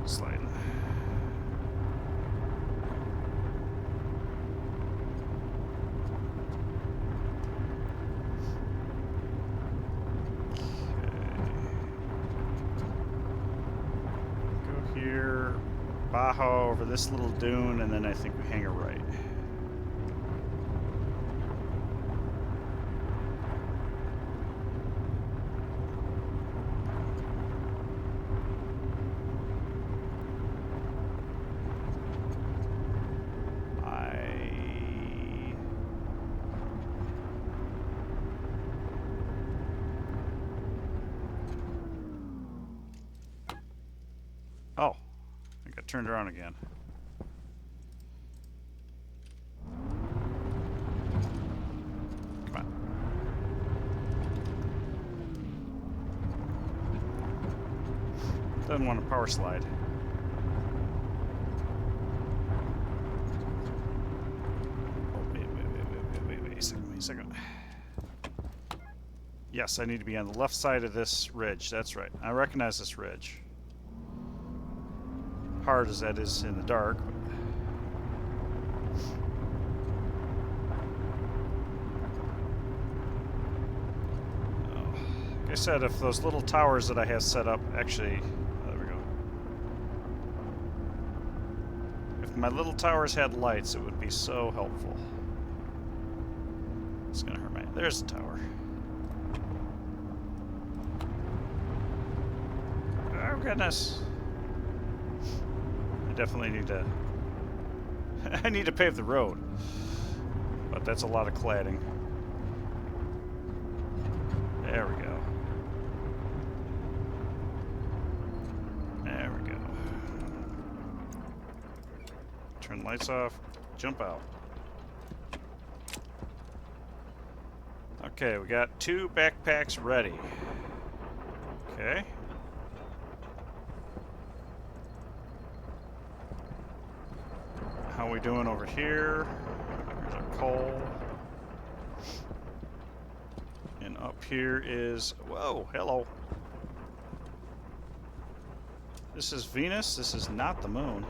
Sliding. Go here, Baja over this little dune, and then I think we hang a right. Oh, I got turned around again. Come on. Doesn't want to power slide. Oh, wait a second. Yes, I need to be on the left side of this ridge. That's right. I recognize this ridge. Hard as that is in the dark. Like I said, if those little towers that I have set up actually... there we go. If my little towers had lights, it would be so helpful. It's gonna hurt my... There's the tower. Oh, goodness. I definitely need to... I need to pave the road. But that's a lot of cladding. There we go. There we go. Turn the lights off. Jump out. Okay, we got 2 backpacks ready. Okay. How we doing over here? There's our coal. And up here is... Whoa, hello. This is Venus. This is not the moon.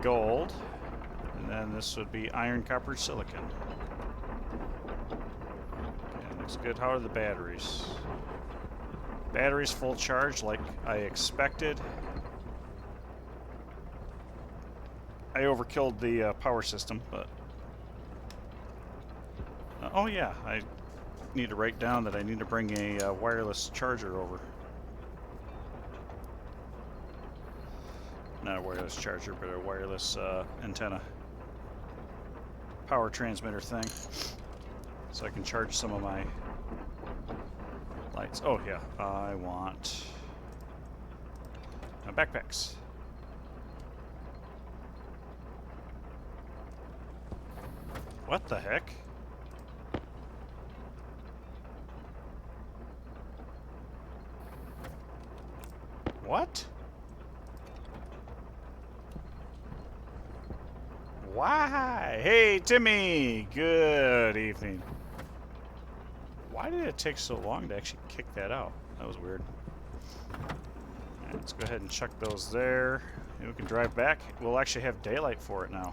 Gold. And then this would be iron, copper, silicon. Okay, looks good. How are the batteries? Batteries full charge like I expected. I overkilled the power system, but... oh yeah, I need to write down that I need to bring a wireless charger over. Not a wireless charger, but a wireless antenna. Power transmitter thing. So I can charge some of my lights. Oh yeah, I want... backpacks. What the heck? What? Why? Hey, Timmy! Good evening. Why did it take so long to actually kick that out? That was weird. Alright, let's go ahead and chuck those there. Maybe we can drive back. We'll actually have daylight for it now.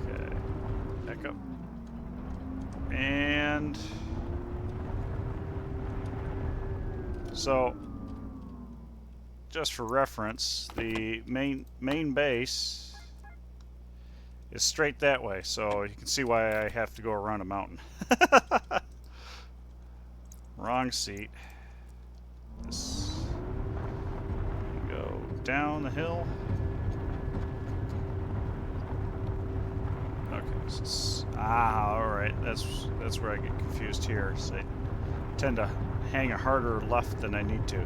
Okay. Back up. And... so, just for reference, the main base is straight that way, so you can see why I have to go around a mountain. Wrong seat. This go down the hill. Okay, alright, that's where I get confused here. So I tend to hang a harder left than I need to.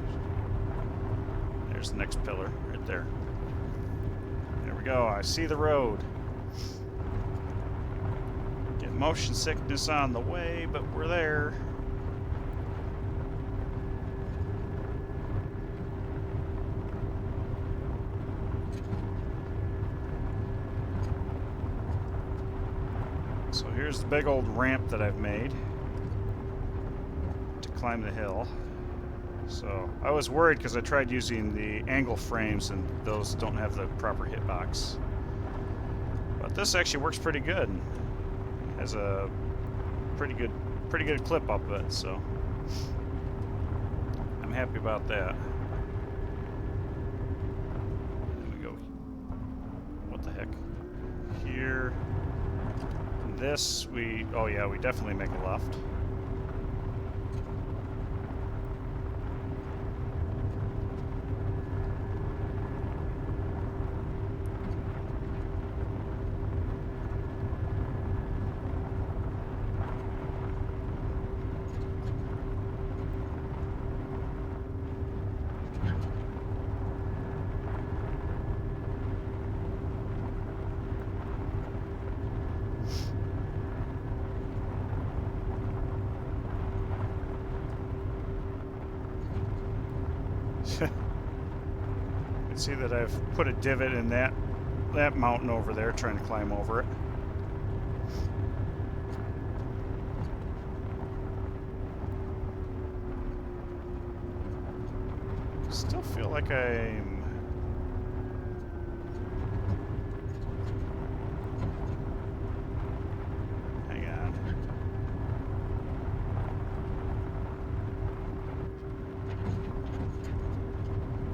There's the next pillar, right there. There we go, I see the road. Get motion sickness on the way, but we're there. So here's the big old ramp that I've made to climb the hill. So I was worried because I tried using the angle frames and those don't have the proper hitbox. But this actually works pretty good. Has a pretty good clip up it, so I'm happy about that. There we go. What the heck? Here. This oh yeah, we definitely make a left. You can see that I've put a divot in that mountain over there, trying to climb over it. Still feel like I'm... Hang on.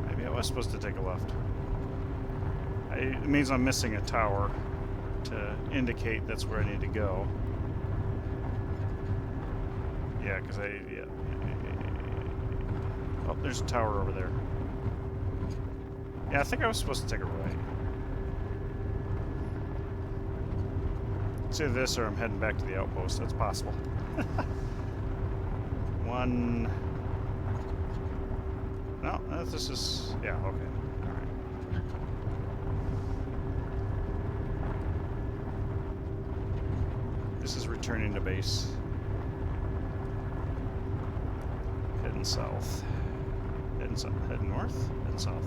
Maybe I was supposed to take a left. It means I'm missing a tower to indicate that's where I need to go. Yeah, because yeah. Oh, there's a tower over there. Yeah, I think I was supposed to take a right. It's either this or I'm heading back to the outpost. That's possible. One... No, this is... Yeah, okay. Alright. This is returning to base. Heading south. Heading north? Heading south.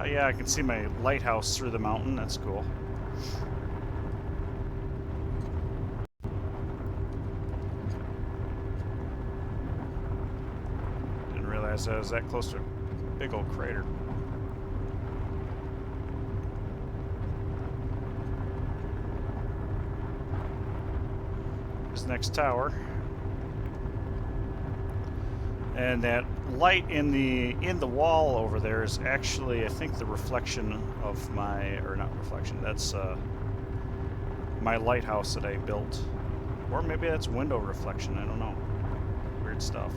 Yeah, I can see my lighthouse through the mountain. That's cool. Didn't realize I was that close to a big old crater. This next tower. And that light in the wall over there is actually, I think, the reflection of my, or not reflection, that's my lighthouse that I built. Or maybe that's window reflection, I don't know. Weird stuff.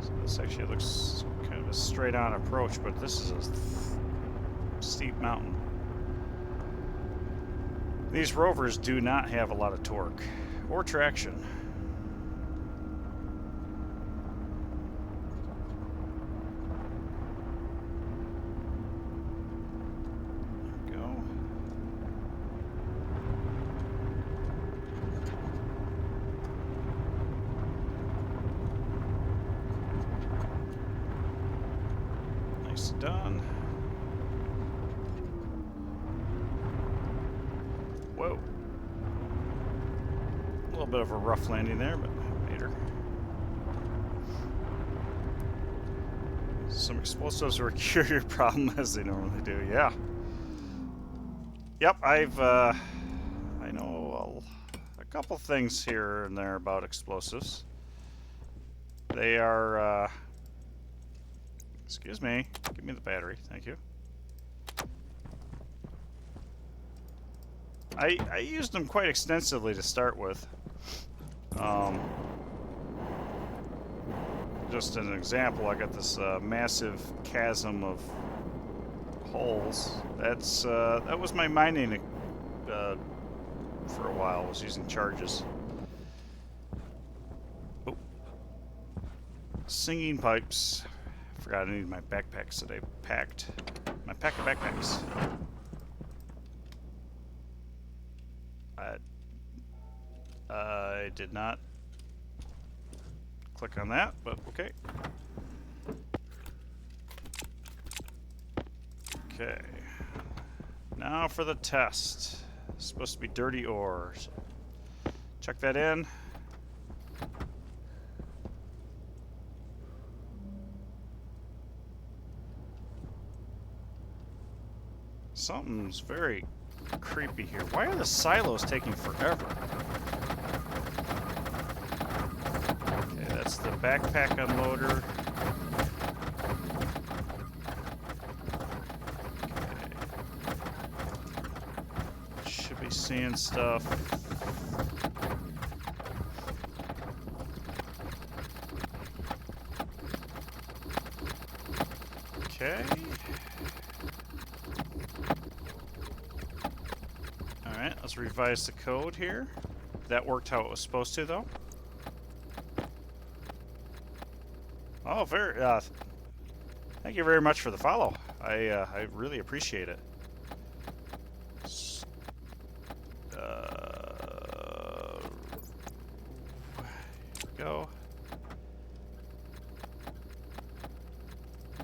So this actually looks kind of a straight on approach, but this is a steep mountain. These rovers do not have a lot of torque or traction. Done. Whoa. A little bit of a rough landing there, but later. Some explosives will cure your problem as they normally do, yeah. Yep, I know a couple things here and there about explosives. They are, excuse me, give me the battery, thank you. I used them quite extensively to start with. just an example, I got this massive chasm of holes. That was my mining for a while. I was using charges. Oh, singing pipes. Forgot I needed my backpacks that I packed. My pack of backpacks. I did not click on that, but okay. Okay. Now for the test. It's supposed to be dirty ore. So check that in. Something's very creepy here. Why are the silos taking forever? Okay, that's the backpack unloader. Okay. Should be seeing stuff. Okay. Alright, let's revise the code here. That worked how it was supposed to, though. Oh, thank you very much for the follow. I really appreciate it. Here we go.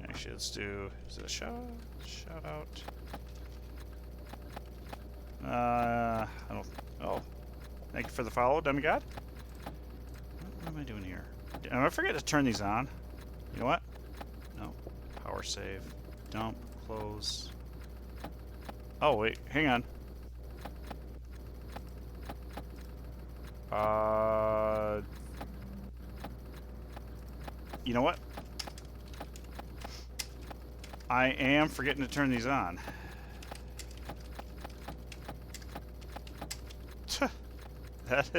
Actually, let's do. Is it a shout out? I don't. Oh, thank you for the follow, demigod. What am I doing here? Did I forget to turn these on? You know what? No. Power save. Dump. Close. Oh wait, hang on. You know what? I am forgetting to turn these on. Let's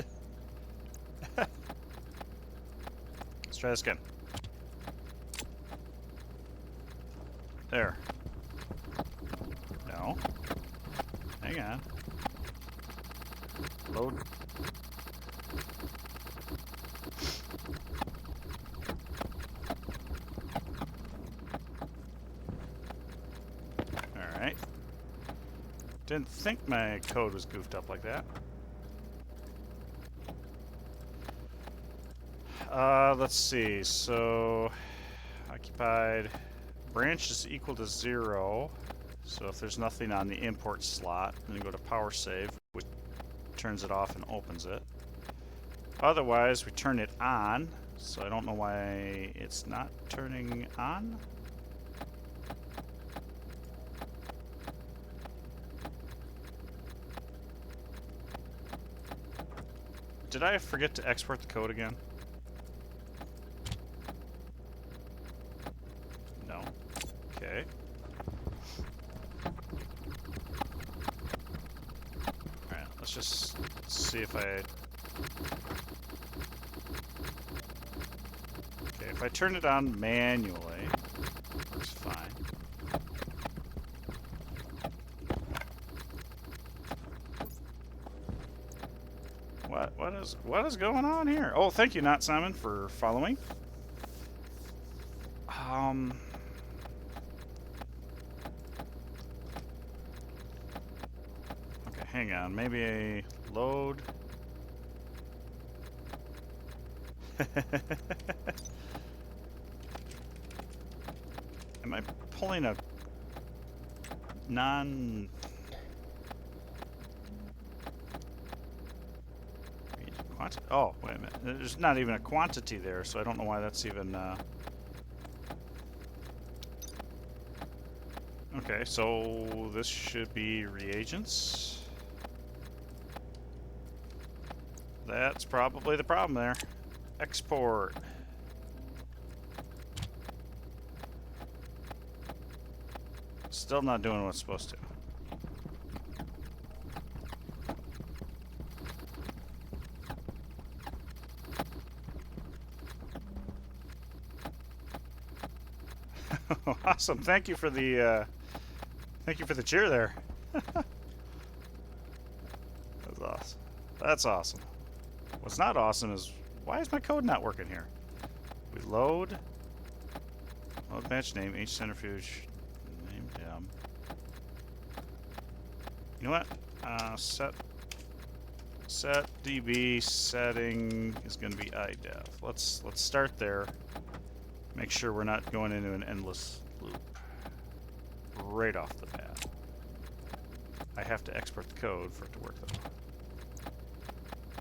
try this again. There. No. Hang on. Load. Alright. Didn't think my code was goofed up like that. Let's see. So, occupied branch is equal to 0. So if there's nothing on the import slot, then you go to power save, which turns it off and opens it. Otherwise, we turn it on. So I don't know why it's not turning on. Did I forget to export the code again? No. Okay. Alright, let's just see if I... Okay, if I turn it on manually, it works fine. What is going on here? Oh, thank you, Not Simon, for following. Okay, hang on. Maybe a load. Am I pulling a non... Oh, wait a minute. There's not even a quantity there, so I don't know why that's even... Okay, so this should be reagents. That's probably the problem there. Export. Still not doing what it's supposed to. Awesome. Thank you for the cheer there. That's awesome. That's awesome. What's not awesome is why is my code not working here? We load match name, H centrifuge, name dem. You know what? Set db setting is going to be iDev. Let's start there. Make sure we're not going into an endless loop right off the bat. I have to export the code for it to work though.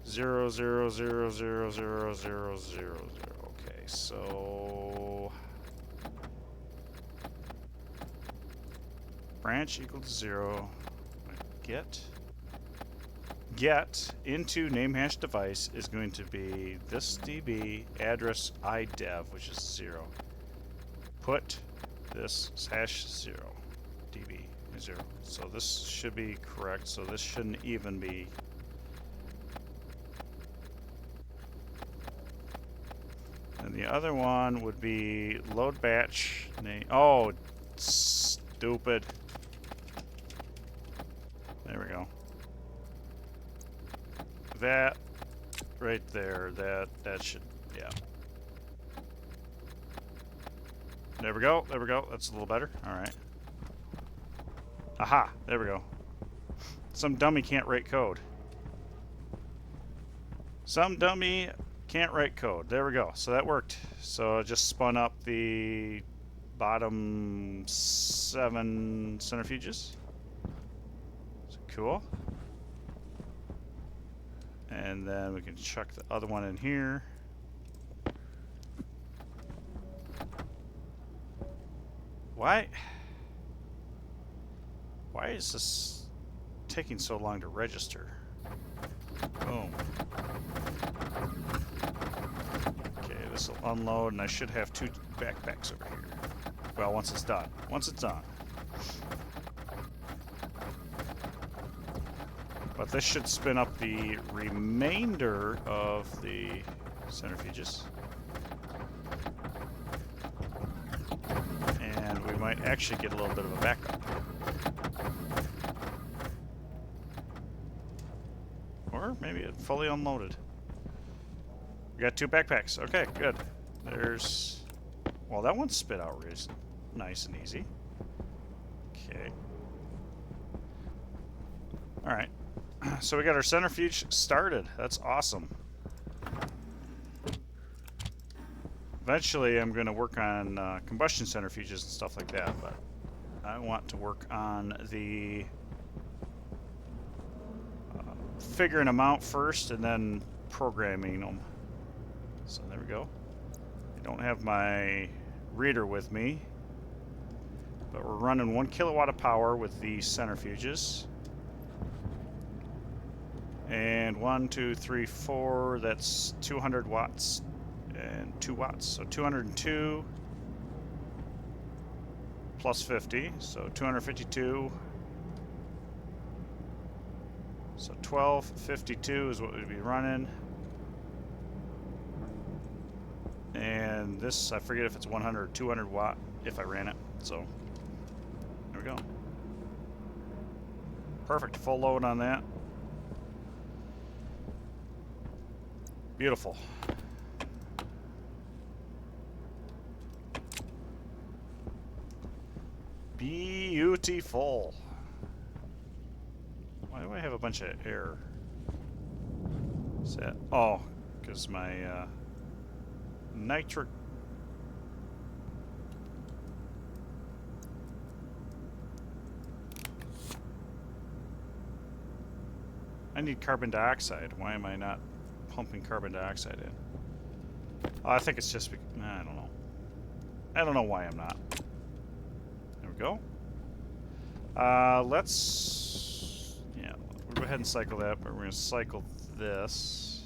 0, 0, 0, 0, 0, 0, 0, 0. Okay, so branch equal to 0. Get into name hash device is going to be this db address iDev, which is 0. Put this hash 0 db 0. So this should be correct. So this shouldn't even be. And the other one would be load batch name. Oh, stupid. There we go. That right there, that should, yeah. There we go, there we go. That's a little better. All right. Aha, there we go. Some dummy can't write code. Some dummy can't write code. There we go. So that worked. So it just spun up the bottom 7 centrifuges. So cool. And then we can chuck the other one in here. Why is this taking so long to register? Boom. Okay, this will unload, and I should have 2 backpacks over here. Well, once it's done. Once it's done. But this should spin up the remainder of the centrifuges. And we might actually get a little bit of a backup. Or maybe it fully unloaded. We got 2 backpacks. Okay, good. There's... Well, that one spit out really nice and easy. Okay. Alright. So we got our centrifuge started. That's awesome. Eventually I'm going to work on combustion centrifuges and stuff like that, but I want to work on the figuring them out first and then programming them. So there we go. I don't have my reader with me, but we're running 1 kilowatt of power with these centrifuges. And 1, 2, 3, 4, that's 200 watts and 2 watts. So 202 plus 50, so 252. So 1252 is what we'd be running. And this, I forget if it's 100 or 200 watt if I ran it. So there we go. Perfect, full load on that. Beautiful. Beautiful. Why do I have a bunch of error? Set. Oh, because my nitric. I need carbon dioxide. Why am I not pumping carbon dioxide in? Oh, I think it's just... I don't know. I don't know why I'm not. There we go. Let's... Yeah, we'll go ahead and cycle that, but we're going to cycle this.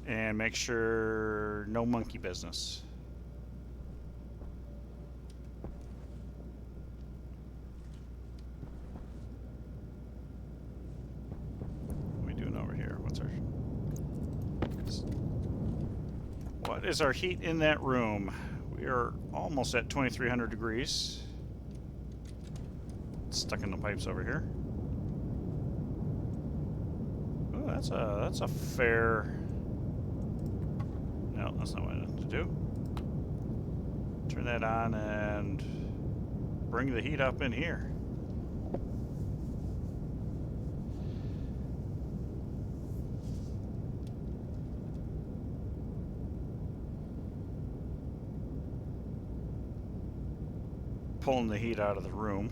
And make sure no monkey business. What is our heat in that room? We are almost at 2300 degrees. It's stuck in the pipes over here. Oh, that's a fair. No, that's not what I need to do. Turn that on and bring the heat up in here. Pulling the heat out of the room.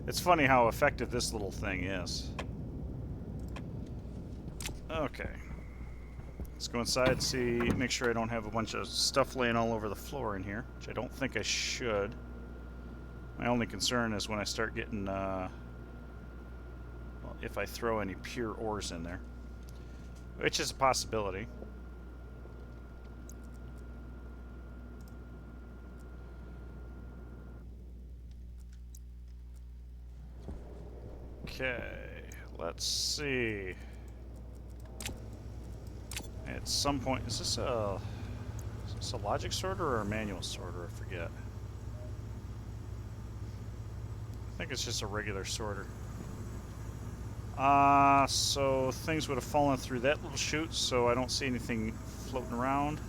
It's funny how effective this little thing is. Okay. Let's go inside and see, make sure I don't have a bunch of stuff laying all over the floor in here, which I don't think I should. My only concern is when I start getting, well, if I throw any pure ores in there, which is a possibility. Okay, let's see. At some point, is this a logic sorter or a manual sorter? I forget. I think it's just a regular sorter. So things would have fallen through that little chute, so I don't see anything floating around.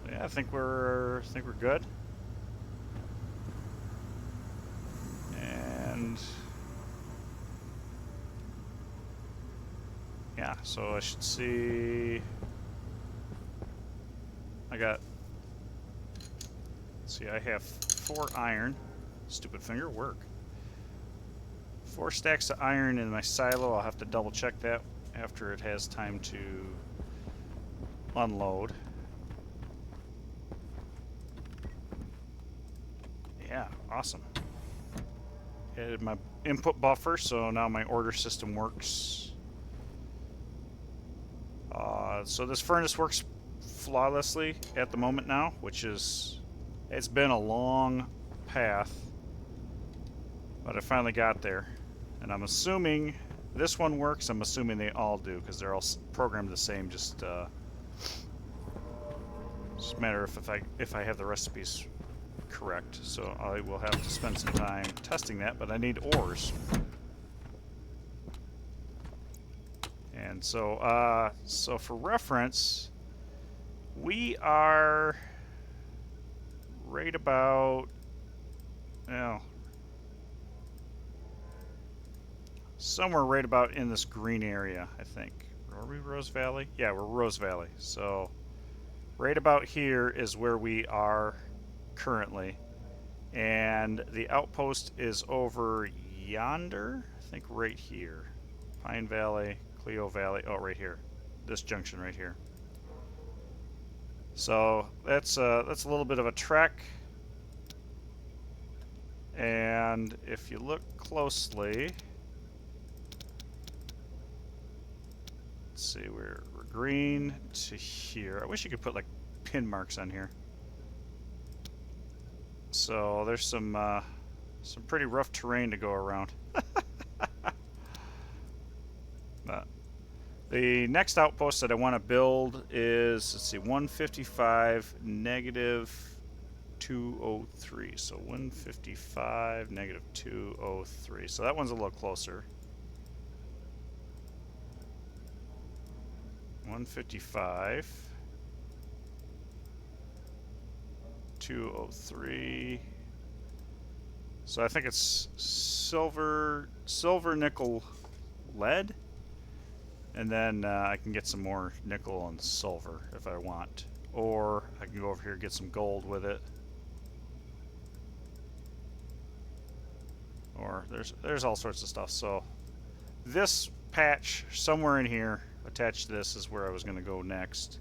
Yeah, I think we're good. And yeah, so I should see. Let's see, I have 4 iron. Stupid finger, work. 4 stacks of iron in my silo. I'll have to double check that after it has time to unload. Yeah, awesome. Added my input buffer, so now my order system works. So this furnace works flawlessly at the moment now, which is, it's been a long path, but I finally got there. And I'm assuming this one works. I'm assuming they all do, because they're all programmed the same. Just a matter of if I have the recipes correct. So I will have to spend some time testing that, but I need ores. And so, so for reference, we are right about, well, somewhere right about in this green area, I think. Are we Rose Valley? Yeah, we're Rose Valley. So right about here is where we are currently. And the outpost is over yonder, I think right here. Pine Valley, Cleo Valley, oh, right here. This junction right here. So that's a little bit of a trek. And if you look closely, let's see, we're green to here. I wish you could put like pin marks on here. So there's some pretty rough terrain to go around. But the next outpost that I want to build is, let's see, 155 negative 203. So 155 negative 203. So that one's a little closer. 155 203. So I think it's silver, nickel, lead. And then I can get some more nickel and silver if I want. Or I can go over here and get some gold with it. Or there's all sorts of stuff. So this patch somewhere in here attached to this is where I was going to go next.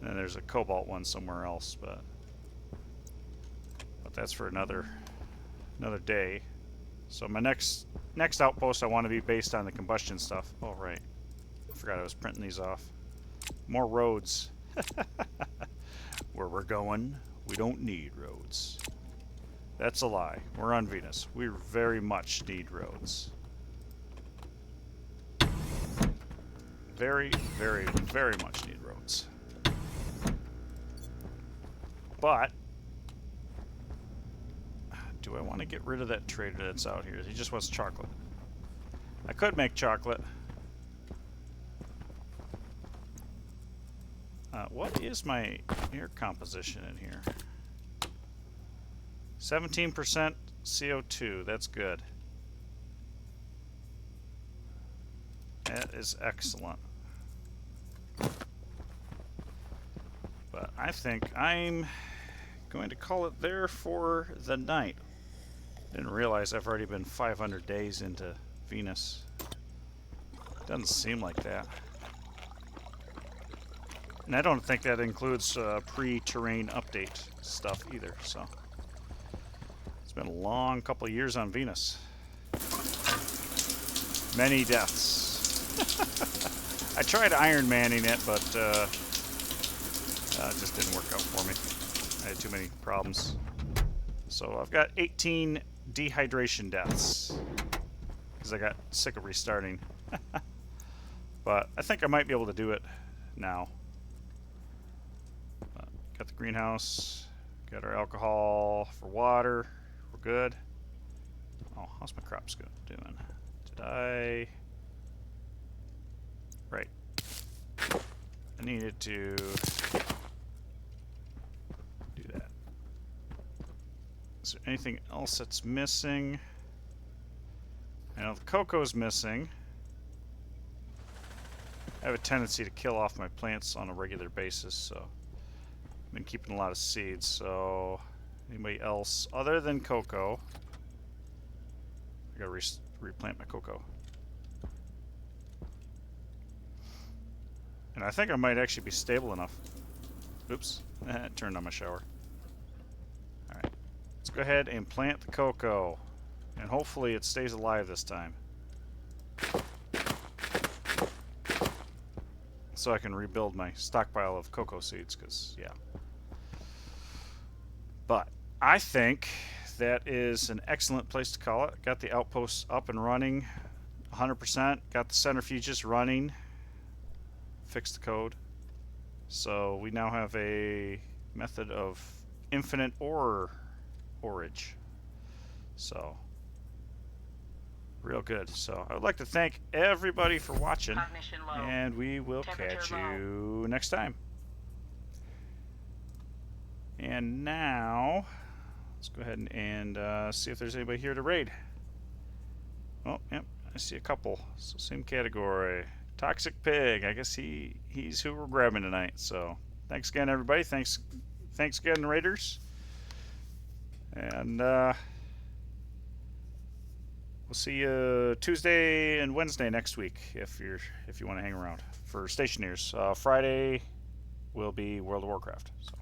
And then there's a cobalt one somewhere else, but that's for another day. So my next outpost I want to be based on the combustion stuff. Oh right, I forgot I was printing these off. More roads. Where we're going, we don't need roads. That's a lie. We're on Venus. We very much need roads. Very, very, very much need roads. But do I want to get rid of that trader that's out here? He just wants chocolate. I could make chocolate. What is my air composition in here? 17% CO2. That's good. That is excellent. But I think I'm going to call it there for the night. Didn't realize I've already been 500 days into Venus. Doesn't seem like that. And I don't think that includes pre-terrain update stuff either, so. It's been a long couple of years on Venus. Many deaths. I tried Iron Manning it, but it just didn't work out for me. I had too many problems. So I've got 18 dehydration deaths because I got sick of restarting. But I think I might be able to do it now. Got the greenhouse, got our alcohol for water. We're good. Oh, how's my crops doing? Did I? Right. I needed to do that. Is there anything else that's missing? I know the cocoa's missing. I have a tendency to kill off my plants on a regular basis, so I've been keeping a lot of seeds. So anybody else other than cocoa? I gotta replant my cocoa. And I think I might actually be stable enough. Oops, turned on my shower. Alright, let's go ahead and plant the cocoa. And hopefully it stays alive this time. So I can rebuild my stockpile of cocoa seeds, because, yeah. But I think that is an excellent place to call it. Got the outposts up and running 100%. Got the centrifuges running. Fixed the code. So we now have a method of infinite orage. So real good. So I would like to thank everybody for watching,
Cognition low.
and we will catch you next time. And now let's go ahead and see if there's anybody here to raid. Oh, yep, I see a couple. So same category. Toxic Pig. I guess he's who we're grabbing tonight. So thanks again, everybody. Thanks again, Raiders. And we'll see you Tuesday and Wednesday next week if you want to hang around for Stationeers. Friday will be World of Warcraft. So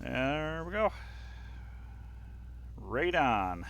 there we go. Raid on.